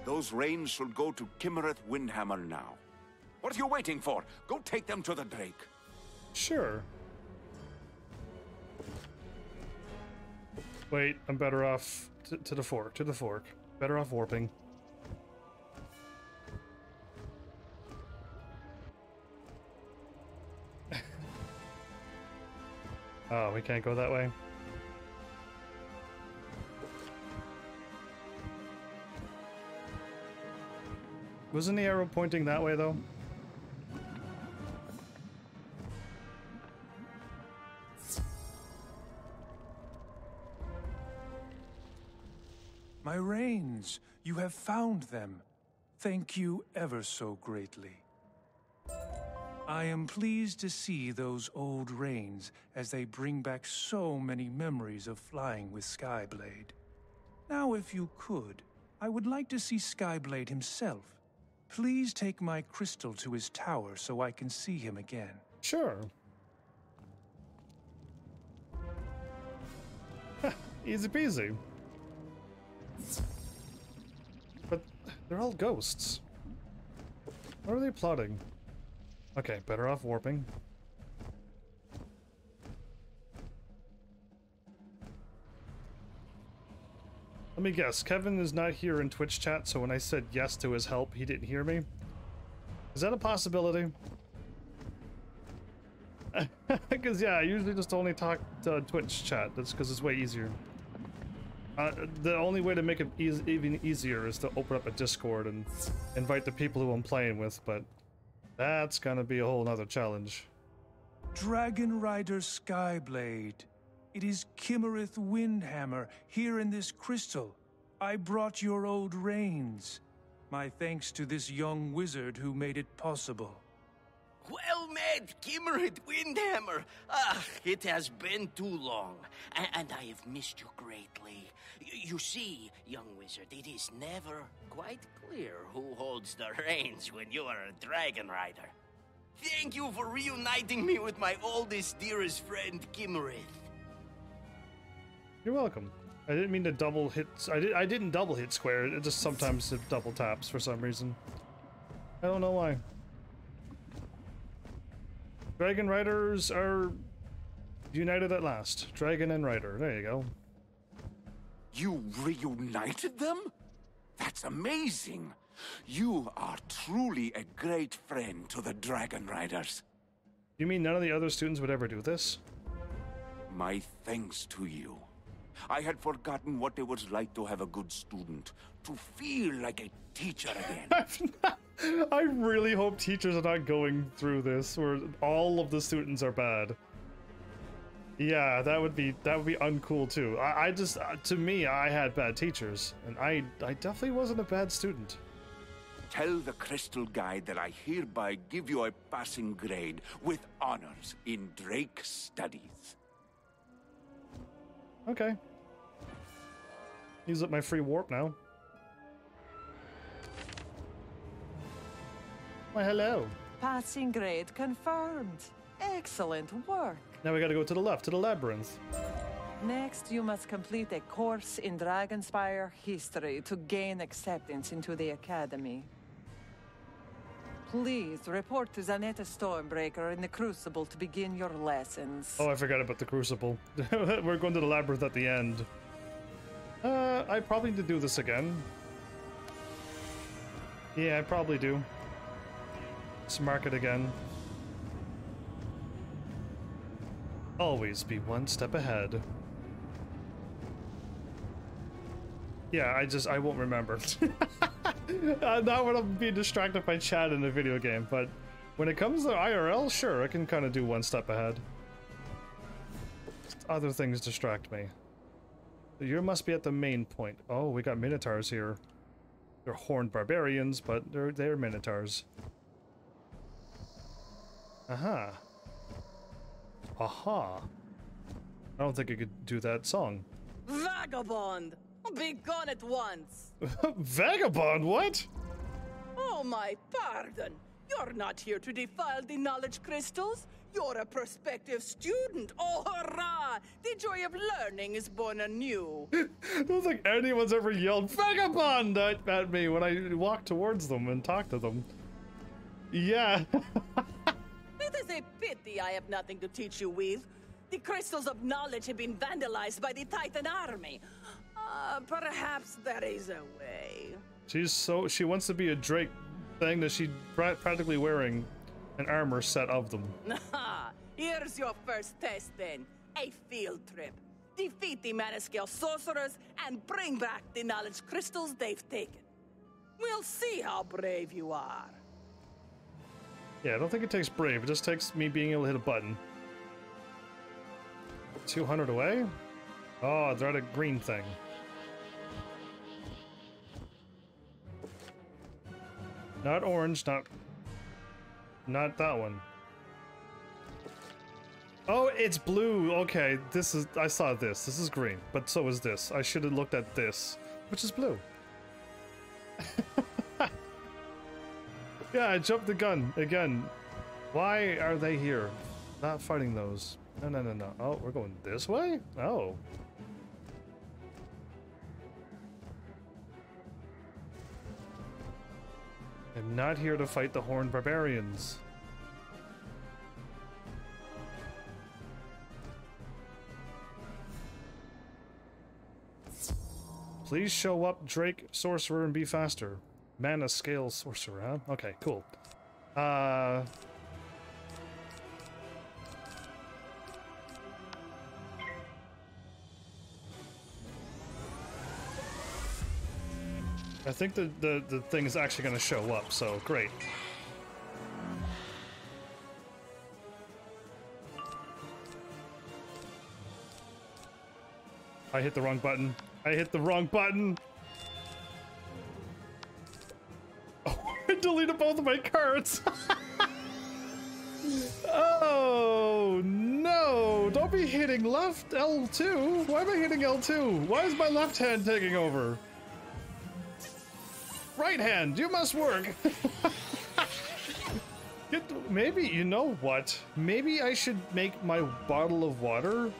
Those reins should go to Kimmereth Windhammer now. What are you waiting for? Go take them to the Drake. Sure. Wait, I'm better off to the fork. Better off warping. Oh, we can't go that way? Wasn't the arrow pointing that way, though? My reins, you have found them. Thank you ever so greatly. I am pleased to see those old reins as they bring back so many memories of flying with Skyblade. Now, if you could, I would like to see Skyblade himself. Please take my crystal to his tower so I can see him again. Sure. Easy peasy. But they're all ghosts. What are they plotting? Okay, better off warping. Let me guess, Kevin is not here in Twitch chat, so when I said yes to his help, he didn't hear me? Is that a possibility? Because yeah, I usually just only talk to Twitch chat. That's because it's way easier. The only way to make it even easier is to open up a Discord and invite the people who I'm playing with, but that's gonna be a whole nother challenge. Dragon Rider Skyblade. It is Kimmereth Windhammer here in this crystal. I brought your old reins. My thanks to this young wizard who made it possible. Well met, Kimmereth Windhammer. It has been too long, and I have missed you greatly. You see, young wizard, it is never quite clear who holds the reins when you are a dragon rider. Thank you for reuniting me with my oldest, dearest friend, Kimmereth. You're welcome. I didn't mean to double hit. I didn't double hit square. It just sometimes it double taps for some reason. I don't know why. Dragon Riders are united at last. Dragon and Rider. There you go. You reunited them? That's amazing. You are truly a great friend to the Dragon Riders. You mean none of the other students would ever do this? My thanks to you. I had forgotten what it was like to have a good student, to feel like a teacher again. I really hope teachers are not going through this, where all of the students are bad. Yeah, that would be uncool too. I just, to me, I had bad teachers, and I definitely wasn't a bad student. Tell the Crystal Guide that I hereby give you a passing grade with honors in Drake studies. Okay. Use up my free warp now. Why, hello. Passing grade confirmed. Excellent work. Now we gotta go to the left, to the labyrinth. Next, you must complete a course in Dragonspyre history to gain acceptance into the Academy. Please report to Zanetta Stormbreaker in the Crucible to begin your lessons. Oh, I forgot about the Crucible. We're going to the labyrinth at the end. I probably need to do this again. Yeah, I probably do. Let's mark it again. Always be one step ahead. Yeah, I won't remember. Not when I'm being distracted by chat in a video game, but when it comes to IRL, sure, I can kind of do one step ahead. Other things distract me. You must be at the main point. Oh, we got Minotaurs here. They're horned barbarians, but they're Minotaurs. Aha. Aha. I don't think I could do that song. Vagabond! Be gone at once! Vagabond, what? Oh, my pardon. You're not here to defile the knowledge crystals. You're a prospective student. Oh, hurrah! The joy of learning is born anew. I don't think anyone's ever yelled vagabond at me when I walk towards them and talk to them. Yeah. It is a pity I have nothing to teach you with. The crystals of knowledge have been vandalized by the Titan army. Perhaps there is a way. She wants to be a Drake thing that she's practically wearing an armor set of them. Here's your first test then. A field trip. Defeat the Manascale sorcerers and bring back the knowledge crystals they've taken. We'll see how brave you are. Yeah, I don't think it takes brave. It just takes me being able to hit a button. 200 away? Oh, they're at a green thing. Not orange, not that one. Oh, it's blue. Okay, I saw this. This is green, but so is this. I should have looked at this, which is blue. Yeah, I jumped the gun again. Why are they here? Not fighting those. No. Oh, we're going this way? Oh. I'm not here to fight the horned barbarians. Please show up, Drake Sorcerer, and be faster. Mana scale sorcerer, huh? Okay, cool. I think the thing is actually going to show up, so great. I hit the wrong button. I hit the wrong button. Oh, I deleted both of my cards. Oh, no. Don't be hitting left L2. Why am I hitting L2? Why is my left hand taking over? Right hand, you must work. Maybe, you know what? Maybe I should make my bottle of water.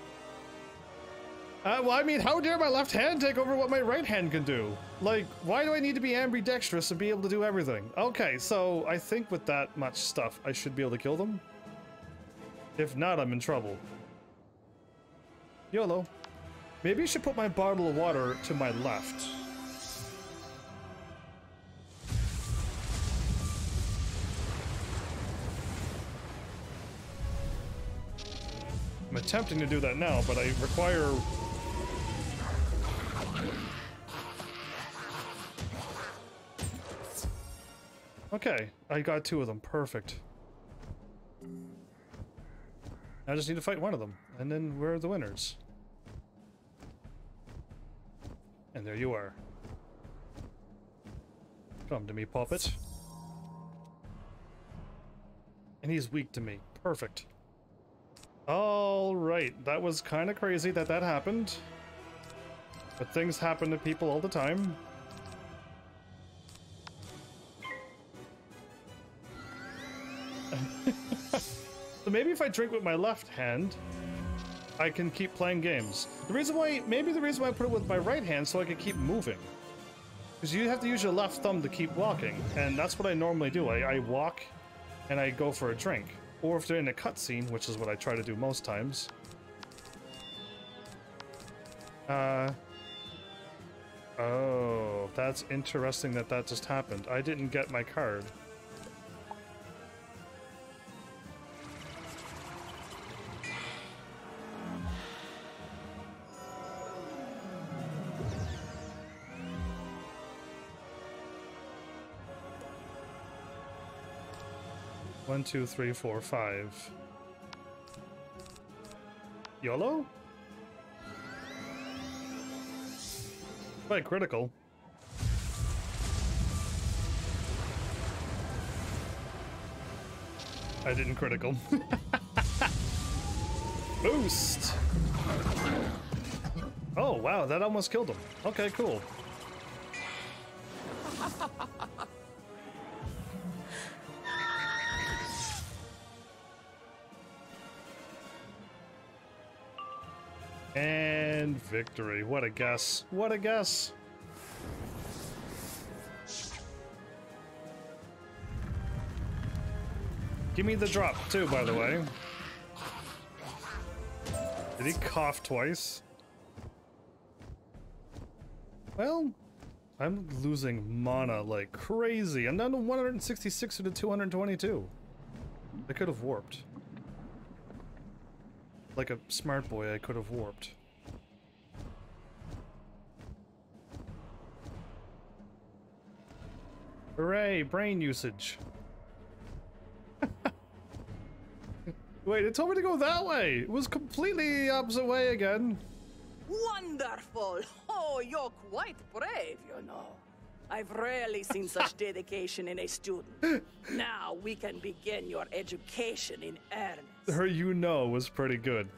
Well, I mean, how dare my left hand take over what my right hand can do? Like, why do I need to be ambidextrous to be able to do everything? Okay, so I think with that much stuff, I should be able to kill them. If not, I'm in trouble. YOLO. Maybe I should put my bottle of water to my left. I'm attempting to do that now, but I require... Okay, I got 2 of them. Perfect. I just need to fight one of them, and then we're the winners. And there you are. Come to me, puppet. And he's weak to me. Perfect. Alright, that was kind of crazy that happened. But things happen to people all the time. So maybe if I drink with my left hand, I can keep playing games. Maybe the reason why I put it with my right hand so I can keep moving. Because you have to use your left thumb to keep walking, and that's what I normally do. I walk and I go for a drink. Or if they're in a cutscene, which is what I try to do most times. Oh, that's interesting that just happened. I didn't get my card. One, 2, 3, 4, 5. YOLO? Quite critical. I didn't critical. Boost! Oh, wow, that almost killed him. Okay, cool. And victory. What a guess. What a guess. Give me the drop, too, by the way. Did he cough twice? Well, I'm losing mana like crazy. I'm down to 166 to 222. I could have warped. Like a smart boy, I could have warped. Hooray, brain usage. Wait, it told me to go that way. It was completely the opposite way again. Wonderful! Oh, you're quite brave, you know. I've rarely seen such dedication in a student. Now we can begin your education in earnest. Her you know was pretty good.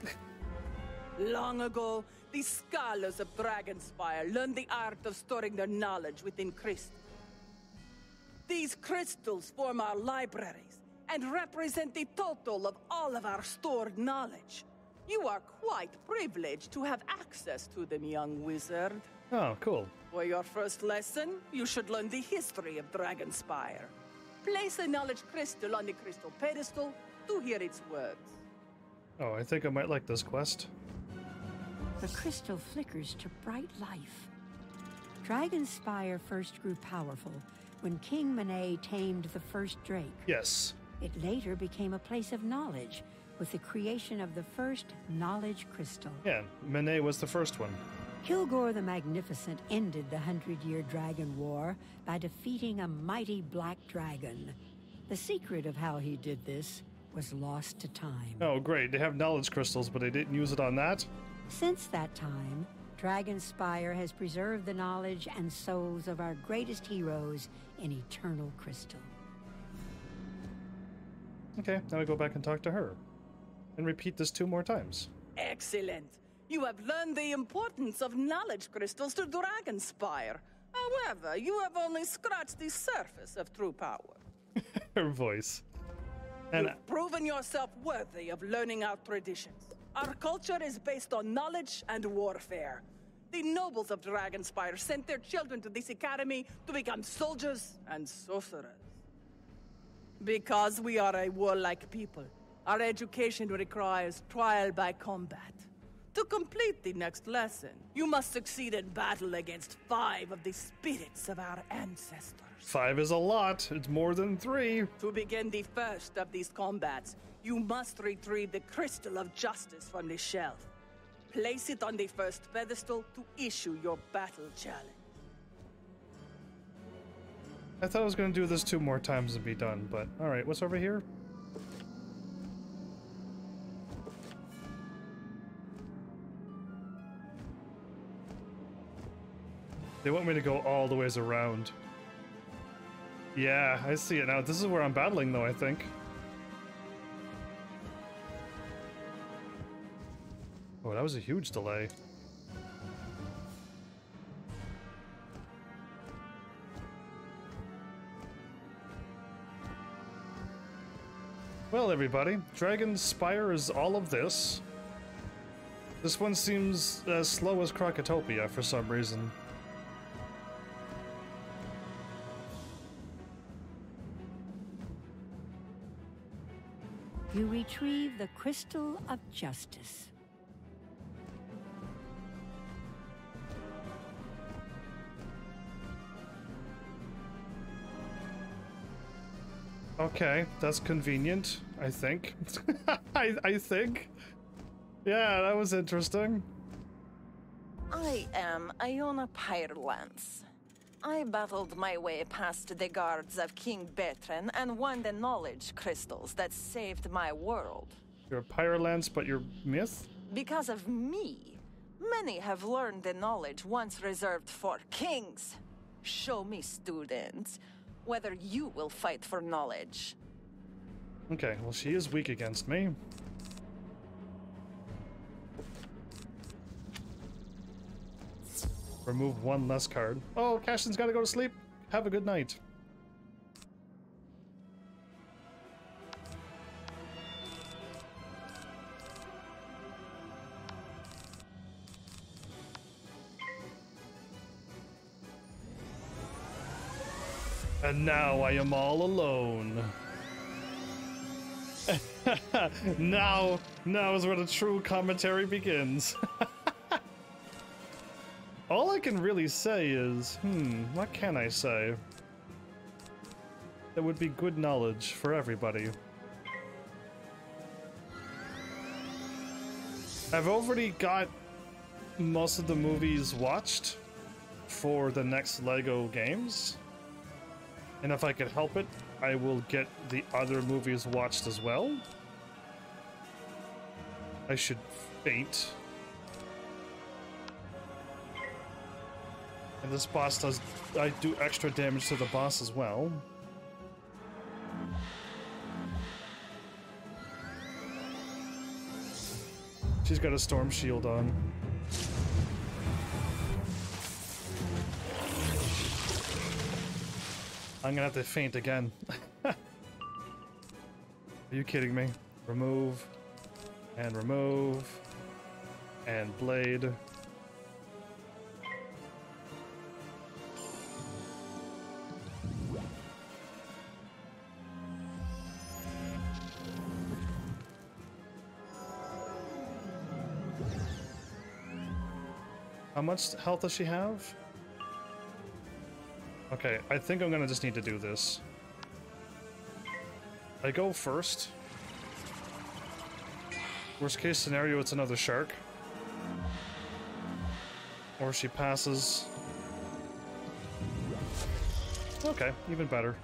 Long ago, the scholars of Dragonspyre learned the art of storing their knowledge within crystals. These crystals form our libraries and represent the total of all of our stored knowledge. You are quite privileged to have access to them, young wizard. Oh, cool. For your first lesson, you should learn the history of Dragonspyre. Place a knowledge crystal on the crystal pedestal to hear its words. Oh, I think I might like this quest. The crystal flickers to bright life. Dragonspyre first grew powerful when King Monet tamed the first drake. Yes. It later became a place of knowledge with the creation of the first knowledge crystal. Yeah, Monet was the first one. Kilgore the Magnificent ended the 100-Year Dragon War by defeating a mighty black dragon. The secret of how he did this was lost to time. Oh, great. They have knowledge crystals, but they didn't use it on that? Since that time, Dragonspyre has preserved the knowledge and souls of our greatest heroes in eternal crystal. Okay, now we go back and talk to her. And repeat this 2 more times. Excellent. You have learned the importance of knowledge crystals to Dragonspyre. However, you have only scratched the surface of true power. Her voice. And you've proven yourself worthy of learning our traditions. Our culture is based on knowledge and warfare. The nobles of Dragonspyre sent their children to this academy to become soldiers and sorcerers. Because we are a warlike people, our education requires trial by combat. To complete the next lesson, you must succeed in battle against 5 of the spirits of our ancestors. 5 is a lot. It's more than 3. To begin the first of these combats, you must retrieve the Crystal of Justice from the shelf. Place it on the first pedestal to issue your battle challenge. I thought I was going to do this 2 more times and be done, but alright, what's over here? They want me to go all the ways around. Yeah, I see it now. This is where I'm battling, though, I think. Oh, that was a huge delay. Well, everybody, Dragonspyre is all of this. This one seems as slow as Krakatopia for some reason. You retrieve the Crystal of Justice. Okay, that's convenient, I think. I think. Yeah, that was interesting. I am Iona Pyrelance. I battled my way past the guards of King Bertrand and won the knowledge crystals that saved my world. You're a Pyrelance, but you're myth? Because of me, many have learned the knowledge once reserved for kings. Show me, students, whether you will fight for knowledge. Okay, well, she is weak against me. Remove 1 less card. Oh, Cashin's gotta go to sleep. Have a good night. And now I am all alone. Now is where the true commentary begins. All I can really say is, what can I say? That would be good knowledge for everybody. I've already got most of the movies watched for the next LEGO games. And if I could help it, I will get the other movies watched as well. I should faint. And this boss does... I do extra damage to the boss as well. She's got a storm shield on. I'm gonna have to faint again. Are you kidding me? Remove. And remove. And blade. How much health does she have? Okay, I think I'm gonna just need to do this. I go first. Worst case scenario, it's another shark. Or she passes. Okay, even better.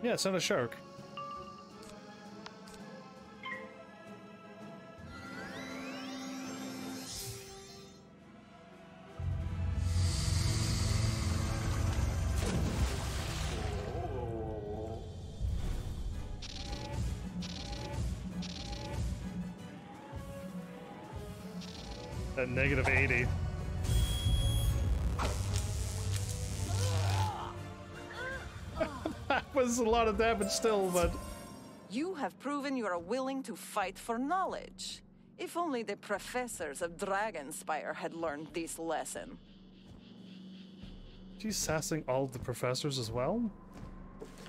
Yeah, it's not a shark. At negative 80. That was a lot of damage still, but... You have proven you are willing to fight for knowledge. If only the professors of Dragonspyre had learned this lesson. She's sassing all of the professors as well?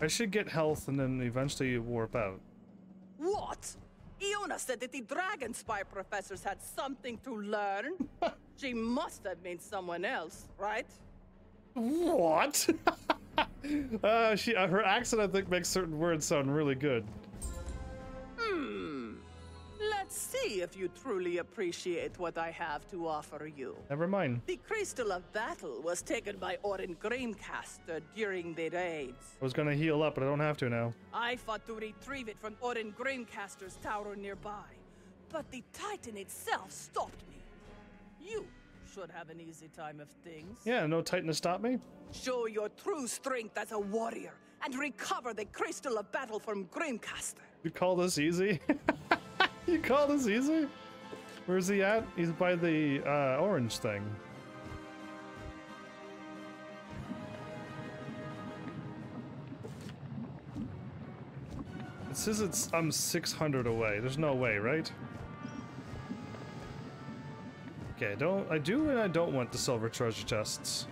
I should get health and then eventually warp out. What? Iona said that the Dragonspyre professors had something to learn. She must have meant someone else, right? What? Her accent, I think, makes certain words sound really good. Let's see if you truly appreciate what I have to offer you. Never mind. The Crystal of Battle was taken by Orin Grimcaster during the raids. I was gonna heal up, but I don't have to now. I fought to retrieve it from Orin Grimcaster's tower nearby, but the Titan itself stopped me. You should have an easy time of things. Yeah, no Titan to stop me. Show your true strength as a warrior and recover the Crystal of Battle from Grimcaster. You call this easy? You call this easy? Where's he at? He's by the orange thing. It says I'm 600 away. There's no way, right? Okay, I do and I don't want the silver treasure chests.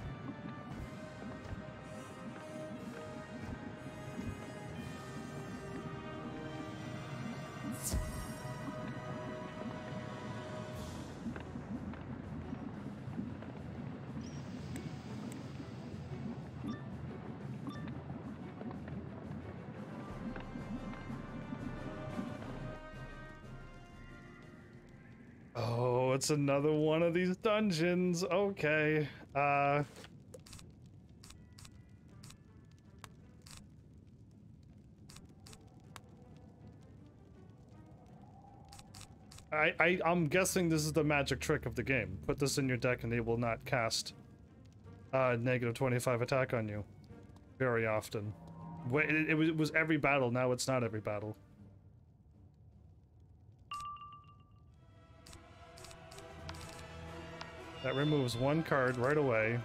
Oh, it's another one of these dungeons. Okay. I'm guessing this is the magic trick of the game. Put this in your deck and they will not cast negative 25 attack on you very often. It was every battle, now it's not every battle. That removes one card right away.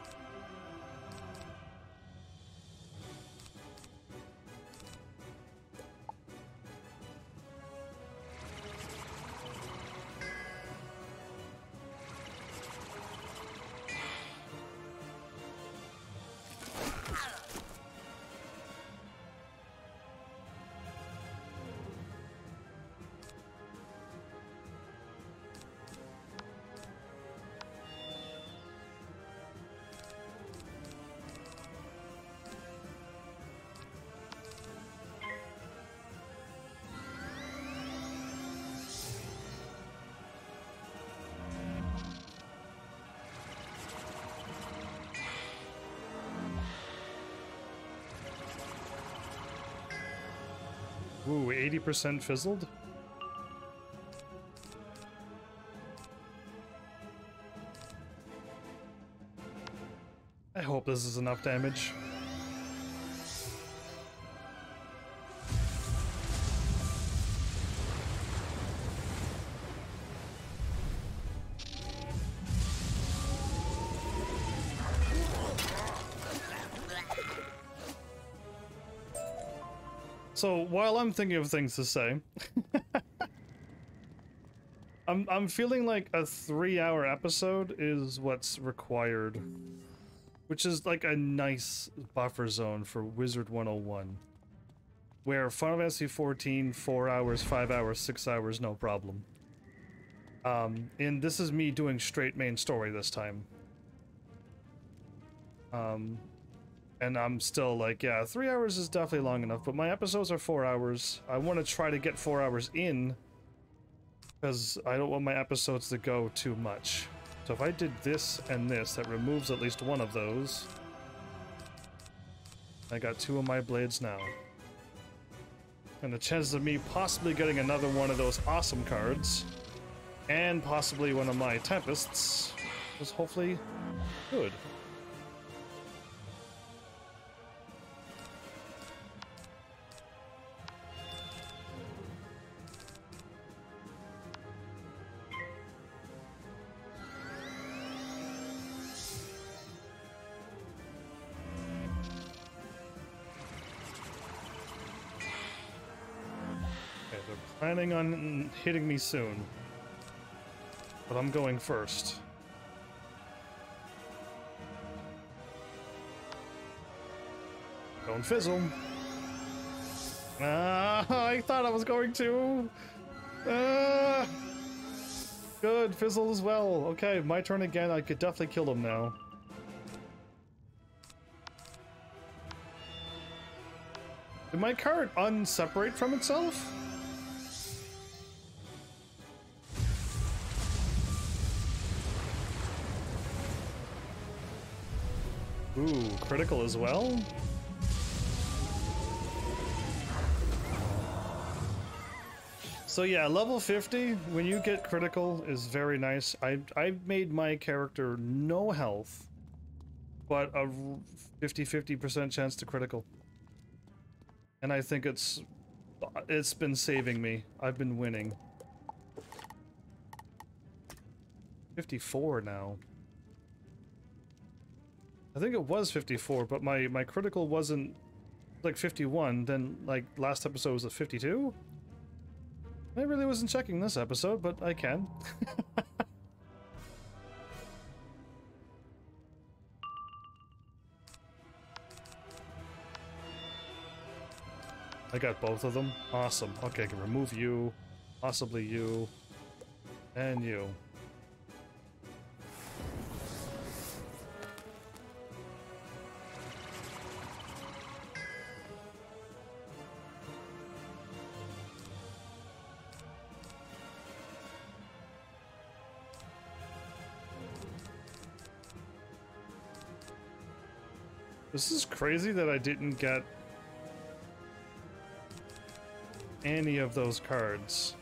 Ooh, 80% fizzled? I hope this is enough damage. So while I'm thinking of things to say, I'm feeling like a 3-hour episode is what's required, which is like a nice buffer zone for Wizard 101, where Final Fantasy 14, 4 hours, 5 hours, 6 hours, no problem. And this is me doing straight main story this time. And I'm still like, yeah, 3 hours is definitely long enough, but my episodes are 4 hours. I want to try to get 4 hours in, because I don't want my episodes to go too much. So if I did this and this, that removes at least one of those. I got 2 of my blades now. And the chances of me possibly getting another one of those awesome cards, and possibly one of my Tempests, is hopefully good. Planning on hitting me soon, but I'm going first. Don't fizzle. I thought I was going to. Good, fizzle as well. Okay, my turn again. I could definitely kill him now. Did my card unseparate from itself? Ooh, critical as well? So yeah, level 50, when you get critical, is very nice. I've made my character no health, but a 50% chance to critical. And I think it's been saving me. I've been winning. 54 now. I think it was 54, but my critical wasn't like 51, then like last episode was at 52? I really wasn't checking this episode, but I can. I got both of them. Awesome. Okay, I can remove you, possibly you, and you. This is crazy that I didn't get any of those cards.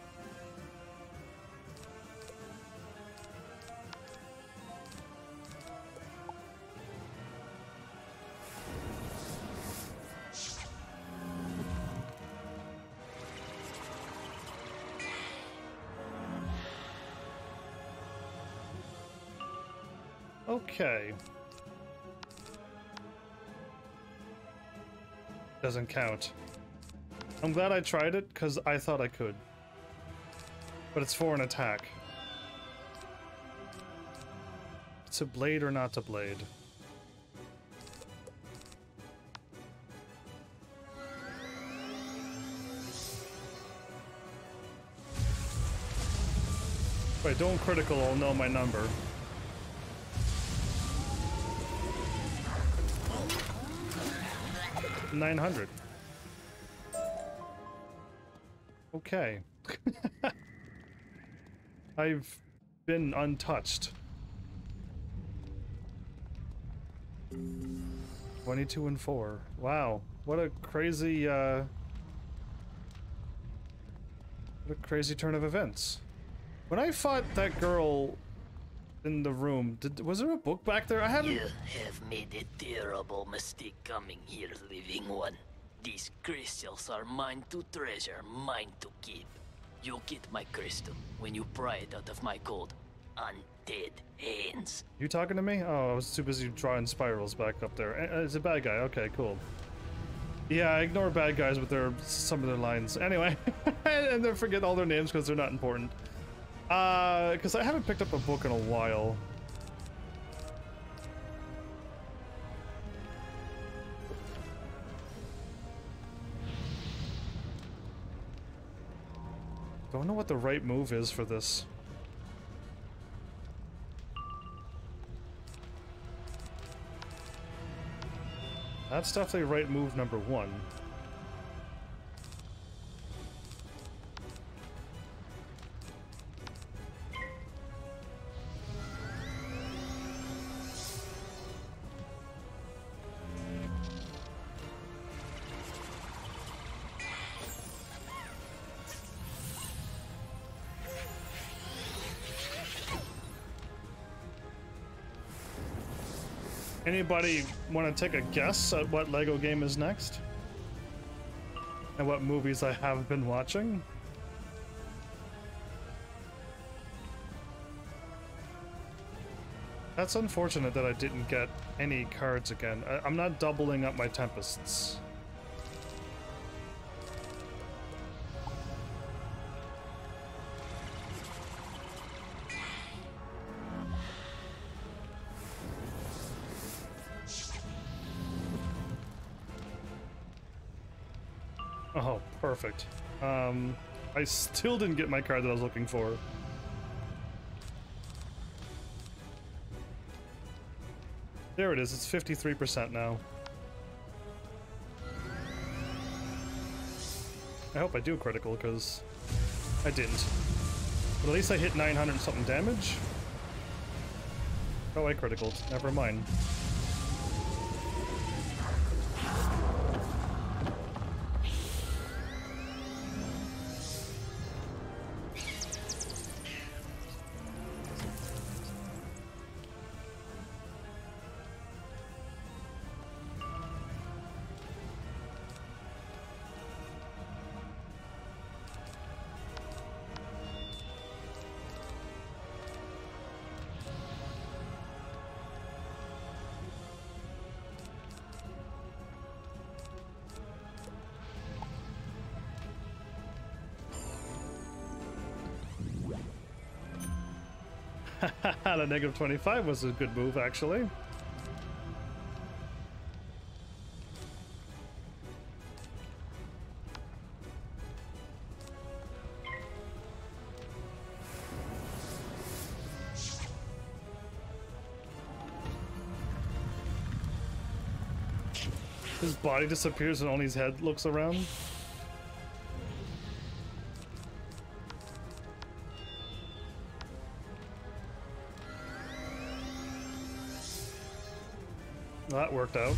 Okay. Doesn't count. I'm glad I tried it, because I thought I could. But it's for an attack. To blade or not to blade? If I don't critical, I'll know my number. $900. Okay. I've been untouched. 22 and 4. Wow. What a crazy turn of events. When I fought that girl in the room, was there a book back there? I haven't. You have made a terrible mistake coming here, living one. These crystals are mine to treasure, mine to keep. You get my crystal when you pry it out of my cold, undead hands. You talking to me? Oh, I was too busy drawing spirals back up there. It's a bad guy. Okay, cool. Yeah, I ignore bad guys with some of their lines. Anyway, and then forget all their names because they're not important. Because I haven't picked up a book in a while. Don't know what the right move is for this. That's definitely right move number 1. Anybody want to take a guess at what LEGO game is next? And what movies I have been watching? That's unfortunate that I didn't get any cards again. I'm not doubling up my Tempests. Oh, perfect. I still didn't get my card that I was looking for. There it is, it's 53% now. I hope I do critical, because I didn't. But at least I hit 900 and something damage. Oh, I critical. Never mind. The negative 25 was a good move, actually. His body disappears and only his head looks around. Well, that worked out.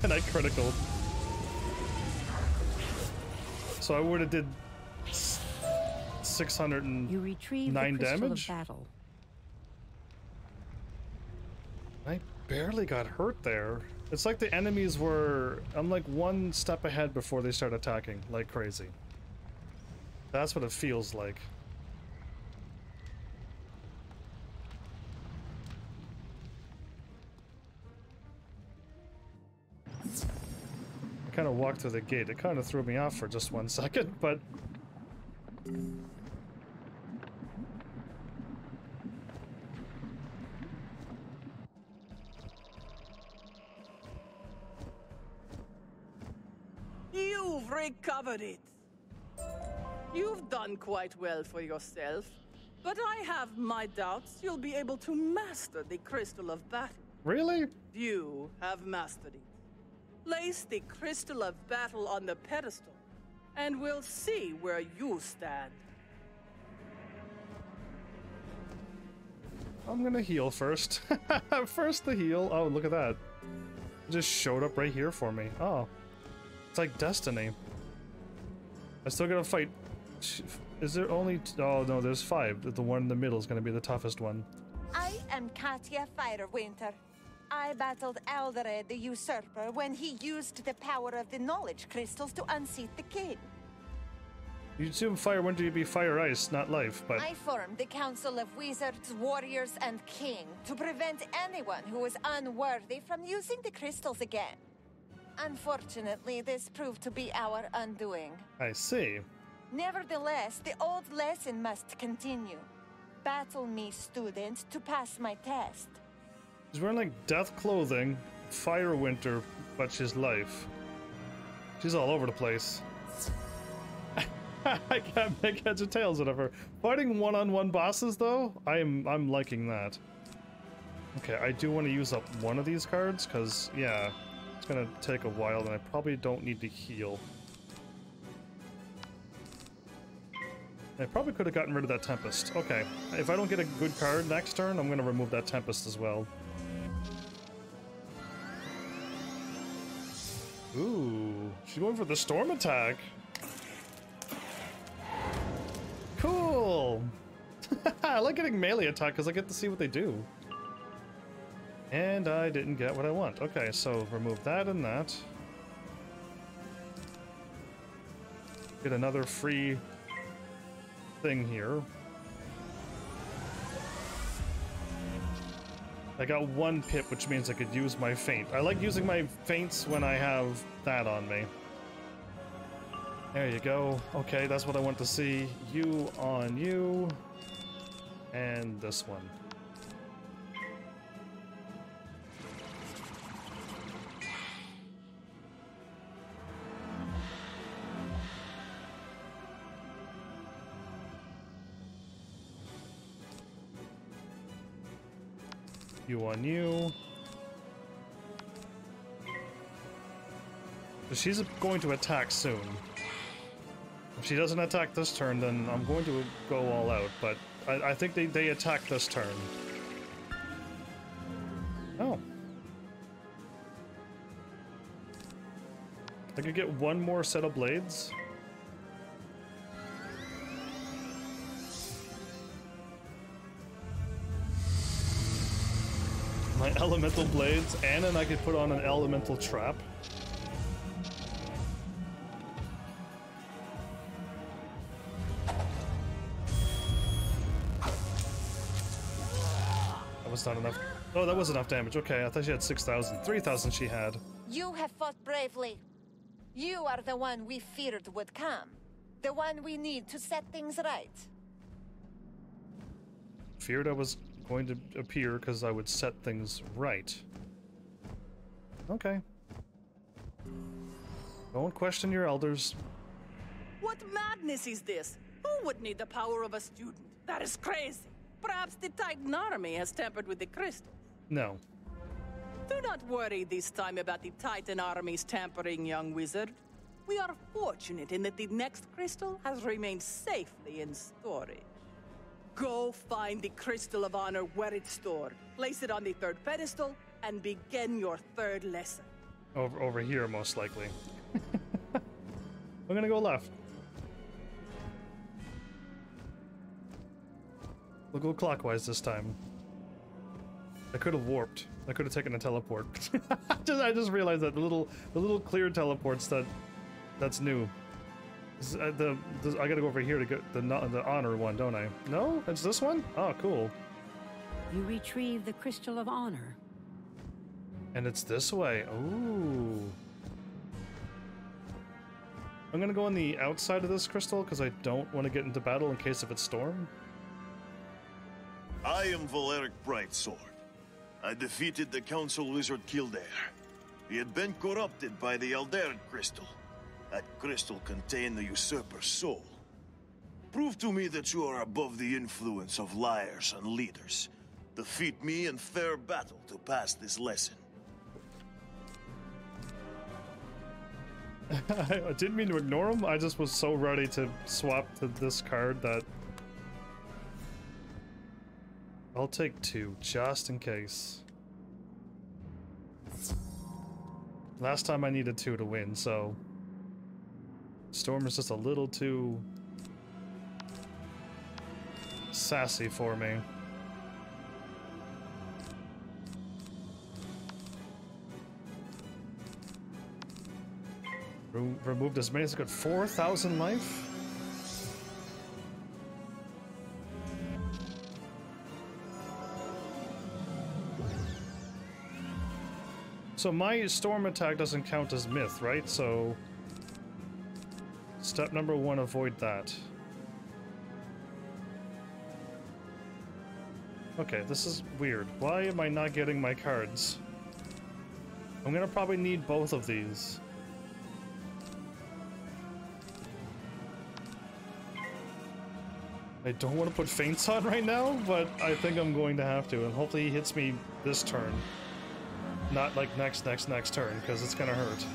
And I critical. So I would have did 609 damage. Battle. I barely got hurt there. It's like the enemies were, I'm like one step ahead before they start attacking like crazy. That's what it feels like. I kind of walked through the gate. It kind of threw me off for just 1 second, but You've recovered it. You've done quite well for yourself, but I have my doubts you'll be able to master the Crystal of Battle. Really? You have mastered it. Place the Crystal of Battle on the pedestal, and we'll see where you stand. I'm gonna heal first. First the heal. Oh, look at that. It just showed up right here for me. Oh. It's like Destiny. I still gotta fight. Is there only... Oh, no, there's 5. The one in the middle is gonna be the toughest one. I am Katya Firewinter. I battled Alderred the Usurper when he used the power of the knowledge crystals to unseat the king. You'd assume Firewinter you'd be Fire Ice, not Life, but... I formed the Council of Wizards, Warriors, and King to prevent anyone who was unworthy from using the crystals again. Unfortunately, this proved to be our undoing. I see. Nevertheless, the old lesson must continue. Battle me, student, to pass my test. She's wearing like death clothing, Firewinter, but she's Life. She's all over the place. I can't make heads or tails out of her. Fighting one-on-one bosses, though, I'm liking that. Okay, I do want to use up one of these cards, because, yeah, it's gonna take a while, and I probably don't need to heal. I probably could have gotten rid of that Tempest. Okay, if I don't get a good card next turn, I'm gonna remove that Tempest as well. Ooh, she's going for the storm attack. Cool! I like getting melee attack because I get to see what they do. And I didn't get what I want. Okay, so remove that and that. Get another free thing here. I got 1 pip, which means I could use my feint. I like using my feints when I have that on me. There you go. Okay, that's what I want to see. You on you. And this one. You on you. But she's going to attack soon. If she doesn't attack this turn, then I'm going to go all out, but I think they attack this turn. Oh. I could get one more set of blades. My elemental blades, and then I could put on an elemental trap. That was not enough. Oh, that was enough damage. Okay, I thought she had 6,000. 3,000 she had. You have fought bravely. You are the one we feared would come. The one we need to set things right. Feared I was going to appear because I would set things right. Okay. Don't question your elders. What madness is this? Who would need the power of a student? That is crazy. Perhaps the Titan army has tampered with the crystal. No. Do not worry this time about the Titan army's tampering, young wizard. We are fortunate in that the next crystal has remained safely in storage. Go find the Crystal of Honor where it's stored, place it on the third pedestal, and begin your third lesson. Over here, most likely. I'm gonna go left. We'll go clockwise this time. I could have warped. I could have taken a teleport. I just realized that the little clear teleports that's new. I gotta go over here to get the honor one, don't I? No, it's this one. Oh, cool. You retrieve the Crystal of Honor. And it's this way. Ooh. I'm gonna go on the outside of this crystal because I don't want to get into battle in case of its storm. I am Valeric Brightsword. I defeated the Council Wizard Kildare. He had been corrupted by the Alderet Crystal. That crystal contained the Usurper's soul. Prove to me that you are above the influence of liars and leaders. Defeat me in fair battle to pass this lesson. I didn't mean to ignore him, I just was so ready to swap to this card that... I'll take 2, just in case. Last time I needed 2 to win, so... Storm is just a little too... sassy for me. Removed as many as I could. 4,000 life? So my storm attack doesn't count as myth, right? So... Step number 1, avoid that. Okay, this is weird. Why am I not getting my cards? I'm gonna probably need both of these. I don't want to put feints on right now, but I think I'm going to have to, and hopefully he hits me this turn. Not like next turn, because it's gonna hurt.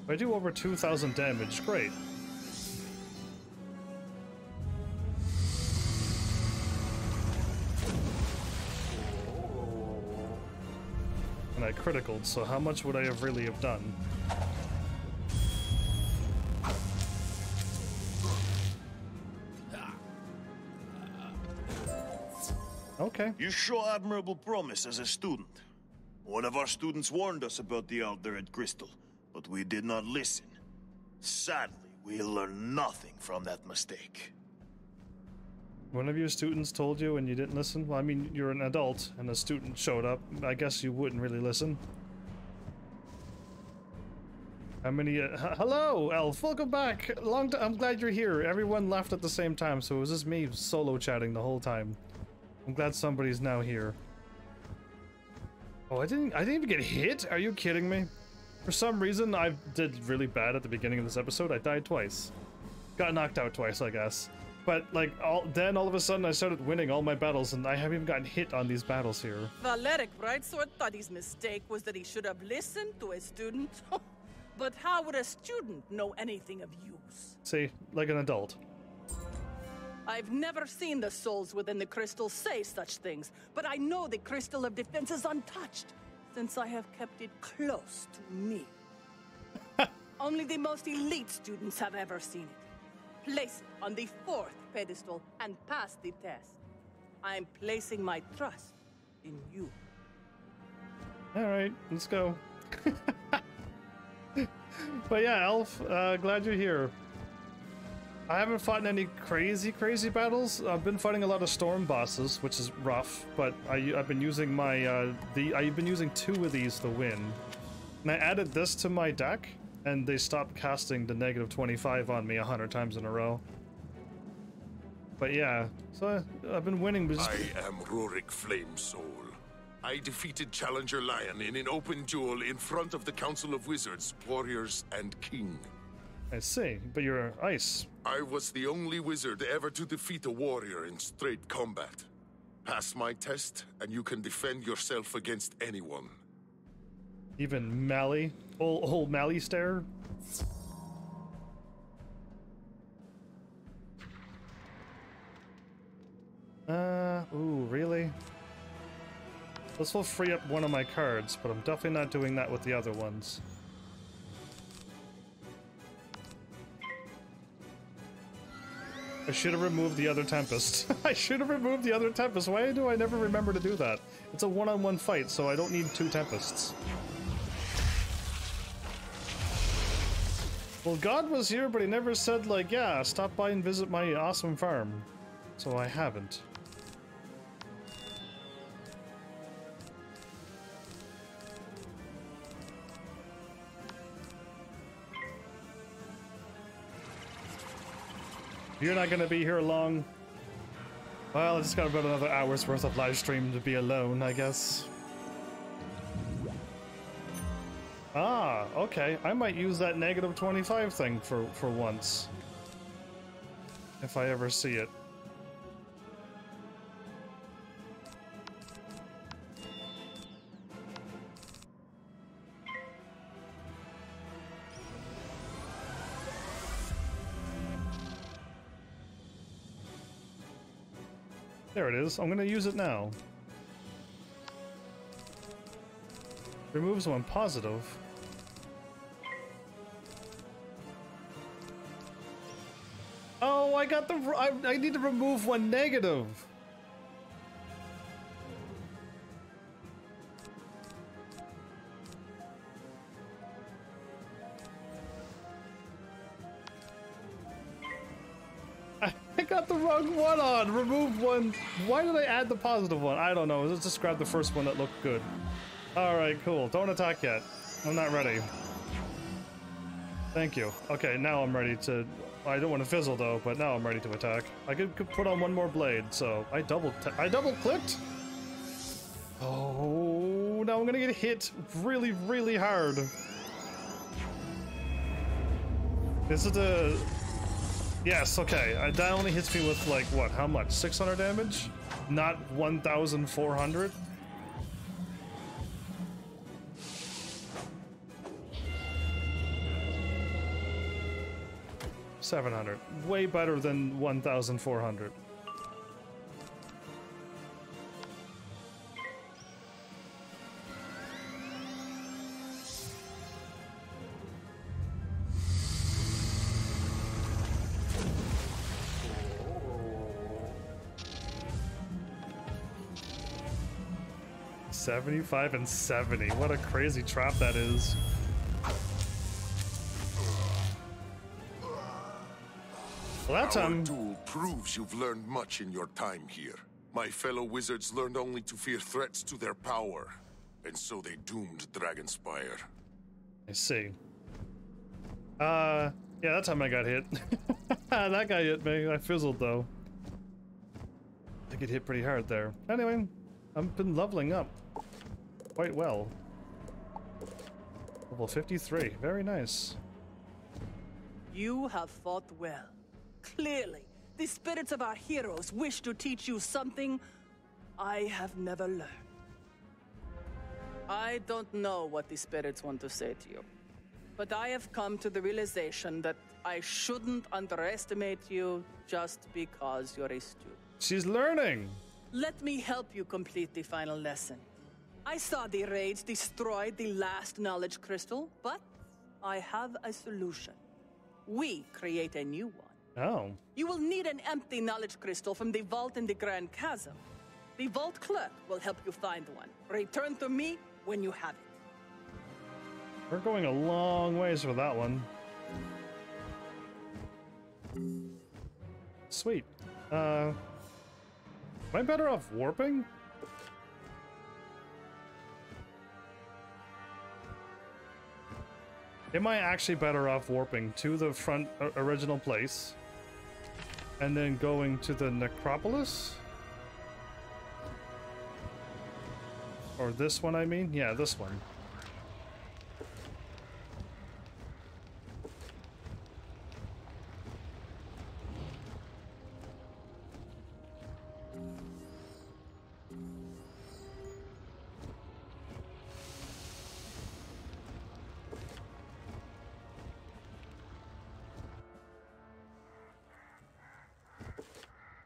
If I do over 2,000 damage, great. And I criticaled, so how much would I have really have done? Okay. You show admirable promise as a student. One of our students warned us about the Alderet Crystal, but we did not listen. Sadly, we learned nothing from that mistake. One of your students told you and you didn't listen? Well, I mean, you're an adult and a student showed up. I guess you wouldn't really listen. How many... hello, Elf! Welcome back! Long time. I'm glad you're here. Everyone left at the same time, so it was just me solo chatting the whole time. I'm glad somebody's now here. Oh, I didn't even get hit? Are you kidding me? For some reason, I did really bad at the beginning of this episode. I died twice. Got knocked out twice, I guess. But, like, then all of a sudden I started winning all my battles, and I haven't even gotten hit on these battles here. Valeric Brightsword thought his mistake was that he should have listened to a student. But how would a student know anything of use? See, like an adult. I've never seen the souls within the crystal say such things, but I know the crystal of defense is untouched, since I have kept it close to me. Only the most elite students have ever seen it. Place it on the 4th pedestal and pass the test. I'm placing my trust in you. Alright, let's go. But yeah, Elf, glad you're here. I haven't fought in any crazy battles. I've been fighting a lot of storm bosses, which is rough, but I've been using my, I've been using 2 of these to win. And I added this to my deck, and they stopped casting the -25 on me 100 times in a row. But yeah, so I've been winning. But I am Rorik Flamesoul. I defeated Challenger Lion in an open duel in front of the Council of Wizards, Warriors, and King. I see, but you're ice. I was the only wizard ever to defeat a warrior in straight combat. Pass my test, and you can defend yourself against anyone. Even Mally? Old Mally stare? Ooh, really? This will free up one of my cards, but I'm definitely not doing that with the other ones. I should have removed the other Tempest. I should have removed the other Tempest. Why do I never remember to do that? It's a one-on-one fight, so I don't need 2 Tempests. Well, God was here, but he never said, like, yeah, stop by and visit my awesome farm. So I haven't. You're not gonna be here long. Well, I just got about another hour's worth of live stream to be alone, I guess. Ah, okay. I might use that -25 thing for once. If I ever see it. There it is. I'm gonna use it now. Removes 1 positive. Oh, I got the... I need to remove 1 negative. I got the wrong one on. Remove 1. Why did I add the positive one? I don't know. Let's just grab the first one that looked good. Alright, cool. Don't attack yet. I'm not ready. Thank you. Okay, now I'm ready to... I don't want to fizzle though, but now I'm ready to attack. I could put on 1 more blade, so I double clicked? Oh, now I'm gonna get hit really, really hard. This is the... Yes, okay. That only hits me with, like, what? How much? 600 damage? Not 1,400? $700. Way better than 1,400. $75 and $70. What a crazy trap that is. Well, that time... Our duel proves you've learned much in your time here. My fellow wizards learned only to fear threats to their power, and so they doomed Dragonspyre. I see. Yeah, that time I got hit. That guy hit me. I fizzled, though. I get hit pretty hard there. Anyway, I've been leveling up quite well. Level 53, very nice. You have fought well. Clearly, the spirits of our heroes wish to teach you something I have never learned. I don't know what the spirits want to say to you, but I have come to the realization that I shouldn't underestimate you just because you're a student. She's learning! Let me help you complete the final lesson. I saw the raids destroy the last knowledge crystal, but I have a solution. We create a new one. Oh. You will need an empty knowledge crystal from the vault in the Grand Chasm. The vault clerk will help you find one. Return to me when you have it. We're going a long ways for that one. Sweet. Am I better off warping? Am I actually better off warping to the front original place and then going to the necropolis? Or this one, I mean? Yeah, this one.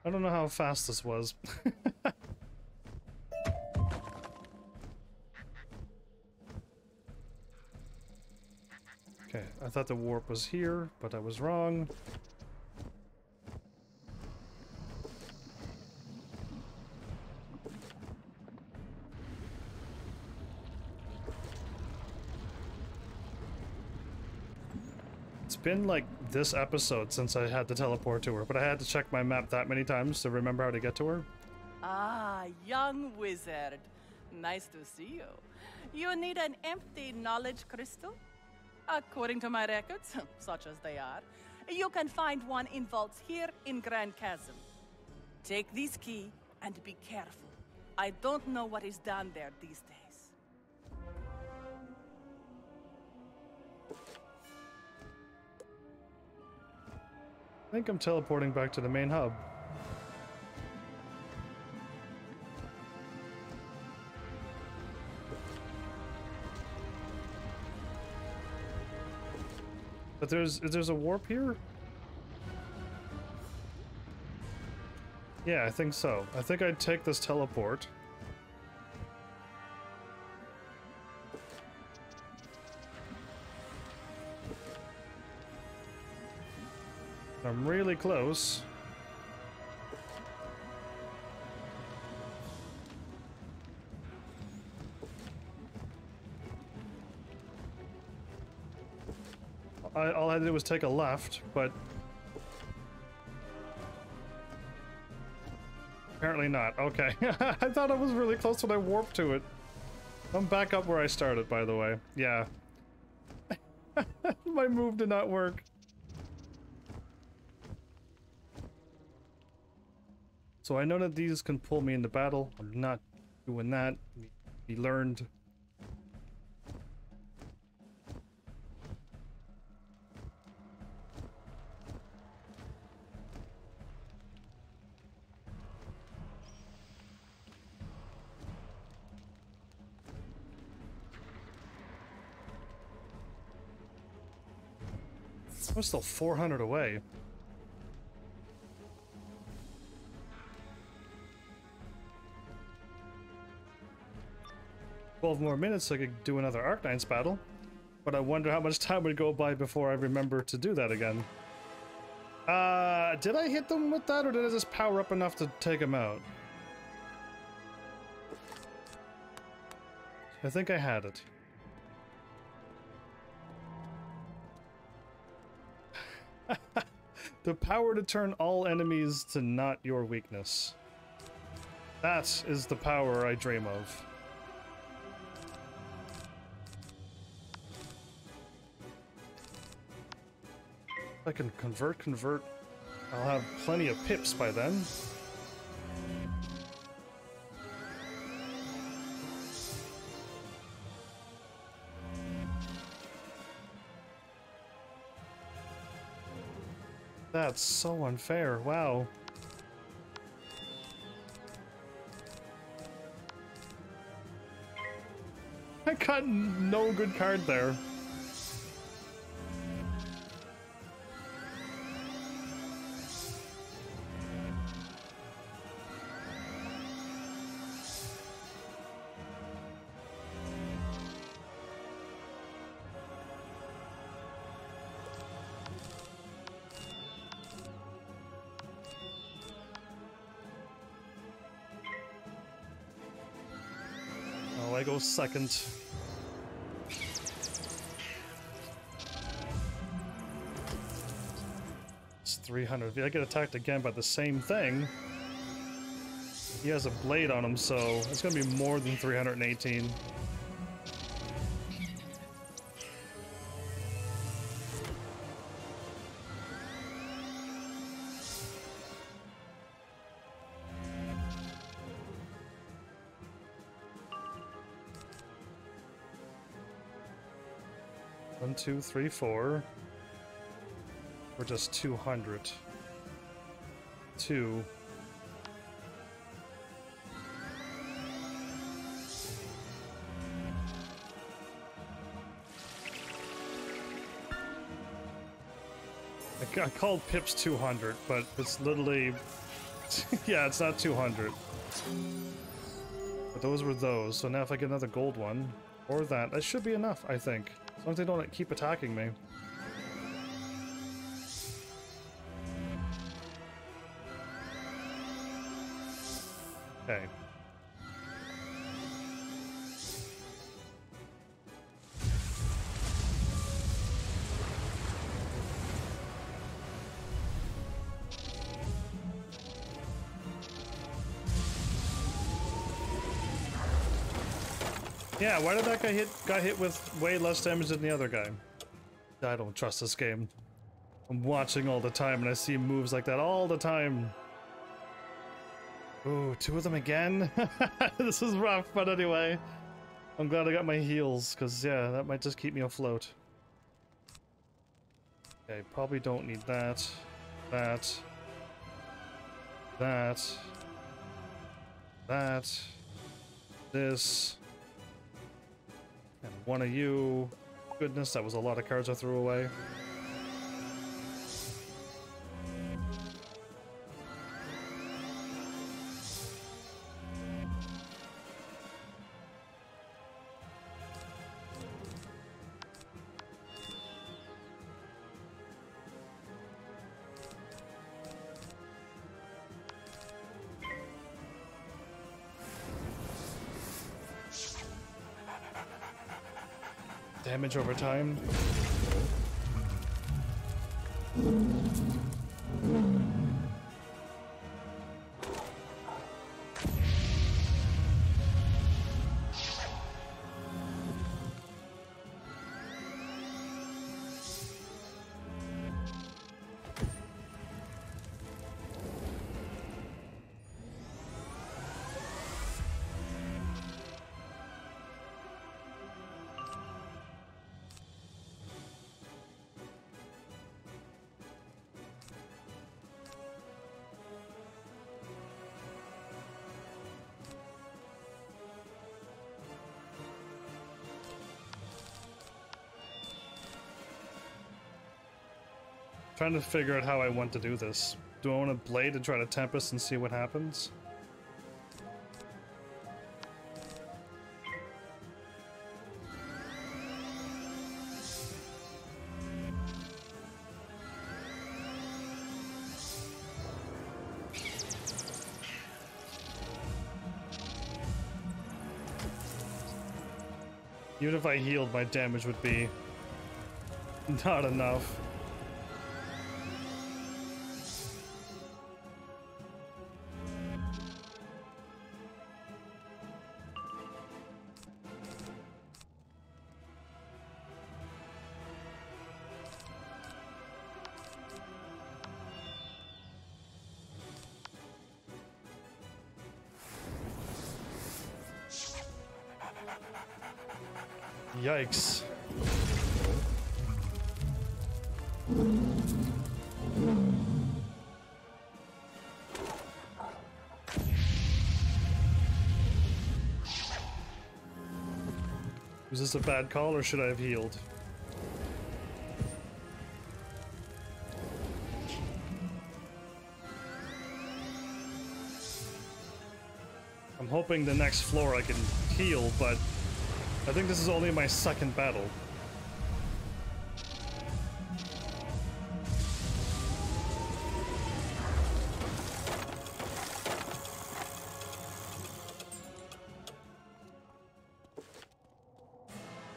I don't know how fast this was. Okay, I thought the warp was here, but I was wrong. It's been like this episode since I had to teleport to her, but I had to check my map that many times to remember how to get to her. Ah, young wizard. Nice to see you. You need an empty knowledge crystal? According to my records, such as they are, you can find one in vaults here in Grand Chasm. Take this key and be careful. I don't know what is down there these days. I think I'm teleporting back to the main hub. But there's a warp here? Yeah, I think so. I think I'd take this teleport. I'm really close. All I did was take a left, but apparently not. Okay. I thought I was really close when I warped to it. I'm back up where I started, by the way. Yeah. My move did not work. So I know that these can pull me into battle. I'm not doing that. We learned. I'm still 400 away. 12 more minutes so I could do another Arcanines battle. But I wonder how much time would go by before I remember to do that again. Did I hit them with that, or did I just power up enough to take them out? I think I had it. The power to turn all enemies to not your weakness. That is the power I dream of. If I can convert, I'll have plenty of pips by then. That's so unfair. Wow. I got no good card there. Oh, I go second. It's 300. If I get attacked again by the same thing, he has a blade on him, so it's gonna be more than 318. One, two, three, four. We're just 200. 2. I called Pips 200, but it's literally... yeah, it's not 200. But those were those, so now if I get another gold one, or that should be enough, I think. As long as they don't keep attacking me. Okay. Yeah, why did that guy got hit with way less damage than the other guy? I don't trust this game. I'm watching all the time and I see moves like that all the time. Ooh, 2 of them again? This is rough, but anyway. I'm glad I got my heals, because yeah, that might just keep me afloat. Okay, probably don't need that. That. This. And one of you. Goodness, that was a lot of cards I threw away. Damage over time. Trying to figure out how I want to do this. Do I want to blade and try to Tempest and see what happens? Even if I healed, my damage would be not enough. Yikes. Was this a bad call, or should I have healed? I'm hoping the next floor I can heal, but I think this is only my second battle.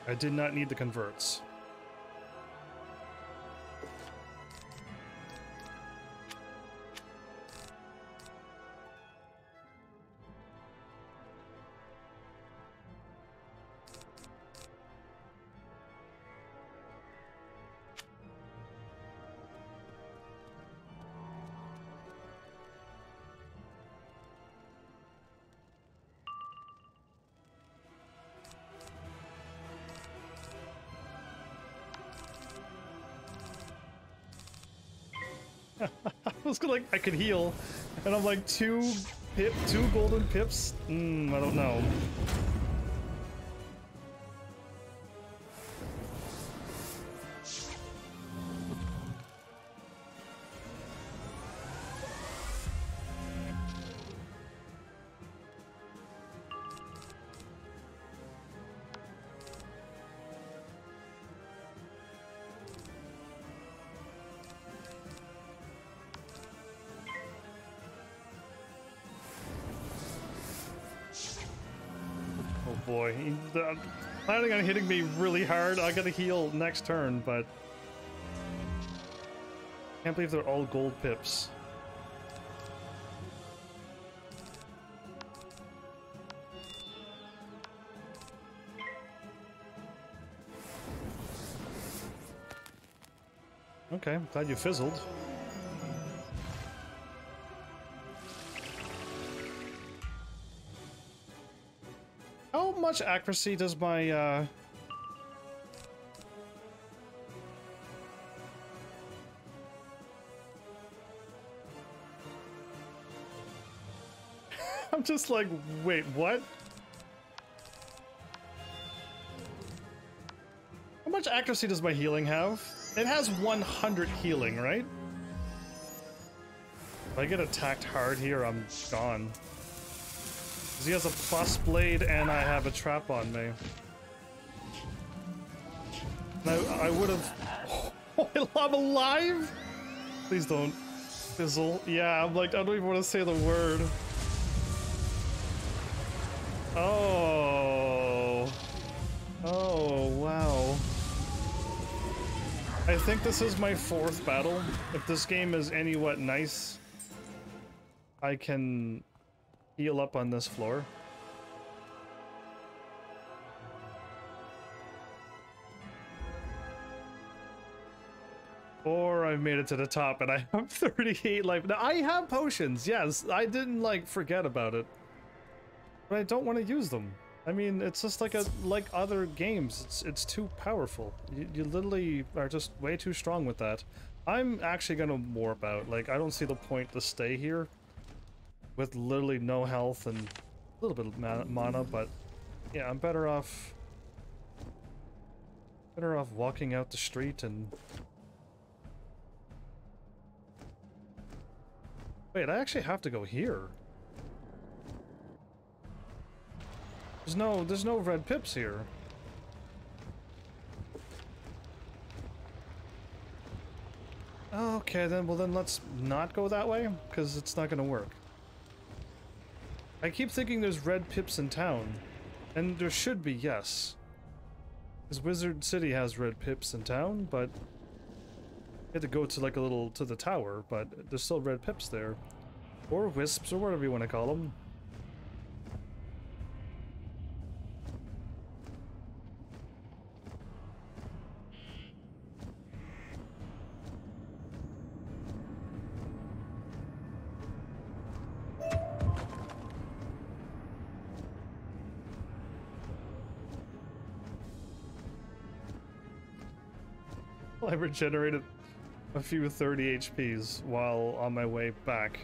I did not need the converts. I was gonna, like, I could heal, and I'm like, two golden pips? I don't know. Boy, I'm planning on hitting me really hard. I gotta heal next turn, but can't believe they're all gold pips. Okay, glad you fizzled. How much accuracy does my I'm just like, wait, what? How much accuracy does my healing have? It has 100 healing, right? If I get attacked hard here, I'm gone. He has a plus blade and I have a trap on me. Now, I would have... Oh, I'm alive? Please don't fizzle. Yeah, I'm like, I don't even want to say the word. Oh. Oh, wow. I think this is my 4th battle. If this game is any what nice, I can heal up on this floor. Or I've made it to the top and I have 38 life. Now, I have potions, yes. I didn't, like, forget about it. But I don't want to use them. I mean, it's just like other games. It's too powerful. You literally are just way too strong with that. I'm actually gonna warp out. Like, I don't see the point to stay here with literally no health and a little bit of mana, but yeah, I'm better off walking out the street and... Wait, I actually have to go here. There's no red pips here. Okay, then, well then let's not go that way, because it's not gonna work. I keep thinking there's red pips in town, and there should be, yes. Because Wizard City has red pips in town, but you had to go to like to the tower, but there's still red pips there. Or wisps, or whatever you want to call them. I regenerated a few 30 HPs while on my way back.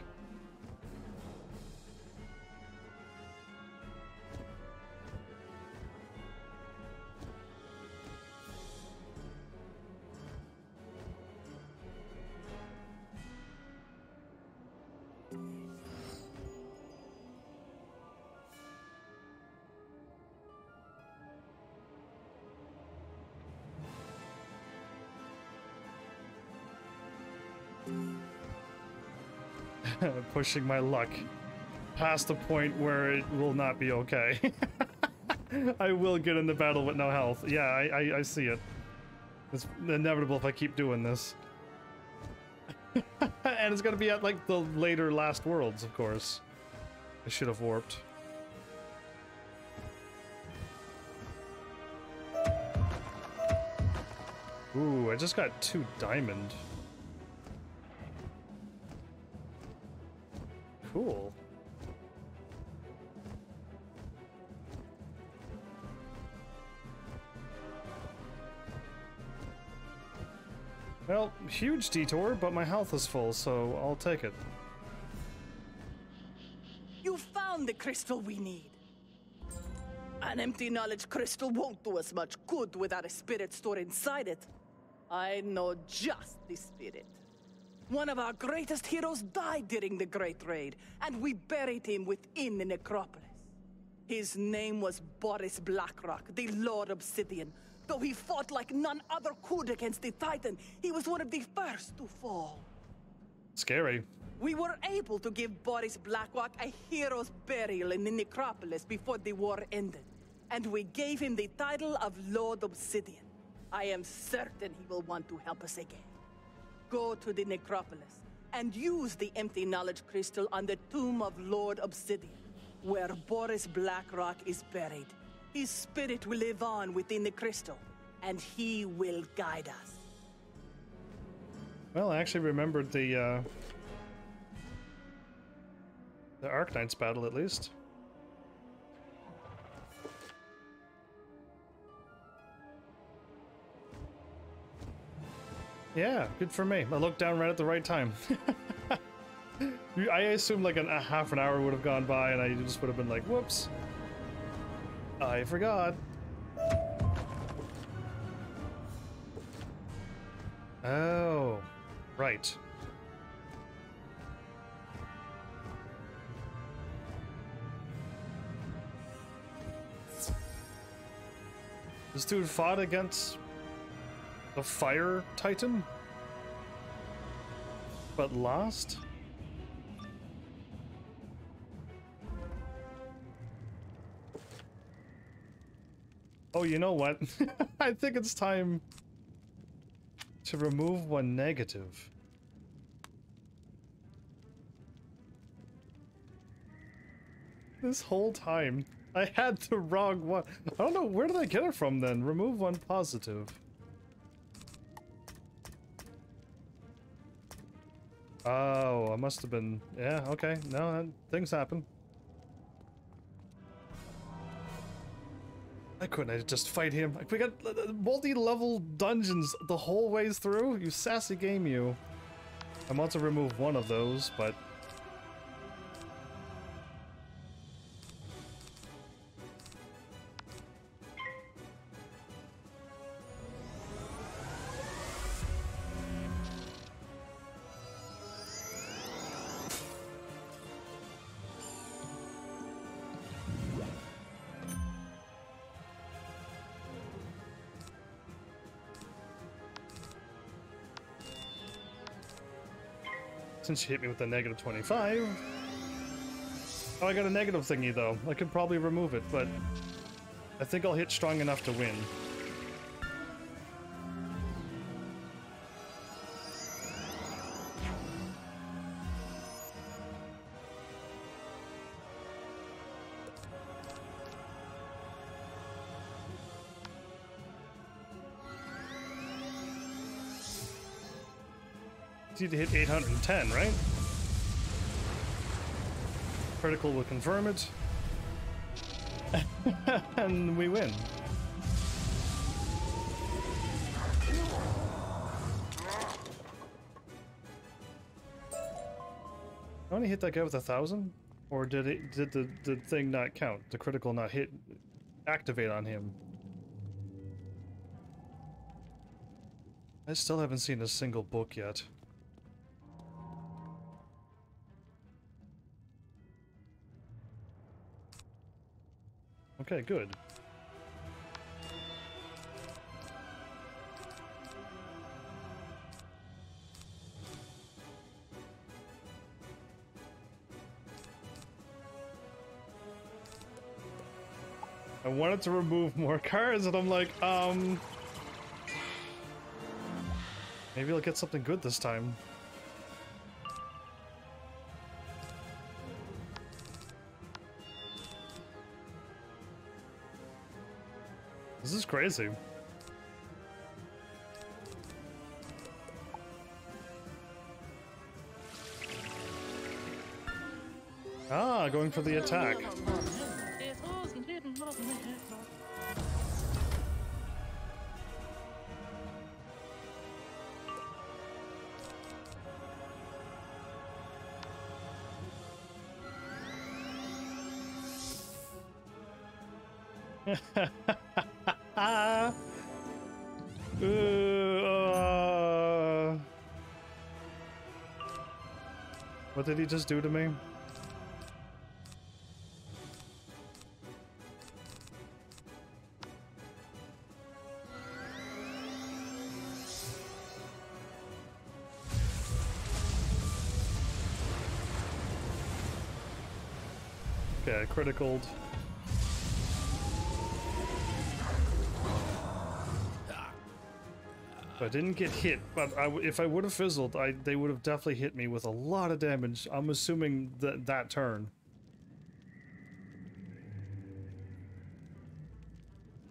pushing my luck past the point where it will not be okay. I will get into battle with no health. Yeah, I see it. It's inevitable if I keep doing this. And it's gonna be at like the later last worlds, of course. I should have warped. Ooh, I just got 2 diamond. Cool. Well, huge detour, but my health is full, so I'll take it. You found the crystal we need. An empty knowledge crystal won't do us much good without a spirit stored inside it. I know just the spirit. One of our greatest heroes died during the Great Raid, and we buried him within the necropolis. His name was Boris Blackrock, the Lord Obsidian. Though he fought like none other could against the Titan, he was one of the first to fall. Scary. We were able to give Boris Blackrock a hero's burial in the necropolis before the war ended, and we gave him the title of Lord Obsidian. I am certain he will want to help us again. Go to the necropolis and use the empty knowledge crystal on the tomb of Lord Obsidian, where Boris Blackrock is buried. His spirit will live on within the crystal, and he will guide us. Well, I actually remembered the Arknights battle, at least. Yeah, good for me. I looked down right at the right time. I assumed like a half an hour would have gone by and I just would have been like, whoops. I forgot. Oh, right. This dude fought against the Fire Titan, but lost? Oh, you know what? I think it's time to remove one negative. This whole time, I had the wrong one. I don't know, where did I get it from then? Remove one positive. Oh, I must have been... Yeah, okay. No, things happen. I couldn't just fight him. We got multi-level dungeons the whole ways through? You sassy game, you. I want to remove one of those, but... Since she hit me with a negative 25. Oh, I got a negative thingy though. I could probably remove it, but I think I'll hit strong enough to win. Need to hit 810, right? Critical will confirm it. And we win. I only hit that guy with 1,000? Or did the thing not count? The critical not hit activate on him? I still haven't seen a single book yet. Okay, good. I wanted to remove more cards, and I'm like, maybe I'll get something good this time. This is crazy. Ah, going for the attack. What did he just do to me? Okay, criticaled. I didn't get hit, but if I would have fizzled, they would have definitely hit me with a lot of damage. I'm assuming that turn.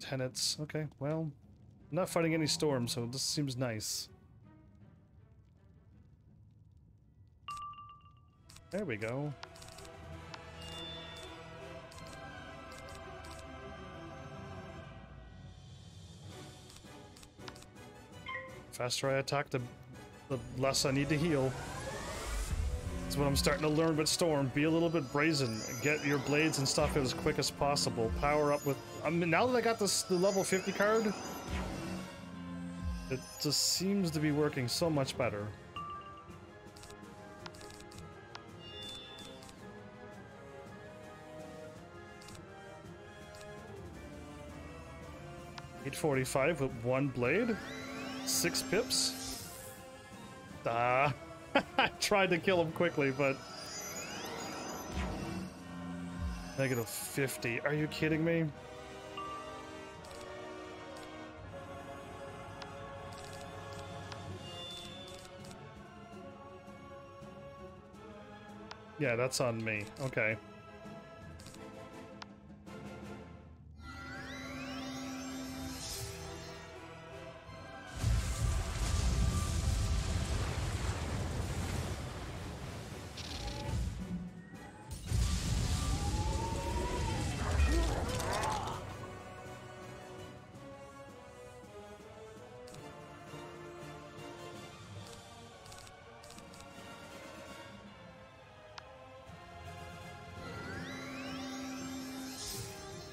Tenets. Okay, well, I'm not fighting any storms, so this seems nice. There we go. Faster I attack, the less I need to heal. That's what I'm starting to learn with Storm. Be a little bit brazen. Get your blades and stuff as quick as possible. Power up with... I mean, now that I got the level 50 card, it just seems to be working so much better. $845 with one blade. 6 pips. I tried to kill him quickly, but negative 50. Are you kidding me? Yeah, that's on me. Okay.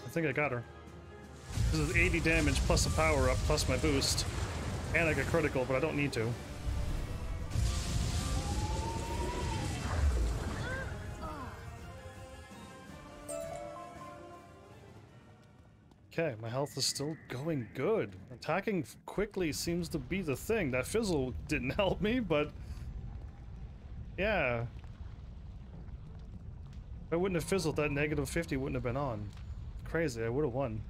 I think I got her. This is 80 damage plus a power up plus my boost. And I got critical, but I don't need to. Okay, my health is still going good. Attacking quickly seems to be the thing. That fizzle didn't help me, but yeah. If I wouldn't have fizzled, that negative 50 wouldn't have been on. Crazy, I would have won.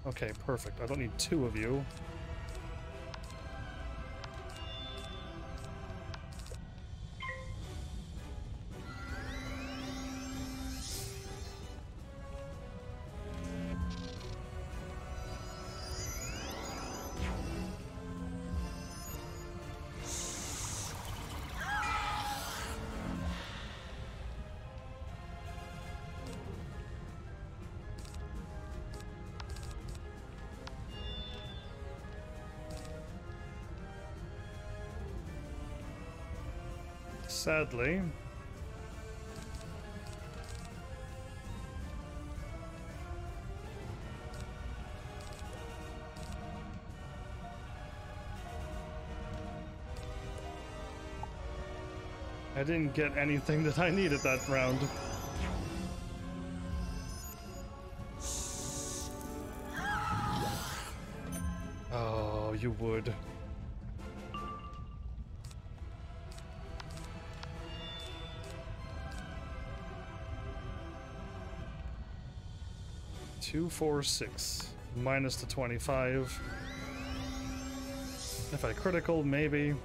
Okay, perfect. I don't need 2 of you. Sadly. I didn't get anything that I needed that round. Oh, you would. 246 minus the 25. If I critical, maybe.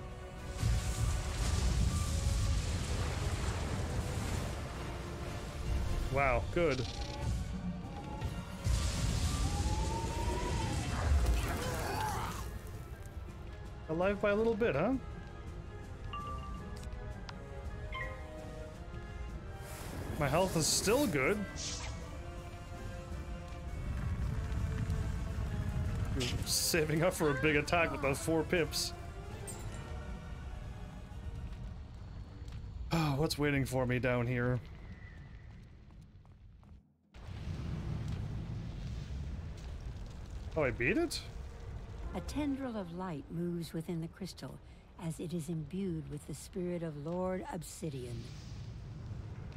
Wow, good. Alive by a little bit, huh? My health is still good. Saving up for a big attack with those 4 pips. Oh, what's waiting for me down here? Oh, I beat it? A tendril of light moves within the crystal as it is imbued with the spirit of Lord Obsidian.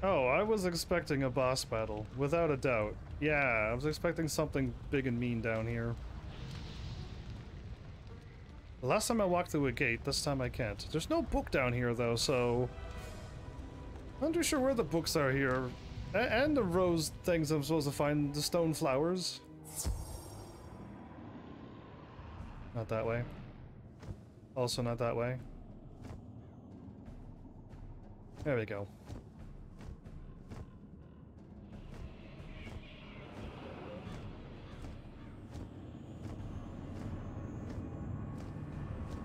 Oh, I was expecting a boss battle, without a doubt. Yeah, I was expecting something big and mean down here. The last time I walked through a gate, this time I can't. There's no book down here though, so... I'm not too sure where the books are here. And the rose things I'm supposed to find, the stone flowers. Not that way. Also not that way. There we go.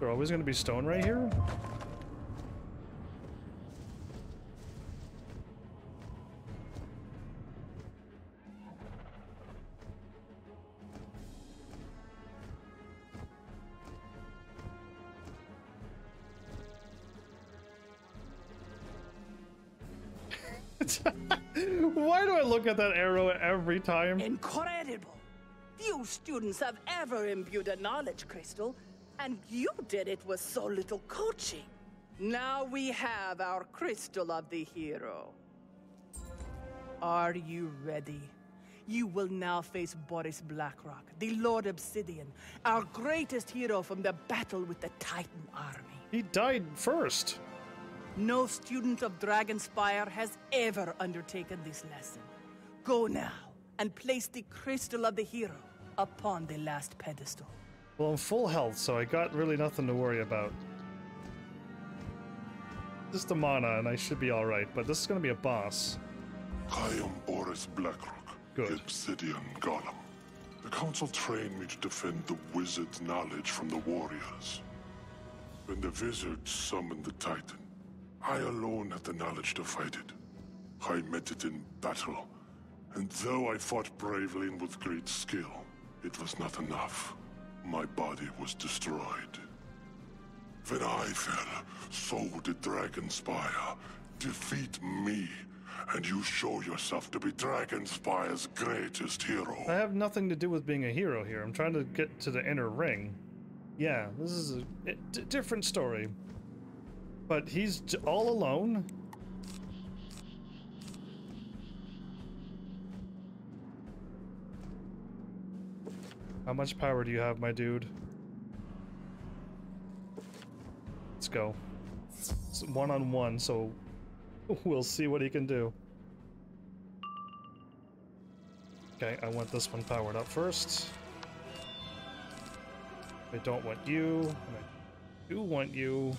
There's always going to be stone right here? Why do I look at that arrow every time? Incredible! Few students have ever imbued a knowledge crystal, and you did it with so little coaching. Now we have our crystal of the hero. Are you ready? You will now face Boris Blackrock, the Lord Obsidian, our greatest hero from the battle with the Titan army. He died first. No student of Dragonspyre has ever undertaken this lesson. Go now and place the crystal of the hero upon the last pedestal. Well, I'm full health, so I got really nothing to worry about. Just the mana, and I should be alright, but this is gonna be a boss. I am Boris Blackrock, the Obsidian Golem. The Council trained me to defend the wizard's knowledge from the warriors. When the wizard summoned the Titan, I alone had the knowledge to fight it. I met it in battle, and though I fought bravely and with great skill, it was not enough. My body was destroyed. When I fell, so did Dragonspyre. Defeat me, and you show yourself to be Dragonspire's greatest hero. I have nothing to do with being a hero here. I'm trying to get to the inner ring. Yeah, this is a different story. But he's all alone? How much power do you have, my dude? Let's go. It's one-on-one, so we'll see what he can do. Okay, I want this one powered up first. I don't want you, and I do want you.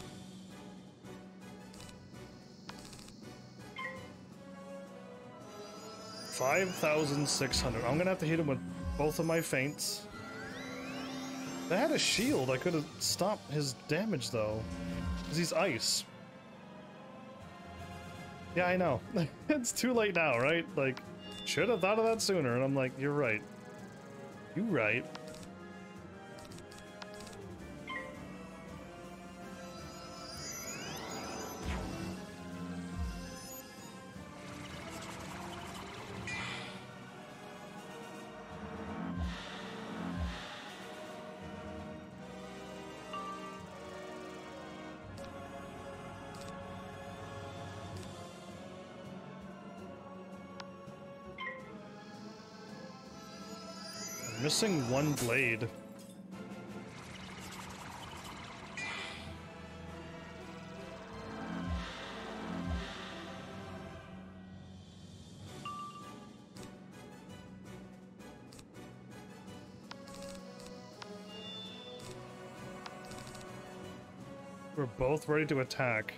$5,600. I'm gonna have to hit him with both of my feints. If I had a shield, I could have stopped his damage though. Because he's ice. Yeah, I know. It's too late now, right? Like, should have thought of that sooner. And I'm like, you're right. You're right. Missing one blade. We're both ready to attack.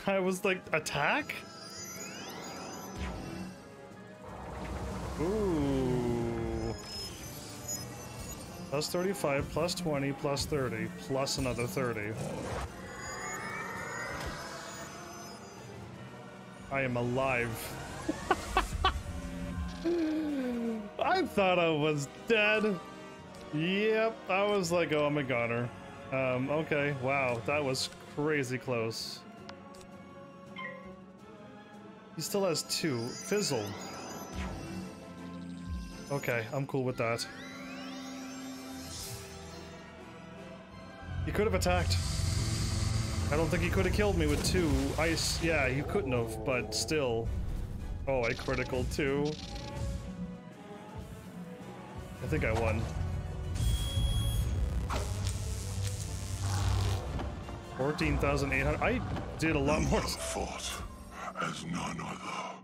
I was like, attack? Ooh. Plus 35, plus 20, plus 30, plus another 30. I am alive. I thought I was dead. Yep, I was like, oh, I'm a goner. Okay, wow, that was crazy close. He still has 2. Fizzle. Okay, I'm cool with that. He could have attacked. I don't think he could have killed me with 2 ice. Yeah, he couldn't have, but still. Oh, I critical too. I think I won. 14,800. I did a lot more. Fought as none other.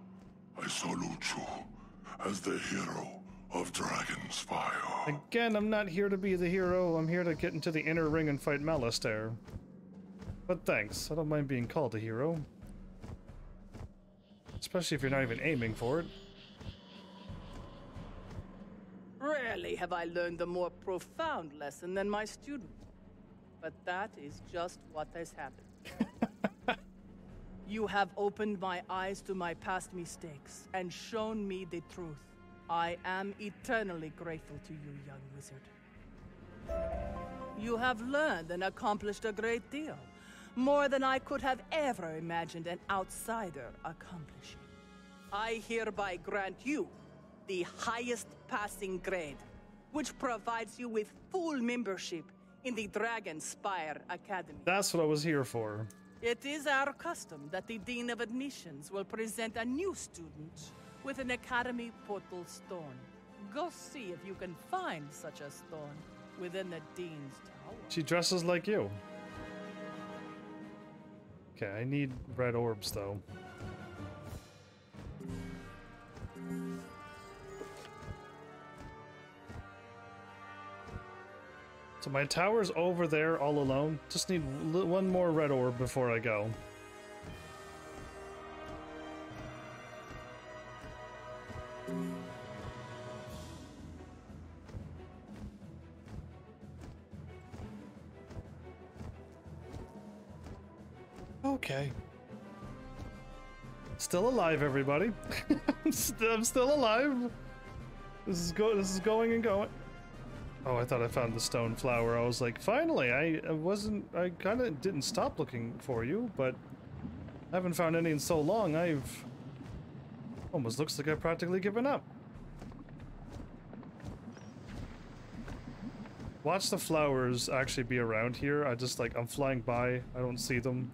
I salute you as the hero of Dragonspyre. Again, I'm not here to be the hero. I'm here to get into the inner ring and fight Malistaire. But thanks. I don't mind being called a hero. Especially if you're not even aiming for it. Rarely have I learned a more profound lesson than my student. But that is just what has happened. You have opened my eyes to my past mistakes and shown me the truth. I am eternally grateful to you, young wizard. You have learned and accomplished a great deal. More than I could have ever imagined an outsider accomplishing. I hereby grant you the highest passing grade, which provides you with full membership in the Dragonspyre Academy. That's what I was here for. It is our custom that the Dean of Admissions will present a new student with an Academy portal stone. Go see if you can find such a stone within the Dean's tower. She dresses like you. Okay, I need red orbs though. So my tower's over there all alone. Just need one more red orb before I go. Okay. Still alive, everybody. I'm still alive. This is going and going. Oh, I thought I found the stone flower. I was like, finally, I kind of didn't stop looking for you, but I haven't found any in so long. Almost looks like I've practically given up. Watch the flowers actually be around here. I'm flying by. I don't see them.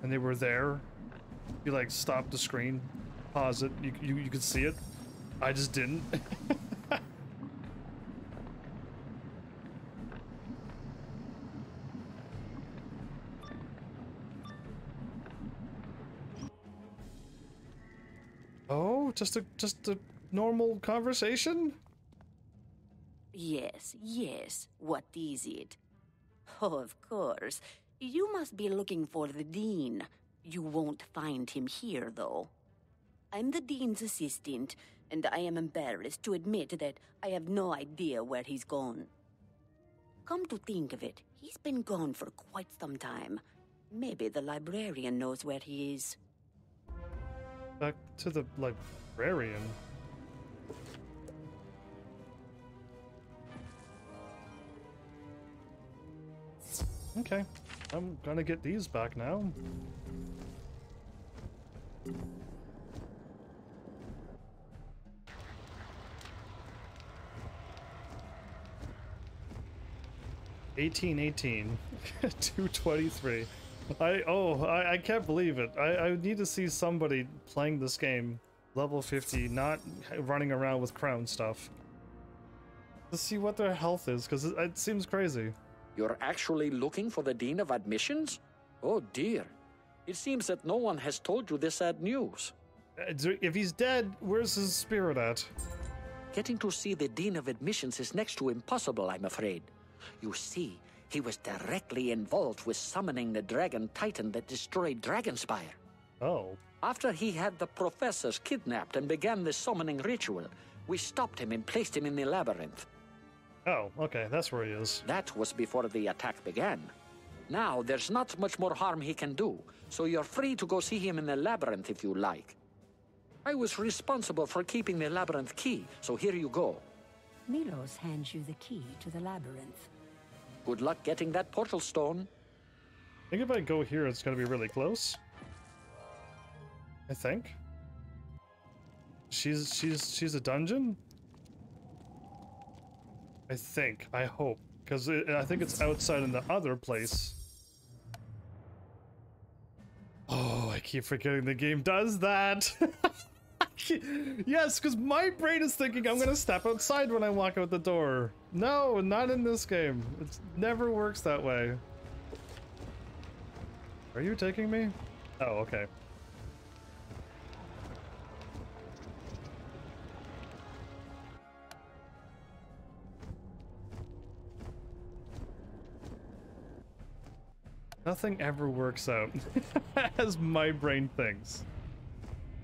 And they were there. You like stop the screen, pause it. You could see it. I just didn't. Oh, just a normal conversation? Yes, yes. What is it? Oh, of course. You must be looking for the Dean. You won't find him here, though. I'm the Dean's assistant, and I am embarrassed to admit that I have no idea where he's gone. Come to think of it, he's been gone for quite some time. Maybe the librarian knows where he is. Back to the librarian. Okay, I'm gonna get these back now. $18.18. 223. I can't believe it. I need to see somebody playing this game level 50, not running around with crown stuff, to see what their health is, because it seems crazy. You're actually looking for the Dean of Admissions? Oh dear. It seems that no one has told you this sad news. If he's dead, where's his spirit at? Getting to see the Dean of Admissions is next to impossible, I'm afraid. You see, he was directly involved with summoning the Dragon Titan that destroyed Dragonspyre. Oh. After he had the professors kidnapped and began the summoning ritual, we stopped him and placed him in the labyrinth. Oh, okay, that's where he is. That was before the attack began. Now, there's not much more harm he can do, so you're free to go see him in the labyrinth if you like. I was responsible for keeping the labyrinth key, so here you go. Milos hands you the key to the labyrinth. Good luck getting that portal stone. I think if I go here, it's going to be really close. I think. She's a dungeon? I think. I hope. Because I think it's outside in the other place. Oh, I keep forgetting the game does that. Yes, because my brain is thinking I'm gonna step outside when I walk out the door. No, not in this game. It never works that way. Are you taking me? Oh, okay. Nothing ever works out as my brain thinks.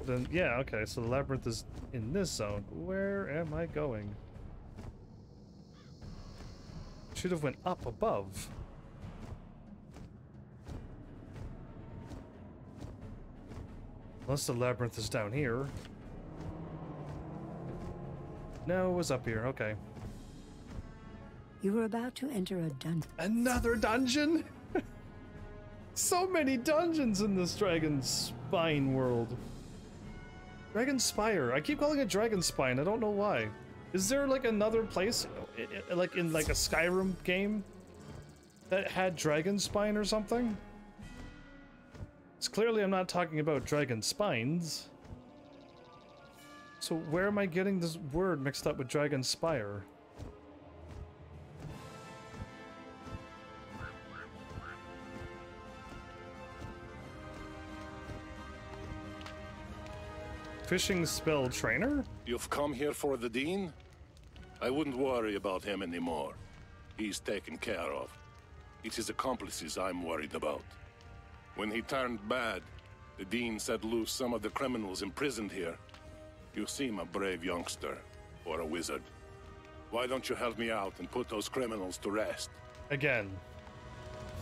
Then, yeah, okay, so the labyrinth is in this zone. Where am I going? Should have went up above. Unless the labyrinth is down here. No, it was up here, okay. You were about to enter a dungeon. Another dungeon? So many dungeons in this Dragonspyre world. Dragonspyre. I keep calling it Dragonspyre. I don't know why. Is there like another place, like in like a Skyrim game, that had Dragonspyre or something? It's clearly I'm not talking about dragon spines. So where am I getting this word mixed up with Dragonspyre? Fishing spell trainer? You've come here for the Dean? I wouldn't worry about him anymore. He's taken care of. It's his accomplices I'm worried about. When he turned bad, the Dean set loose some of the criminals imprisoned here. You seem a brave youngster, or a wizard. Why don't you help me out and put those criminals to rest? Again.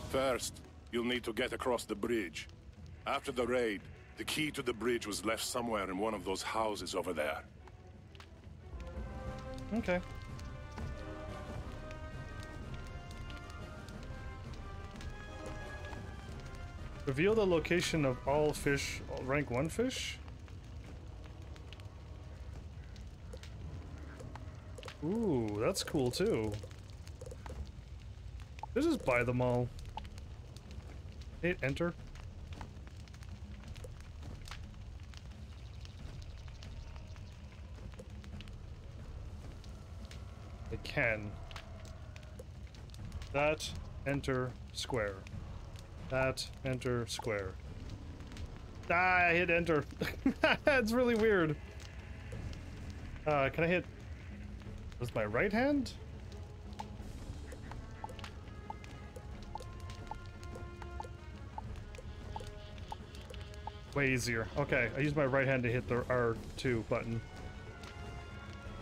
First, you'll need to get across the bridge. After the raid, the key to the bridge was left somewhere in one of those houses over there. Okay. Reveal the location of all fish, rank 1 fish? Ooh, that's cool too. Let's just buy them all. Hit enter. I can. That, enter, square. That, enter, square. Ah, I hit enter. That's really weird. Can I hit with my right hand? Way easier. Okay, I use my right hand to hit the R2 button.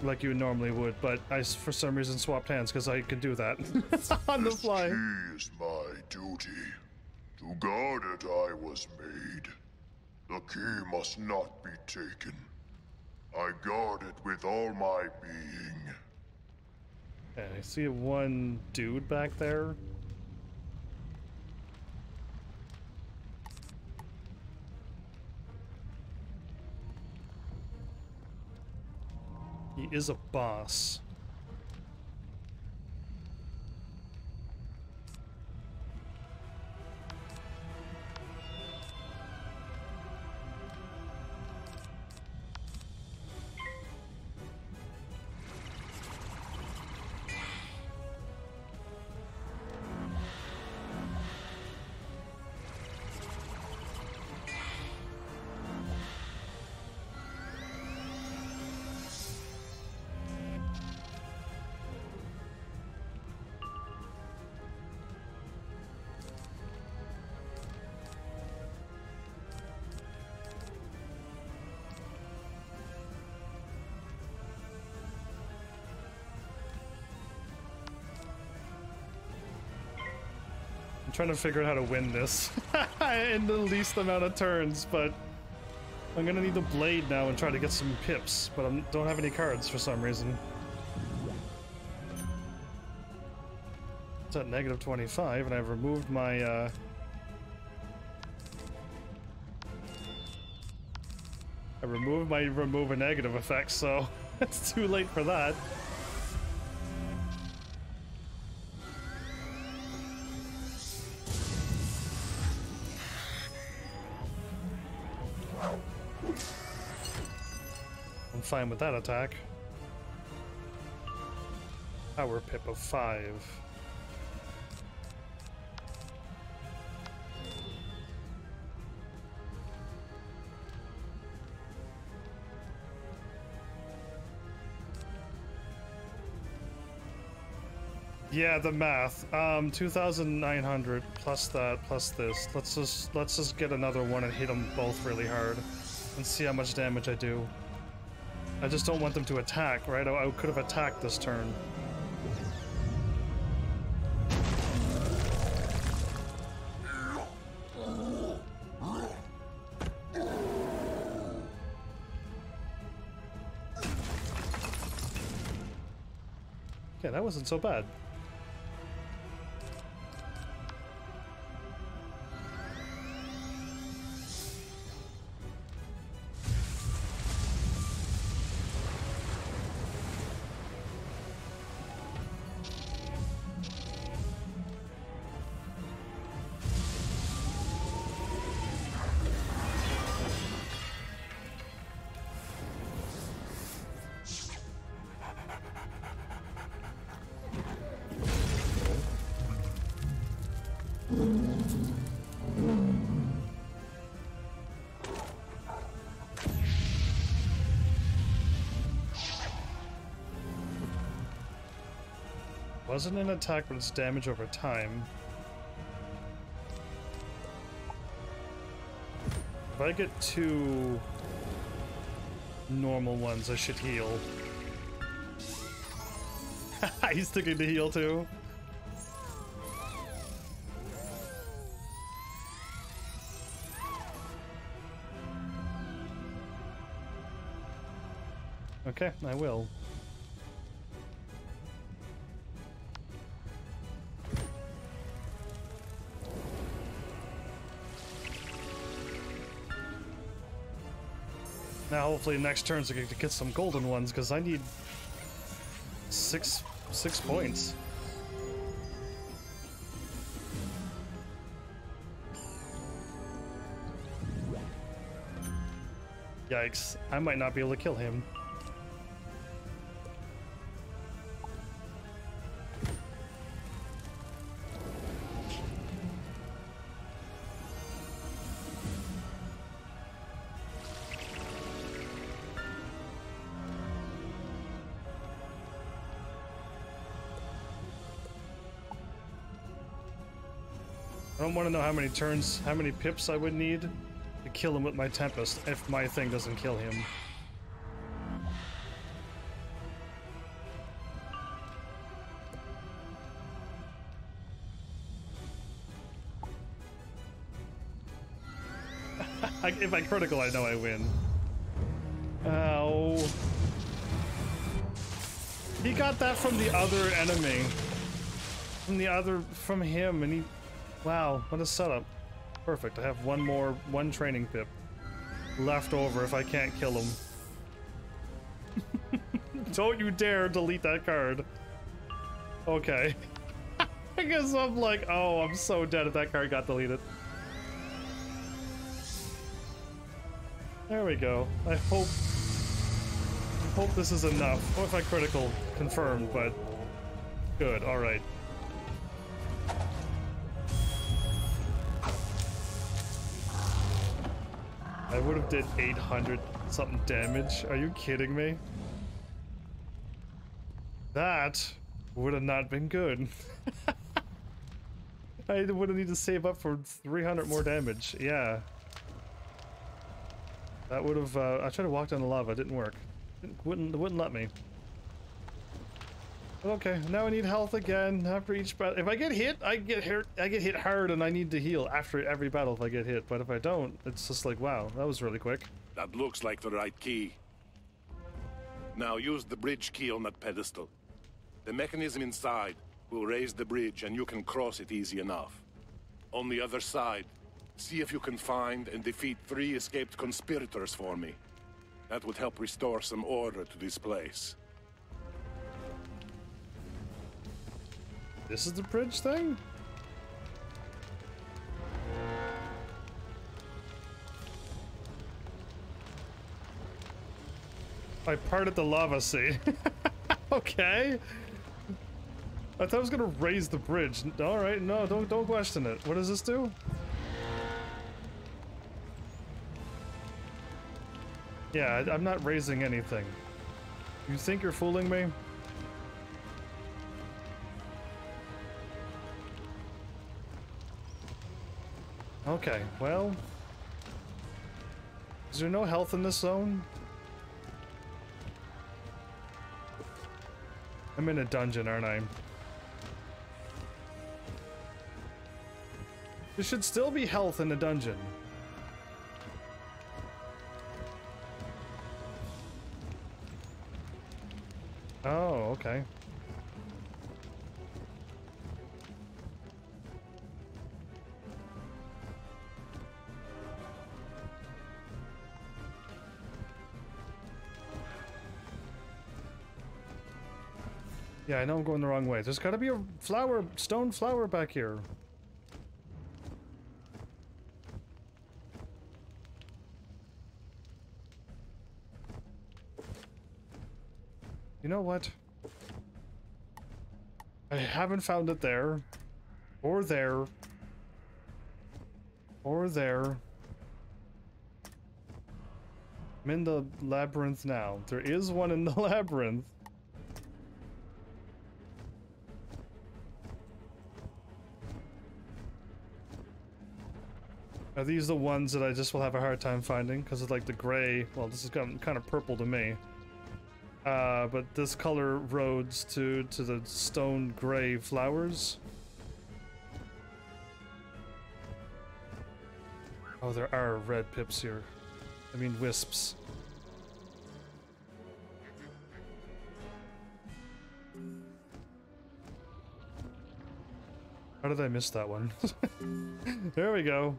Like you normally would, but I, for some reason, swapped hands because I could do that on the fly. This key is my duty. To guard it I was made. The key must not be taken. I guard it with all my being. Okay, I see one dude back there. He is a boss. trying to figure out how to win this in the least amount of turns, but I'm gonna need the blade now and try to get some pips, but I don't have any cards for some reason. It's at negative 25, and I've removed my I removed my remove a negative effect, so it's too late for that. I'm fine with that attack. Power pip of 5. Yeah, the math. 2,900 plus that plus this. Let's just get another one and hit them both really hard, and see how much damage I do. I just don't want them to attack, right? I could have attacked this turn. Okay, that wasn't so bad. Wasn't an attack, but it's damage over time. If I get 2 normal ones, I should heal. He's sticking to heal too. Okay, I will. Now hopefully next turns I get some golden ones, because I need 6 points. Yikes, I might not be able to kill him. I don't want to know how many turns, how many pips I would need to kill him with my Tempest if my thing doesn't kill him. If I critical, I know I win. Ow. He got that from the other enemy. From him, and he... Wow, what a setup. Perfect, I have one training pip left over if I can't kill him. Don't you dare delete that card. Okay. I guess I'm like, oh, I'm so dead if that card got deleted. There we go. I hope this is enough. Oh, if I critical, confirmed, but good, alright. I would have did 800 something damage. Are you kidding me? That would have not been good. I would have needed to save up for 300 more damage. Yeah. That would have, I tried to walk down the lava, it didn't work. It wouldn't let me. Okay, now I need health again after each battle. If I get hit, I get hit hard, and I need to heal after every battle if I get hit. But if I don't, it's just like, wow, that was really quick. That looks like the right key. Now use the bridge key on that pedestal. The mechanism inside will raise the bridge and you can cross it easy enough. On the other side, see if you can find and defeat 3 escaped conspirators for me. That would help restore some order to this place. This is the bridge thing? I parted the lava sea. Okay. I thought I was gonna raise the bridge. Alright, no, don't question it. What does this do? Yeah, I'm not raising anything. You think you're fooling me? Okay, well... Is there no health in this zone? I'm in a dungeon, aren't I? There should still be health in a dungeon. Oh, okay. Yeah, I know I'm going the wrong way. There's gotta be a flower, stone flower back here. You know what? I haven't found it there. Or there. Or there. I'm in the labyrinth now. There is one in the labyrinth. Are these the ones that I just will have a hard time finding? Because of like the gray, well, this is kind of purple to me. But this color roads to the stone gray flowers. Oh, there are red pips here. I mean wisps. How did I miss that one? There we go.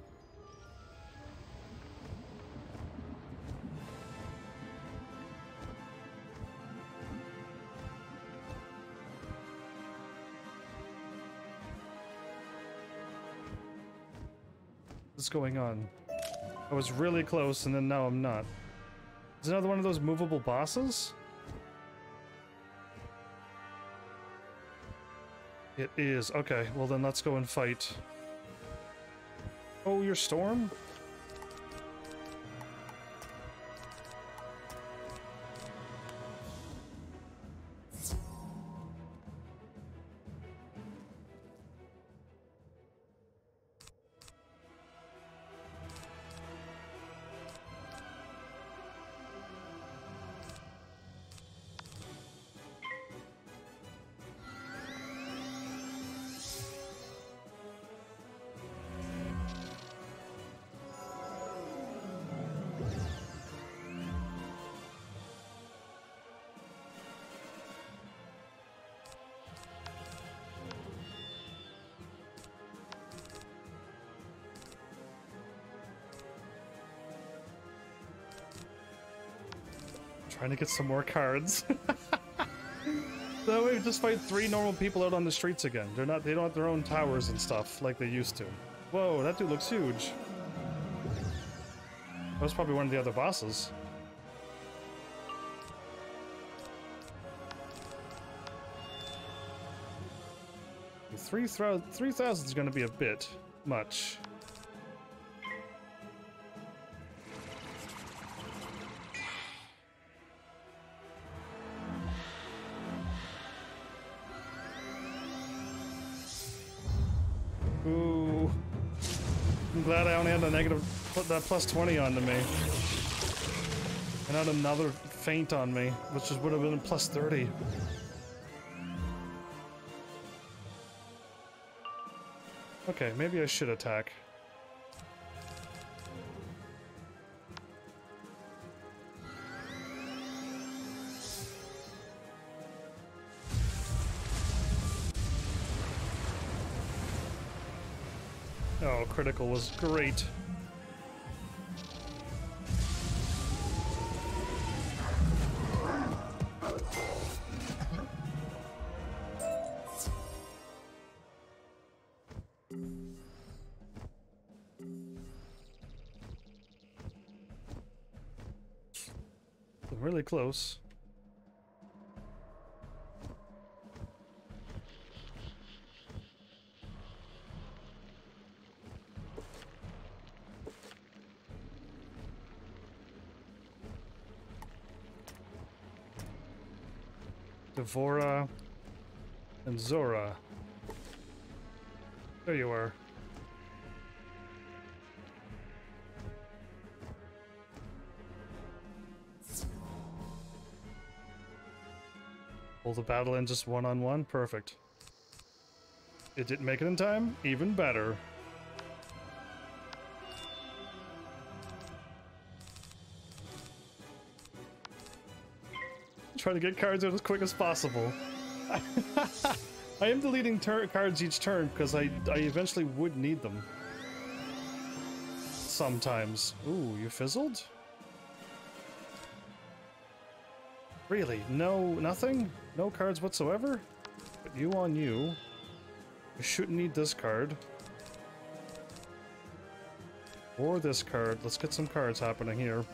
What's going on? I was really close and then now I'm not. Is another one of those movable bosses? It is. Okay, well then let's go and fight. Oh, your storm? Trying to get some more cards. That way we just fight 3 normal people out on the streets again. They don't have their own towers and stuff like they used to. Whoa, that dude looks huge. That was probably one of the other bosses. $3,000 is gonna be a bit much. Ooh. I'm glad I only had put that plus 20 onto me. And had another feint on me, which would have been plus 30. Okay, maybe I should attack. Oh, critical was great. Really close. Devora and Zora. There you are. Pull the battle in just one-on-one? Perfect. It didn't make it in time? Even better. Try to get cards out as quick as possible. I am deleting cards each turn because I eventually would need them. Sometimes. Ooh, you fizzled? Really? No, nothing? No cards whatsoever? But you on you. You shouldn't need this card. Or this card. Let's get some cards happening here.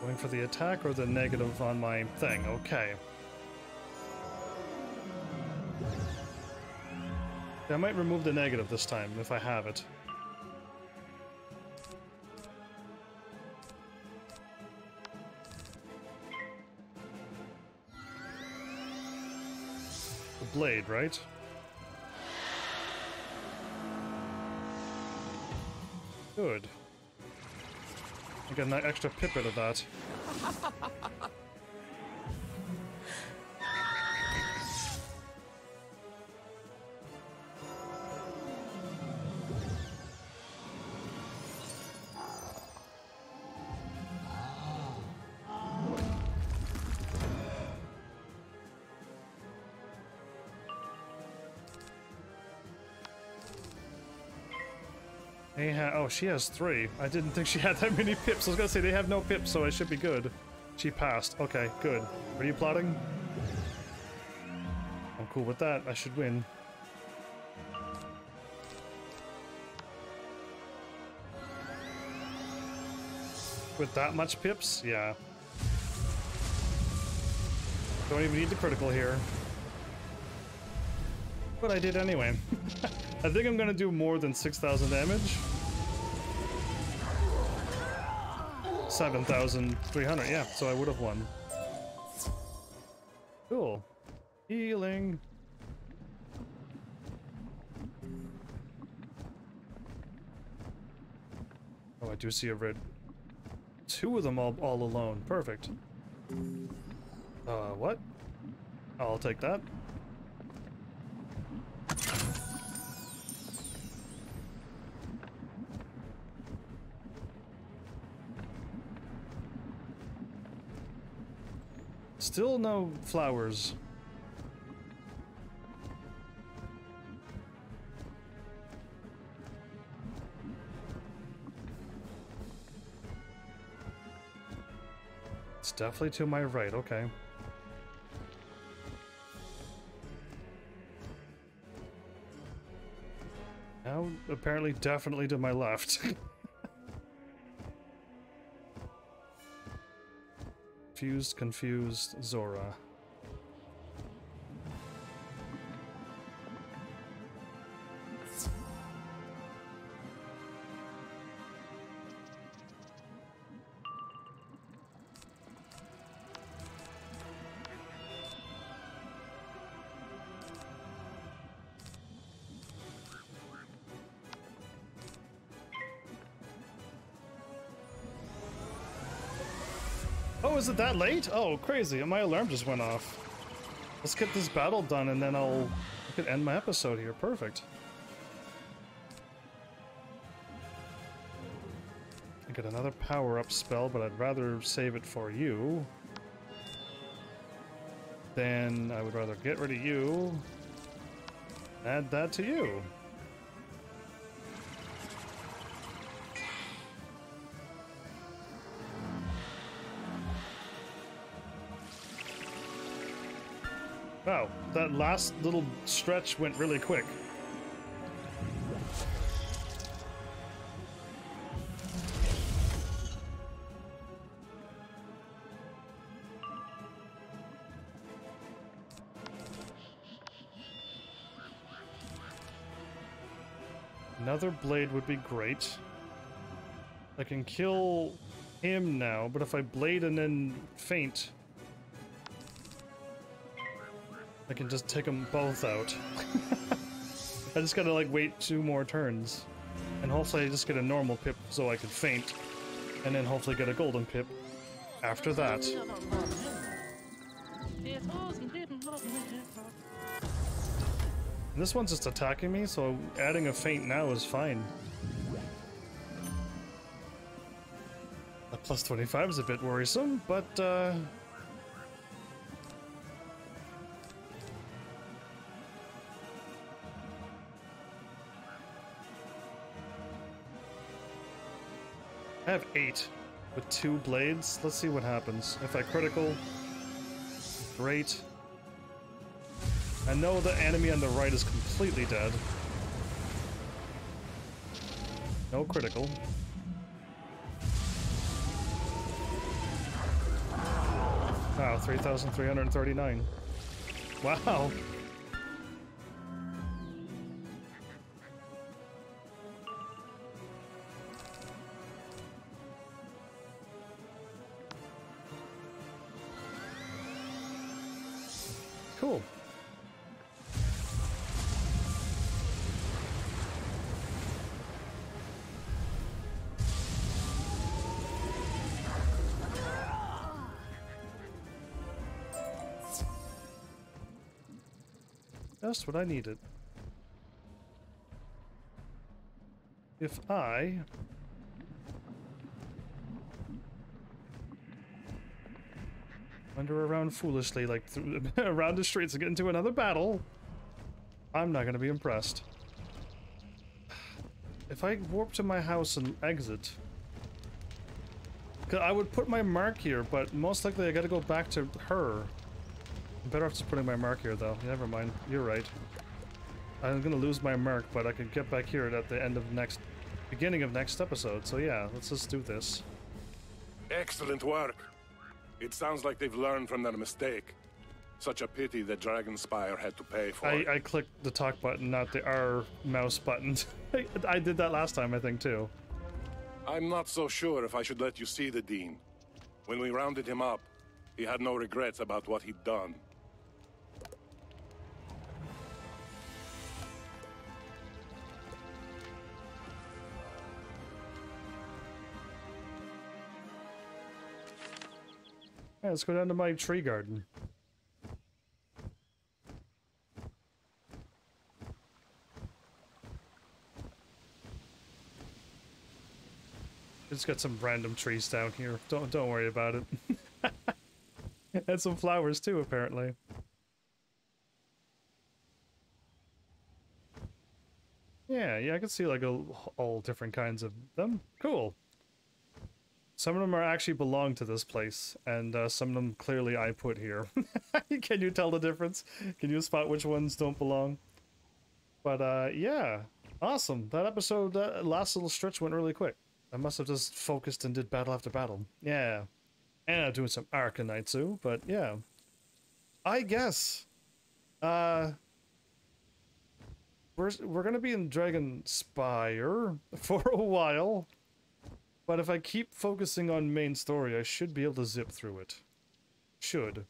Going for the attack or the negative on my thing? Okay. I might remove the negative this time, if I have it. The blade, right? Good. I get an extra pip out of that. Oh, she has 3. I didn't think she had that many pips. I was gonna say they have no pips, so I should be good. She passed. Okay, good. What are you plotting? I'm cool with that. I should win. With that much pips? Yeah. Don't even need the critical here. But I did anyway. I think I'm gonna do more than 6,000 damage. 7,300, yeah, so I would have won. Cool. Healing. Oh, I do see a red. 2 of them all alone. Perfect. What? I'll take that. Still no flowers. It's definitely to my right, okay. Now, apparently, definitely to my left. Confused Zora. Oh, is it that late? Oh, crazy. My alarm just went off. Let's get this battle done and then I could end my episode here. Perfect. I got another power-up spell, but I'd rather save it for you. Then I would rather get rid of you. Add that to you. Wow, that last little stretch went really quick. Another blade would be great. I can kill him now, but if I blade and then faint, I can just take them both out. I just gotta like wait 2 more turns. And hopefully I just get a normal pip so I can faint. And then hopefully get a golden pip after that. And this one's just attacking me, so adding a feint now is fine. A plus 25 is a bit worrisome, but I have 8 with 2 blades. Let's see what happens. If I critical, great. I know the enemy on the right is completely dead. No critical. Wow, 3,339. Wow. Cool. Just what I needed. If I wander around foolishly, like around the streets and get into another battle, I'm not gonna be impressed. If I warp to my house and exit, 'cause I would put my mark here, but most likely I gotta go back to her. I'm better off just putting my mark here, though. Never mind. You're right. I'm gonna lose my mark, but I can get back here at the end of beginning of next episode. So yeah, let's just do this. Excellent work. It sounds like they've learned from their mistake. Such a pity that Dragonspyre had to pay for it. I clicked the talk button, not the R mouse button. I did that last time, I think, too. I'm not so sure if I should let you see the Dean. When we rounded him up, he had no regrets about what he'd done. Yeah, let's go down to my tree garden. Just got some random trees down here. Don't worry about it. And some flowers too, apparently. Yeah, I can see like all different kinds of them. Cool. Some of them are actually belong to this place, and some of them clearly I put here. Can you tell the difference? Can you spot which ones don't belong? But yeah, awesome. That episode, last little stretch went really quick. I must have just focused and did battle after battle. Yeah. And I'm doing some Arcanitsu, but yeah. I guess. We're gonna be in Dragonspyre for a while. But if I keep focusing on main story, I should be able to zip through it. Should.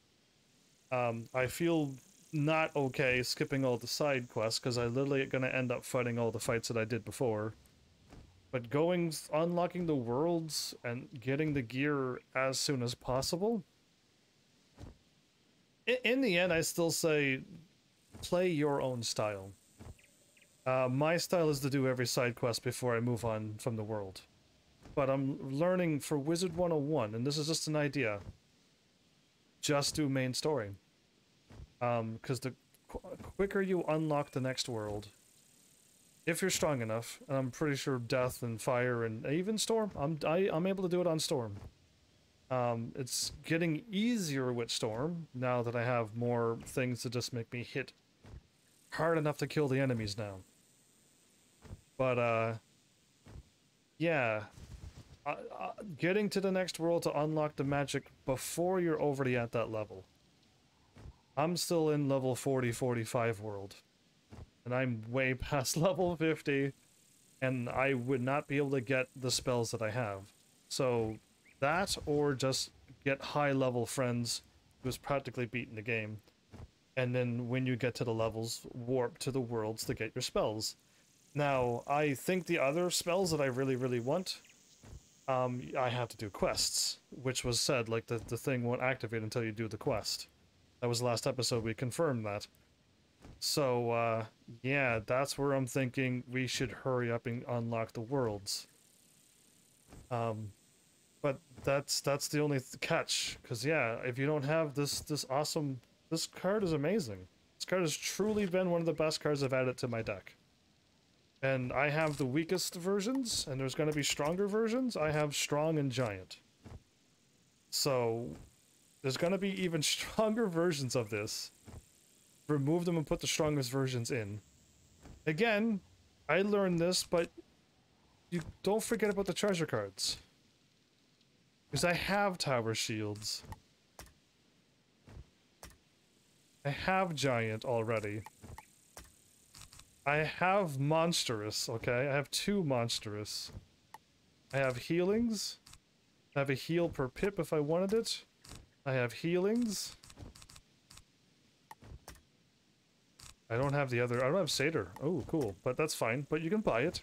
I feel not okay skipping all the side quests, because I'm literally gonna end up fighting all the fights that I did before. But unlocking the worlds and getting the gear as soon as possible. In the end, I still say, play your own style. My style is to do every side quest before I move on from the world. But I'm learning for Wizard 101, and this is just an idea. Just do main story. Because the quicker you unlock the next world, if you're strong enough, and I'm pretty sure Death and Fire and even Storm, I'm able to do it on Storm. It's getting easier with Storm now that I have more things to just make me hit hard enough to kill the enemies now. But yeah, getting to the next world to unlock the magic before you're already at that level. I'm still in level 40-45 world. And I'm way past level 50. And I would not be able to get the spells that I have. So that, or just get high level friends who's practically beaten the game. And then when you get to the levels, warp to the worlds to get your spells. Now, I think the other spells that I really, really want, I have to do quests, which was said, like the thing won't activate until you do the quest. That was the last episode, we confirmed that. So, yeah, that's where I'm thinking we should hurry up and unlock the worlds. But that's the only catch, because yeah, if you don't have this awesome, this card is amazing. This card has truly been one of the best cards I've added to my deck. And I have the weakest versions, and there's going to be stronger versions. I have Strong and Giant. So, there's going to be even stronger versions of this. Remove them and put the strongest versions in. Again, I learned this, but you don't forget about the treasure cards. Because I have Tower Shields. I have Giant already. I have Monstrous, okay? I have 2 Monstrous. I have Healings. I have a heal per pip if I wanted it. I have Healings. I don't have the other... I don't have Satyr. Oh, cool. But that's fine. But you can buy it.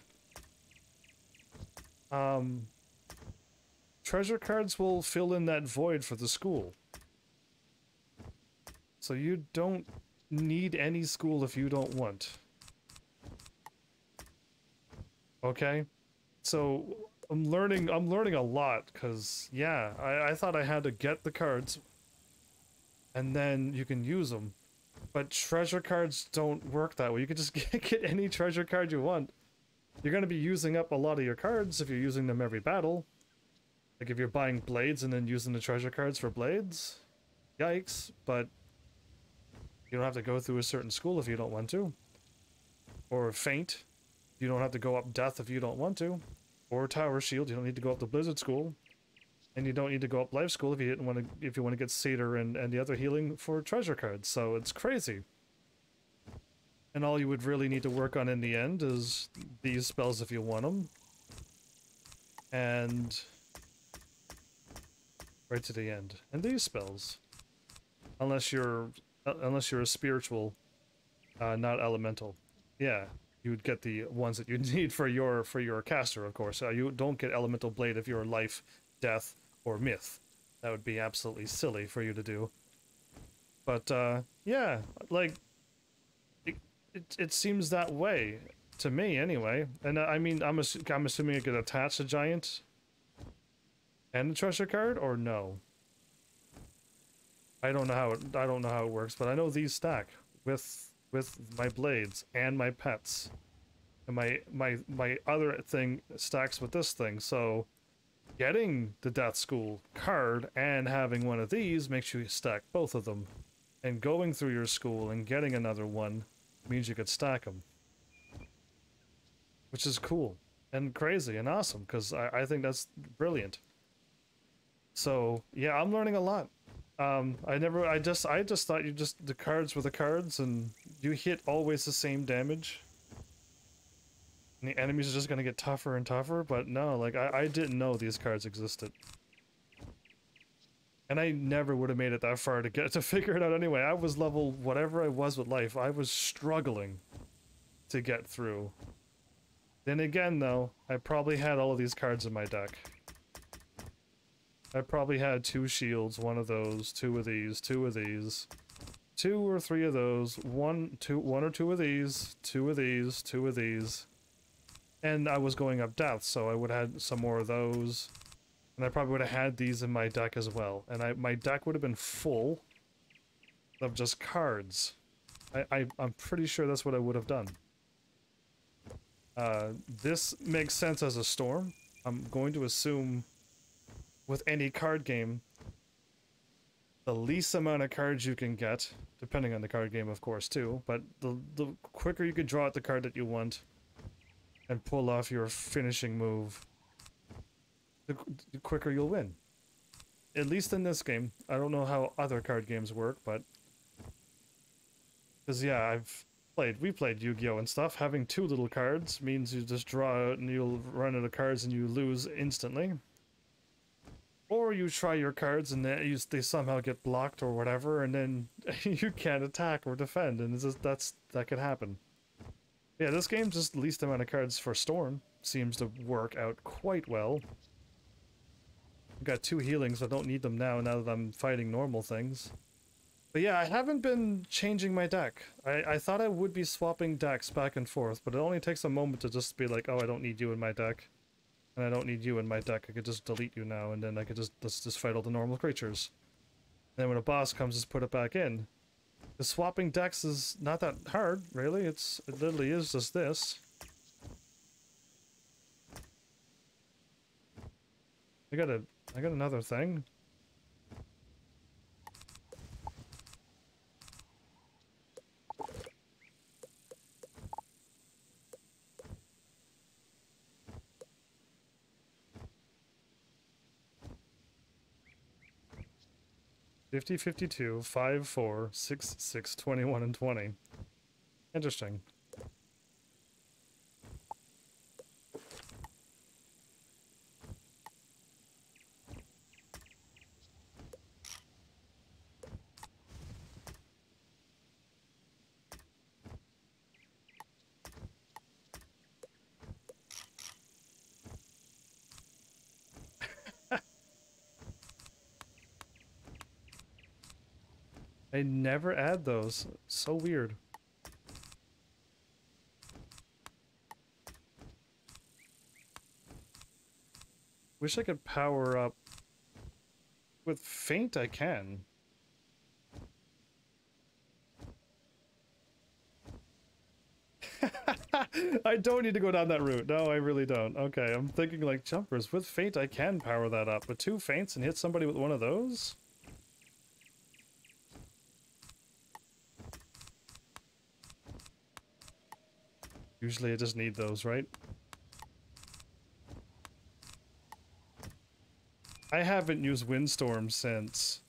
Treasure cards will fill in that void for the school. So you don't need any school if you don't want. Okay? So I'm learning a lot, because yeah, I thought I had to get the cards and then you can use them. But treasure cards don't work that way. You can just get any treasure card you want. You're going to be using up a lot of your cards if you're using them every battle. Like if you're buying blades and then using the treasure cards for blades. Yikes, but you don't have to go through a certain school if you don't want to. Or Feint. You don't have to go up Death if you don't want to. Or Tower Shield. You don't need to go up the Blizzard School. And you don't need to go up Life School if you didn't want to, if you want to get Satyr and the other healing for treasure cards. So it's crazy. And all you would really need to work on in the end is these spells if you want them. And right to the end. And these spells. Unless you're a spiritual, not elemental. Yeah, you would get the ones that you need for your caster, of course. You don't get Elemental Blade if you're Life, Death, or Myth. That would be absolutely silly for you to do. But yeah, like it seems that way to me anyway. And I mean, I'm assuming it could attach a Giant and a treasure card, or no? I don't know how it works, but I know these stack with my blades and my pets, and my other thing stacks with this thing. So getting the Death School card and having one of these makes you stack both of them, and going through your school and getting another one means you could stack them, which is cool and crazy and awesome, because I think that's brilliant. So yeah, I'm learning a lot. I just thought the cards were the cards and you hit always the same damage. And the enemies are just gonna get tougher and tougher, but no, like I didn't know these cards existed. And I never would have made it that far to figure it out anyway. I was level whatever I was with life. I was struggling to get through. Then again, though, I probably had all of these cards in my deck. I probably had 2 shields, 1 of those, 2 of these, 2 of these, 2 or 3 of those, 1 or 2 of these, 2 of these, 2 of these. And I was going up depth, so I would have had some more of those. And I probably would have had these in my deck as well. And my deck would have been full of just cards. I'm pretty sure that's what I would have done. This makes sense as a storm. I'm going to assume with any card game, the least amount of cards you can get, depending on the card game of course too, but the quicker you can draw out the card that you want and pull off your finishing move, the quicker you'll win. At least in this game. I don't know how other card games work, but... Because yeah, we played Yu-Gi-Oh! And stuff. Having 2 little cards means you just draw out and you'll run out of cards and you lose instantly. Or you try your cards and they somehow get blocked or whatever, and then you can't attack or defend, and it's just, that could happen. Yeah, this game, just the least amount of cards for Storm seems to work out quite well. I've got 2 healings, I don't need them now that I'm fighting normal things. But yeah, I haven't been changing my deck. I thought I would be swapping decks back and forth, but it only takes a moment to just be like, oh, I don't need you in my deck. And I don't need you in my deck, I could just delete you now, and then I could let's just fight all the normal creatures. And then when a boss comes, just put it back in. The swapping decks is not that hard, really. It literally is just this. I got another thing. $50, $52, $5, $4, $6, $6, $21, and $20. Interesting. I never add those. So weird. Wish I could power up. With Faint I can. I don't need to go down that route. No, I really don't. Okay, I'm thinking like jumpers. With Faint I can power that up. With 2 Faints and hit somebody with one of those? Usually I just need those, right? I haven't used Windstorm since...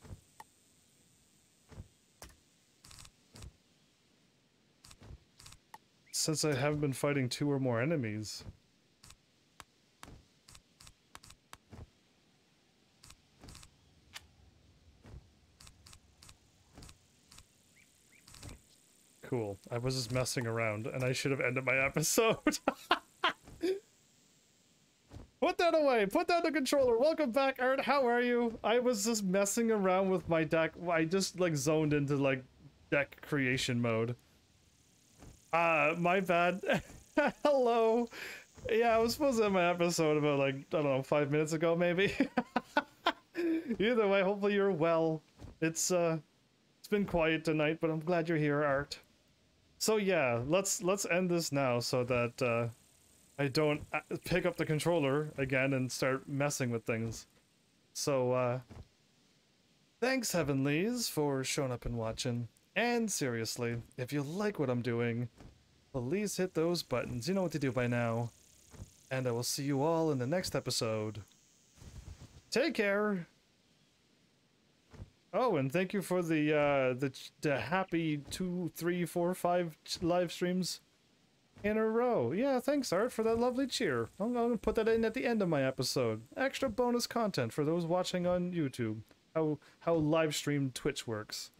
I haven't been fighting 2 or more enemies. Cool. I was just messing around, and I should have ended my episode. Put that away! Put down the controller! Welcome back, Art! How are you? I was just messing around with my deck. I just, like, zoned into, like, deck creation mode. My bad. Hello! Yeah, I was supposed to end my episode about, like, I don't know, 5 minutes ago, maybe? Either way, hopefully you're well. It's been quiet tonight, but I'm glad you're here, Art. So yeah, let's end this now so that I don't pick up the controller again and start messing with things. So thanks Heavenlies for showing up and watching. And seriously, if you like what I'm doing, please hit those buttons. You know what to do by now. And I will see you all in the next episode. Take care. Oh, and thank you for the happy 2, 3, 4, 5 live streams in a row. Yeah, thanks, Art, for that lovely cheer. I'm gonna put that in at the end of my episode. Extra bonus content for those watching on YouTube. How live stream Twitch works.